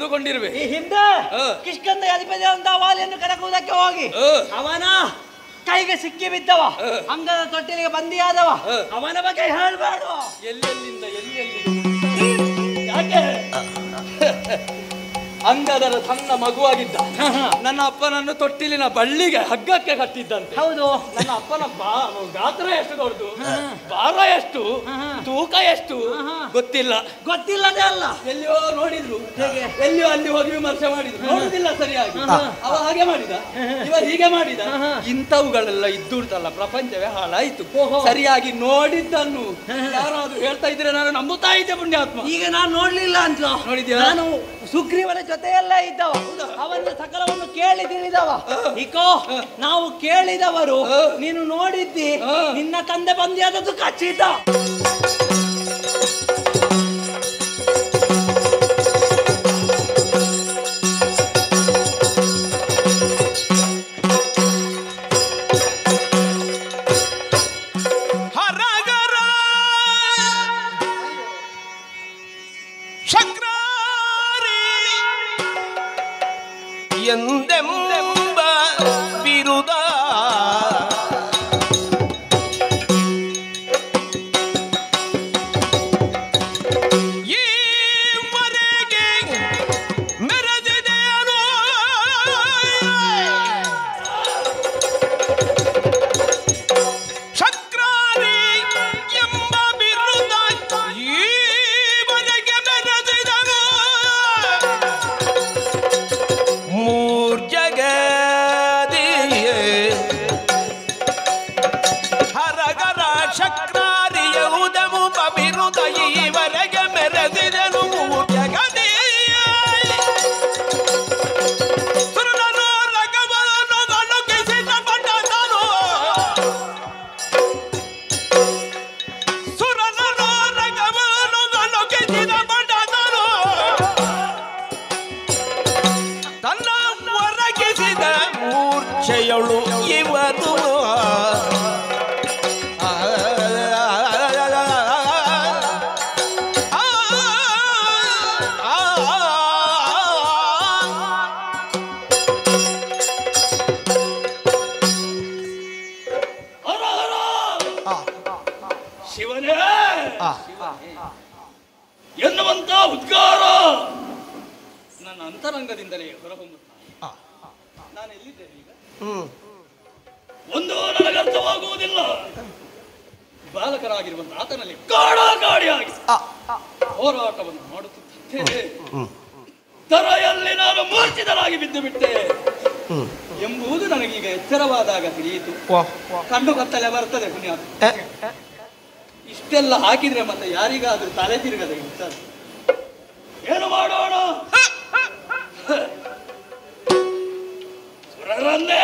ತಿಳಿದುಕೊಂಡಿರುವೆ. ಈ ಹಿಂದೆ ಕಿಷ್ಕಂದ ಅಧಿಪತಿ ಅಂತ ವಾಲಿಯನ್ನು ಕರಕುವುದಕ್ಕೆ ಹೋಗಿ ಅವನ ಕೈಗೆ ಸಿಕ್ಕಿ ಬಿದ್ದವ, ಅಂಗದ ತೊಟ್ಟಿಲಿಗೆ ಬಂದಿಯಾದವ, ಅವನ ಬಗ್ಗೆ ಹೇಳ್ಬೇಡ. ಎಲ್ಲೆಲ್ಲಿಂದ ಯಾಕೆ ಅಂಗದರ ಸಣ್ಣ ಮಗುವಾಗಿದ್ದ ನನ್ನ ಅಪ್ಪನನ್ನು ತೊಟ್ಟಿಲಿನ ಬಳ್ಳಿಗೆ ಹಗ್ಗಕ್ಕೆ ಕಟ್ಟಿದ್ದಂತೆ. ಹೌದು, ನನ್ನ ಅಪ್ಪನ ಗಾತ್ರ ಎಷ್ಟು ದೊಡ್ಡದು, ಭಾರ ಎಷ್ಟು, ತೂಕ ಎಷ್ಟು ಗೊತ್ತಿಲ್ಲದೆ ಅಲ್ಲ. ಎಲ್ಲಿಯೋ ನೋಡಿದ್ರು, ಎಲ್ಲಿಯೋ ಅಲ್ಲಿ ಹೋಗಿ ವಿಮರ್ಶೆ ಮಾಡಿದ್ರು, ನೋಡುದಿಲ್ಲ ಸರಿಯಾಗಿ. ಅವ ಹಾಗೆ ಮಾಡಿದ, ಇವ ಹೀಗೆ ಮಾಡಿದ. ಇಂಥವುಗಳೆಲ್ಲ ಇದ್ದುಂಟಲ್ಲ, ಪ್ರಪಂಚವೇ ಹಾಳಾಯ್ತು. ಸರಿಯಾಗಿ ನೋಡಿದ್ದನ್ನು ಯಾರಾದ್ರೂ ಹೇಳ್ತಾ ಇದ್ರೆ ನಾನು ನಂಬುತ್ತಾ ಇದ್ದೆ ಪುಣ್ಯಾತ್ಮ. ಈಗ ನಾನು ನೋಡ್ಲಿಲ್ಲ ಅಂತ ನೋಡಿದ್ಯಾ? ನಾನು ಸುಗ್ರೀವನ ಜೊತೆಯೆಲ್ಲ ಇದ್ದವ, ಅವನ ಸಕಲವನ್ನು ಕೇಳಿ ತಿಳಿದವ. ಇಕೋ ನಾವು ಕೇಳಿದವರು, ನೀನು ನೋಡಿದ್ದಿ, ನಿನ್ನ ತಂದೆ ಬಂದಿಯಾದದ್ದು ಖಚಿತ. ಎಂದೆಂಬ ಬಿರುದ ಈವರೆಗೆ ಮೆರೆದಿದೆಯೋ ಚಕ್ರಾರಿ ಎಂಬ ಬಿರುದ ಈವರೆಗೆ ಮೆರೆದಿದನು ಹರಗರ ಚಕ್ರಾರಿಯ ಉದಮು ಬಬಿರುದ ಈವರೆಗೆ ಮೆರೆದಿದನು ಜಗದೀಯ ಸುರನೋ ರಗವನು ಗಲುಗಿಸಿದ ಪಟ್ಟದನು ಸುರನೋ ರಗವನು ಗಲುಗಿಸಿದ ಪಟ್ಟದನು ತನ್ನ ಹೊರಗಿಸಿದ ಮೂರ್ಛೆಯಳು ಇವನು ಶಿವನೇ ಎನ್ನುವಂತ ಉದ್ಗಾರ ನನ್ನ ಅಂತರಂಗದಿಂದಲೇ ಹೊರಹೊಮ್ಮುತ್ತಾ. ನಾನು ಎಲ್ಲಿದ್ದೇನೆ ಈಗ? ಒಂದು ನನಗರ್ಥವಾಗುವುದಿಲ್ಲ. ಬಾಲಕರಾಗಿರುವಂತ ಆತನಲ್ಲಿ ಕಾಡಾಕಾಡಿಯಾಗಿ ಹೋರಾಟವನ್ನು ಮಾಡುತ್ತಿದ್ದಂತೆ ತರೆಯಲ್ಲಿ ನಾನು ಮೂರ್ಛಿತನಾಗಿ ಬಿದ್ದು ಬಿಟ್ಟೆ ಎಂಬುದು ನನಗೀಗ ಎಚ್ಚರವಾದಾಗ ತಿಳಿಯಿತು. ಕಣ್ಣು ಕತ್ತಲೆ ಬರ್ತದೆ ಪುಣ್ಯಾತ್ಮ. ಇಷ್ಟೆಲ್ಲ ಹಾಕಿದ್ರೆ ಮತ್ತೆ ಯಾರಿಗಾದ್ರೂ ತಲೆ ತಿರುಗದೆ ಇರ್ತಾರೆ. ಏನು ಮಾಡೋಣ? ಸುರರನ್ನೇ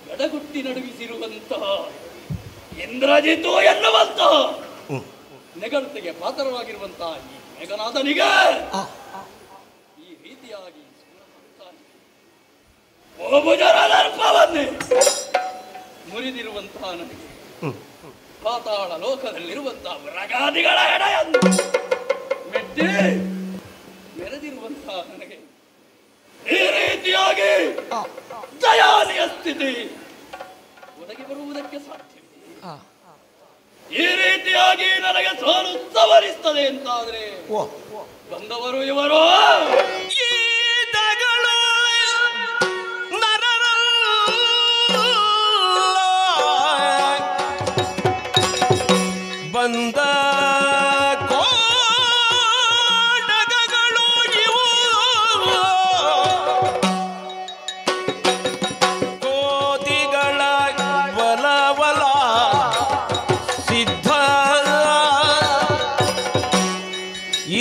ಗಡಗುಟ್ಟಿ ನಡುವಿಸಿರುವಂತಹ ಇಂದ್ರಜಿತು ಎನ್ನುವಂತಹ ನೆಗಡ್ತಿಗೆ ಪಾತ್ರವಾಗಿರುವಂತಹ ಈ ಮೇಘನಾಥನಿಗೆ ಈ ರೀತಿಯಾಗಿ ಬಹುಭುಜರರ್ಪವನ್ನೇ ಮುರಿದಿರುವಂತಹ ನನಗೆ ಪಾತಾಳ ಲೋಕದಲ್ಲಿರುವಂತಹ ಮೃಗಾದಿಗಳ ಎಡೆಯನ್ನು ಮೆಟ್ಟಿ ಮೆರೆದಿರುವಂತಹ ನನಗೆ ಈ ರೀತಿಯಾಗಿ ದಯಾನೀಯ ಸ್ಥಿತಿ ಒದಗಿ ಬರುವುದಕ್ಕೆ ಸಾಧ್ಯವಿದೆ. ಈ ರೀತಿಯಾಗಿ ನನಗೆ ಸೋಲು ಸವರಿಸ್ತದೆ ಅಂತಾದ್ರೆ ಬಂದವರು ಇವರು ಬಂದ ಕೋಡಗಗಳು ಇವು ಕೋತಿಗಳ ಬಲವಲ ಸಿದ್ಧ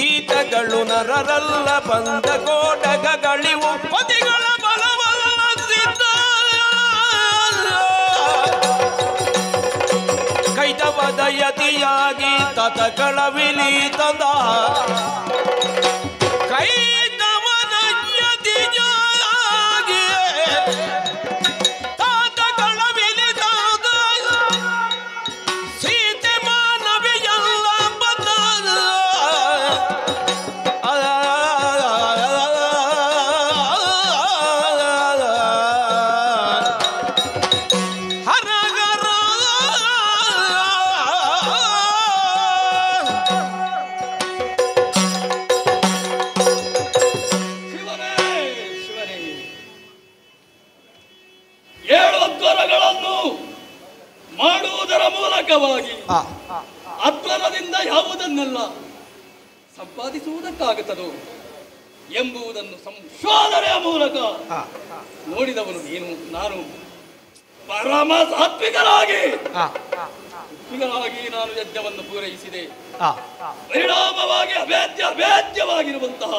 ಈತಗಳು ನರರಲ್ಲ ಬಂದ ಕೋಡಗಗಳಿವು ಪತಿಗಳ ಬಲವಲ ಸಿದ್ಧ ಕೈತವದ ಯತಿಯಾಗಿ ತತಗಳ ವಿಲೀತದ ಕೈತವನ ಯತಿಯಾಗಿ ತಾತಗಳ ವಿಲಿತದ ಸೀತೆ ಮಾನವಿಯಲ್ಲ ಬಂದ ಅಧ್ವರದಿಂದ ಯಾವುದನ್ನೆಲ್ಲ ಸಂಪಾದಿಸುವುದಕ್ಕಾಗುತ್ತದೋ ಎಂಬುದನ್ನು ಸಂಶೋಧನೆಯ ಮೂಲಕ ನೋಡಿದವನು ನೀನು. ನಾನು ಪರಮ ಸಾತ್ವಿಕನಾಗಿ ನಾನು ಯಜ್ಞವನ್ನು ಪೂರೈಸಿದೆ. ಪರಿಣಾಮವಾಗಿ ಅಭೇದ್ಯವಾಗಿರುವಂತಹ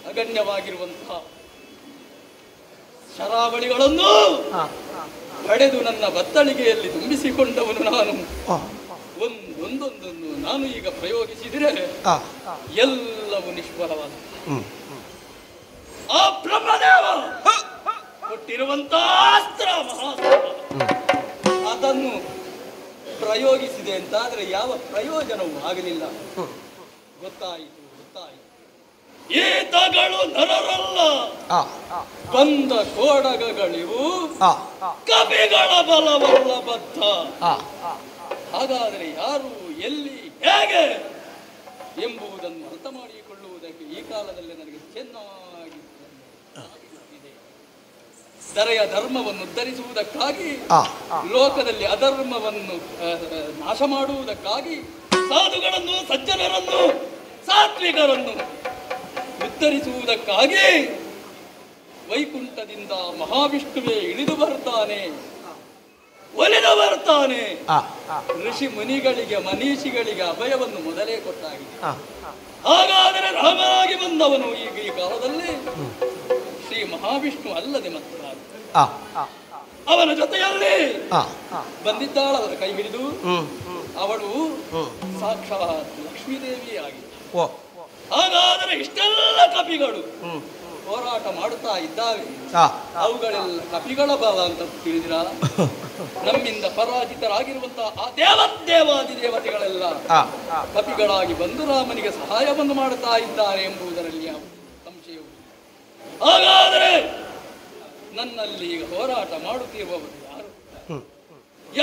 ಅಗಣ್ಯವಾಗಿರುವಂತಹ ಶರಾವಳಿಗಳನ್ನು ಪಡೆದು ನನ್ನ ಬತ್ತಳಿಗೆಯಲ್ಲಿ ತುಂಬಿಸಿಕೊಂಡವನು ನಾನು. ಒಂದೊಂದನ್ನು ನಾನು ಈಗ ಪ್ರಯೋಗಿಸಿದರೆ ಎಲ್ಲವೂ ನಿಷ್ಫಲವಾದ ಆ ಬ್ರಹ್ಮದೇವ ಕೊಟ್ಟಿರುವಂತಹ ಅಸ್ತ್ರ ಅದನ್ನು ಪ್ರಯೋಗಿಸಿದೆ ಅಂತಾದ್ರೆ ಯಾವ ಪ್ರಯೋಜನವೂ ಆಗಲಿಲ್ಲ. ಗೊತ್ತಾಯಿತು. ಈತಗಳು ನರರಲ್ಲ, ಬಂದ ಕೋಡಗಗಳಿವು ಕವಿಗಳ ಬಲವಲ್ಲ ಬದ್ಧ. ಹಾಗಾದರೆ ಯಾರು, ಎಲ್ಲಿ, ಹೇಗೆ ಎಂಬುದನ್ನು ಅರ್ಥ ಮಾಡಿಕೊಳ್ಳುವುದಕ್ಕೆ ಈ ಕಾಲದಲ್ಲಿ ನನಗೆ ಚೆನ್ನಾಗಿ ದರೆಯ ಧರ್ಮವನ್ನು ಉದ್ಧರಿಸುವುದಕ್ಕಾಗಿ, ಲೋಕದಲ್ಲಿ ಅಧರ್ಮವನ್ನು ನಾಶ ಮಾಡುವುದಕ್ಕಾಗಿ, ಸಾಧುಗಳನ್ನು, ಸಜ್ಜನರನ್ನು, ಸಾತ್ವಿಕರನ್ನು ಉದ್ಧರಿಸುವುದಕ್ಕಾಗಿ ವೈಕುಂಠದಿಂದ ಮಹಾವಿಷ್ಣುವೇ ಇಳಿದು ಬರ್ತಾನೆ, ಒಲಿದು ಬರ್ತಾನೆ. ಋಷಿ ಮುನಿಗಳಿಗೆ, ಮನೀಷಿಗಳಿಗೆ ಅಭಯವನ್ನು ಮೊದಲೇ ಕೊಟ್ಟಾಗಿದೆ. ಹಾಗಾದರೆ ರಾಮನಾಗಿ ಬಂದವನು ಈಗ ಈ ಕಾಲದಲ್ಲಿ ಶ್ರೀ ಮಹಾವಿಷ್ಣು ಅಲ್ಲದೆ ಮತ್ತು ಅವನ ಜೊತೆಯಲ್ಲಿ ಬಂದಿದ್ದಾಳ. ಅವರ ಕೈ ಹಿಡಿದು ಅವಳು ಸಾಕ್ಷಾತ್ ಲಕ್ಷ್ಮೀದೇವಿ ಆಗಿದೆ. ಹಾಗಾದರೆ ಇಷ್ಟೆಲ್ಲ ಕಪಿಗಳು ಹೋರಾಟ ಮಾಡುತ್ತಾ ಇದ್ದಾವೆ. ಅವುಗಳೆಲ್ಲ ಕಪಿಗಳ ಬಲ ಅಂತ ತಿಳಿದಿರ. ನಮ್ಮಿಂದ ಪರಾಜಿತರಾಗಿರುವಂತಹ ಆ ದೇವಾದಿ ದೇವತೆಗಳೆಲ್ಲ ಕಪಿಗಳಾಗಿ ಬಂದು ರಾಮನಿಗೆ ಸಹಾಯವನ್ನು ಮಾಡುತ್ತಾ ಇದ್ದಾರೆ ಎಂಬುದರಲ್ಲಿ ಯಾವ ಸಂಶಯವು. ಹಾಗಾದರೆ ನನ್ನಲ್ಲಿ ಈಗ ಹೋರಾಟ ಮಾಡುತ್ತಿರುವವರು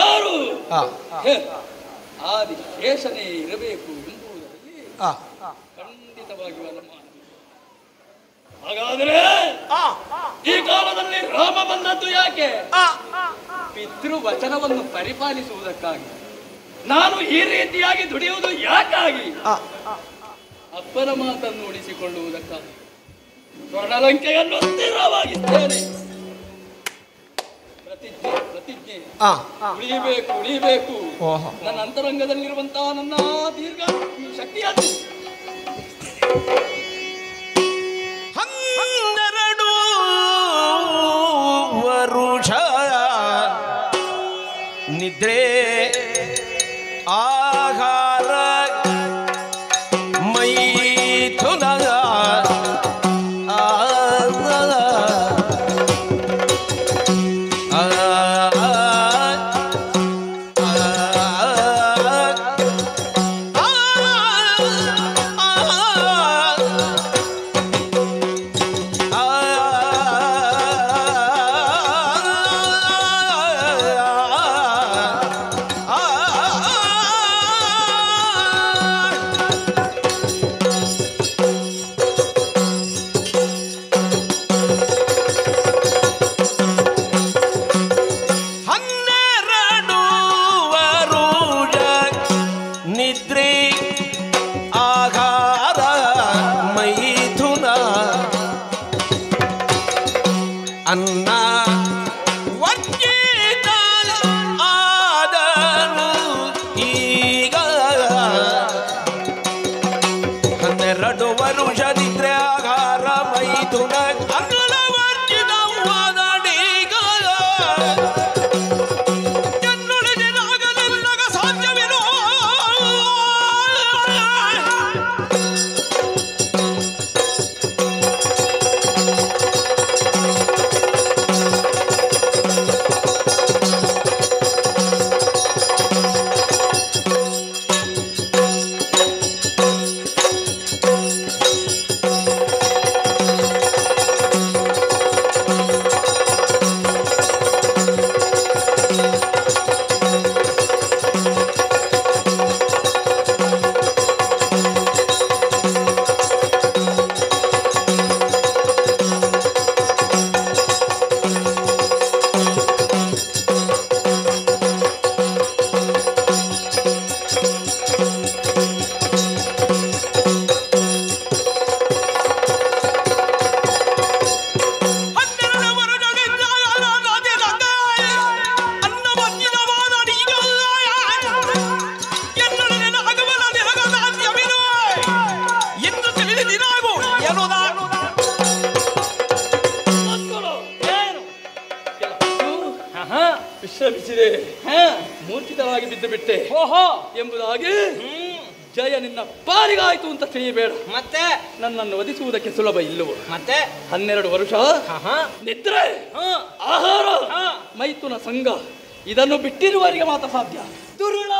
ಯಾರು? ಆದಿಶೇಷನೇ ಇರಬೇಕು ಎಂಬುದರಲ್ಲಿ ಖಂಡಿತವಾಗಿ ಅನುಮಾನ. ಹಾಗಾದರೆ ಈ ಕಾಲದಲ್ಲಿ ರಾಮ ಬಂದದ್ದು ಯಾಕೆ? ಪಿತೃವಚನವನ್ನು ಪರಿಪಾಲಿಸುವುದಕ್ಕಾಗಿ. ನಾನು ಈ ರೀತಿಯಾಗಿ ದುಡಿಯುವುದು ಯಾಕಾಗಿ? ಅಪ್ಪನ ಮಾತನ್ನು ಉಳಿಸಿಕೊಳ್ಳುವುದಕ್ಕಾಗಿ. ಸ್ವರ್ಣಲಂಕೆಯನ್ನು ಸ್ಥಿರವಾಗಿದ್ದೇನೆ. ಪ್ರತಿಜ್ಞೆ ಉಳಿಯಬೇಕು. ನನ್ನ ಅಂತರಂಗದಲ್ಲಿರುವಂತಹ ನನ್ನ ದೀರ್ಘ ಶಕ್ತಿಯನ್ನು ವರುಷ ನಿದ್ರೆ ಆಹಾರ ಮೈಥುನ ಮೂರ್ಛಿತರಾಗಿ ಬಿದ್ದು ಬಿಟ್ಟೆ ಓಹೋ ಎಂಬುದಾಗಿ ಜಯ ನಿನ್ನ ಪಾಲಿಗಾಯ್ತು ಅಂತ ತಿಳಿಯಬೇಡ. ಮತ್ತೆ ನನ್ನನ್ನು ವಧಿಸುವುದಕ್ಕೆ ಸುಲಭ ಇಲ್ಲವೋ? ಮತ್ತೆ 12 ವರ್ಷ ನಿದ್ರೆ, ಆಹಾರ, ಮೈಥುನ ಸಂಘ ಇದನ್ನು ಬಿಟ್ಟಿರುವವರಿಗೆ ಮಾತ್ರ ಸಾಧ್ಯ. ದುರುಳ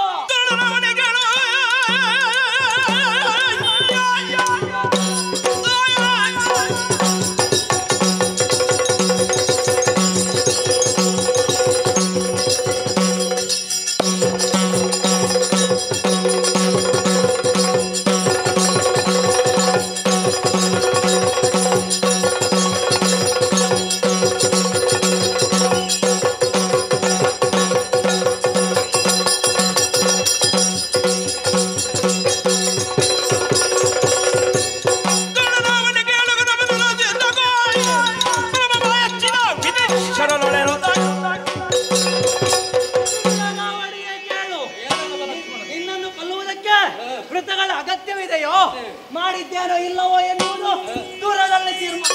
ವೃತ್ತಗಳ ಅಗತ್ಯವಿದೆಯೋ ಮಾಡಿದ್ದೇನೋ ಇಲ್ಲವೋ ಎನ್ನುವುದು ದೂರದಲ್ಲಿ ತೀರ್ಮಾನ.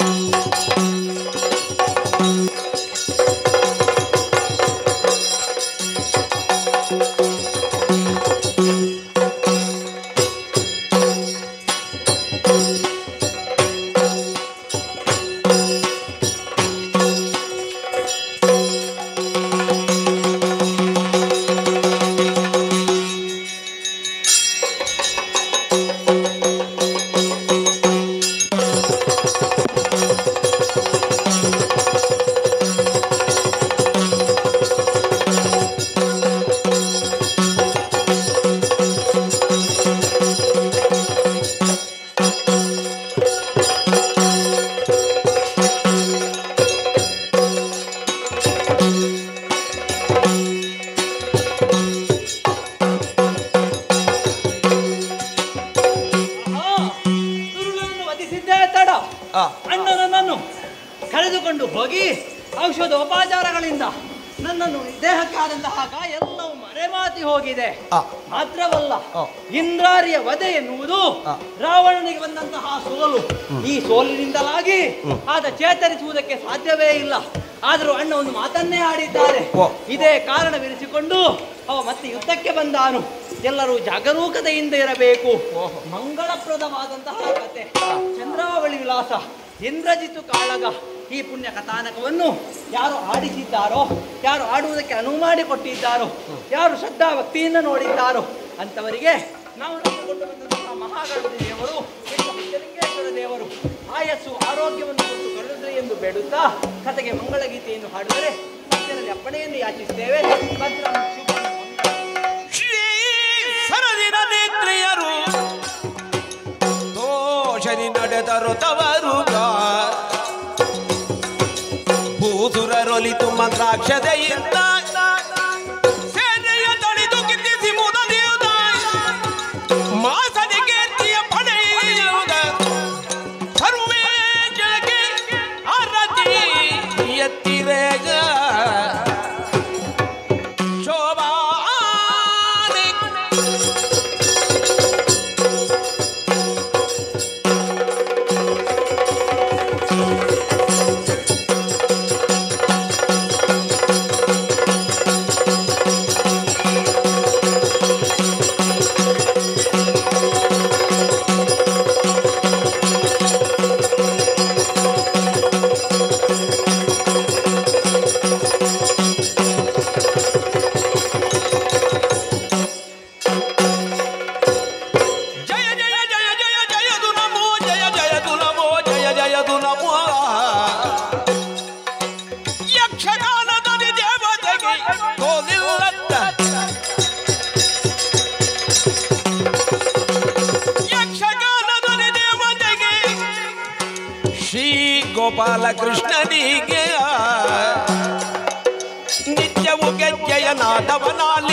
ಅಣ್ಣನನ್ನು ಕರೆದುಕೊಂಡು ಹೋಗಿ ಔಷಧೋಪಚಾರಗಳಿಂದ ನನ್ನನ್ನು ದೇಹಕ್ಕೆ ಆದಂತಹ ಗಾಯ ಎಲ್ಲವೂ ಮರೆಮಾತಿ ಹೋಗಿದೆ. ಮಾತ್ರವಲ್ಲ, ಇಂದ್ರಾರಿಯ ವಧೆ ಎನ್ನುವುದು ರಾವಣನಿಗೆ ಬಂದಂತಹ ಸೋಲು. ಈ ಸೋಲಿನಿಂದಲಾಗಿ ಆತ ಚೇತರಿಸುವುದಕ್ಕೆ ಸಾಧ್ಯವೇ ಇಲ್ಲ. ಆದರೂ ಅಣ್ಣ ಒಂದು ಮಾತನ್ನೇ ಆಡಿದ್ದಾರೆ. ಇದೇ ಕಾರಣವಿರಿಸಿಕೊಂಡು ಅವ ಮತ್ತೆ ಯುದ್ಧಕ್ಕೆ ಬಂದಾನು. ಎಲ್ಲರೂ ಜಾಗರೂಕತೆಯಿಂದ ಇರಬೇಕು. ಮಂಗಳಪ್ರದವಾದಂತಹ ಕತೆ, ಚಂದ್ರಾವಳಿ ವಿಲಾಸ, ಇಂದ್ರಜಿತ್ತು ಕಾಳಗ, ಈ ಪುಣ್ಯ ಕಥಾನಕವನ್ನು ಯಾರು ಆಡಿಸಿದ್ದಾರೋ, ಯಾರು ಆಡುವುದಕ್ಕೆ ಅನುವು ಮಾಡಿಕೊಟ್ಟಿದ್ದಾರೋ, ಯಾರು ಶ್ರದ್ಧಾ ಭಕ್ತಿಯಿಂದ ನೋಡಿದ್ದಾರೋ ಅಂಥವರಿಗೆ ನಾವು ನಡೆದುಕೊಂಡು ಬಂದಂತಹ ಮಹಾಗಣಪತಿ ದೇವರು, ಲಿಂಗೇಶ್ವರ ದೇವರು ಆಯಸ್ಸು ಆರೋಗ್ಯವನ್ನು ಕೊಟ್ಟು ಕರುಣಿಸಲಿ ಎಂದು ಬೇಡುತ್ತಾ ಕಥೆಗೆ ಮಂಗಳಗೀತೆಯನ್ನು ಹಾಡಿದರೆ ಭಕ್ತರಲ್ಲಿ ಅಪ್ಪಣೆಯನ್ನು ಯಾಚಿಸುತ್ತೇವೆ. ನೇತ್ರಿಯರು ದೋಷದಿ ನಡೆದರು ತವರುಗ ಭೂಸುರರೊಲಿತು ಮಂತ್ರಾಕ್ಷತೆಯಿಂದ ಸೇನೆಯ ತಳಿದು ಕಿತ್ತಿಸಿ ಮುದದಿಯುದ ಮಾಸದಿ ಕೀರ್ತಿಯ ಪಡೆಯುವುದ ಸರ್ವೇ ಕೆಳಗೆ ಆರತಿ ಎತ್ತಿರೇಗ ಗೋಪಾಲಕೃಷ್ಣನಿಗೆ ನಿತ್ಯವು ಗೆಜ್ಜೆಯ ನಾದವನಾಲ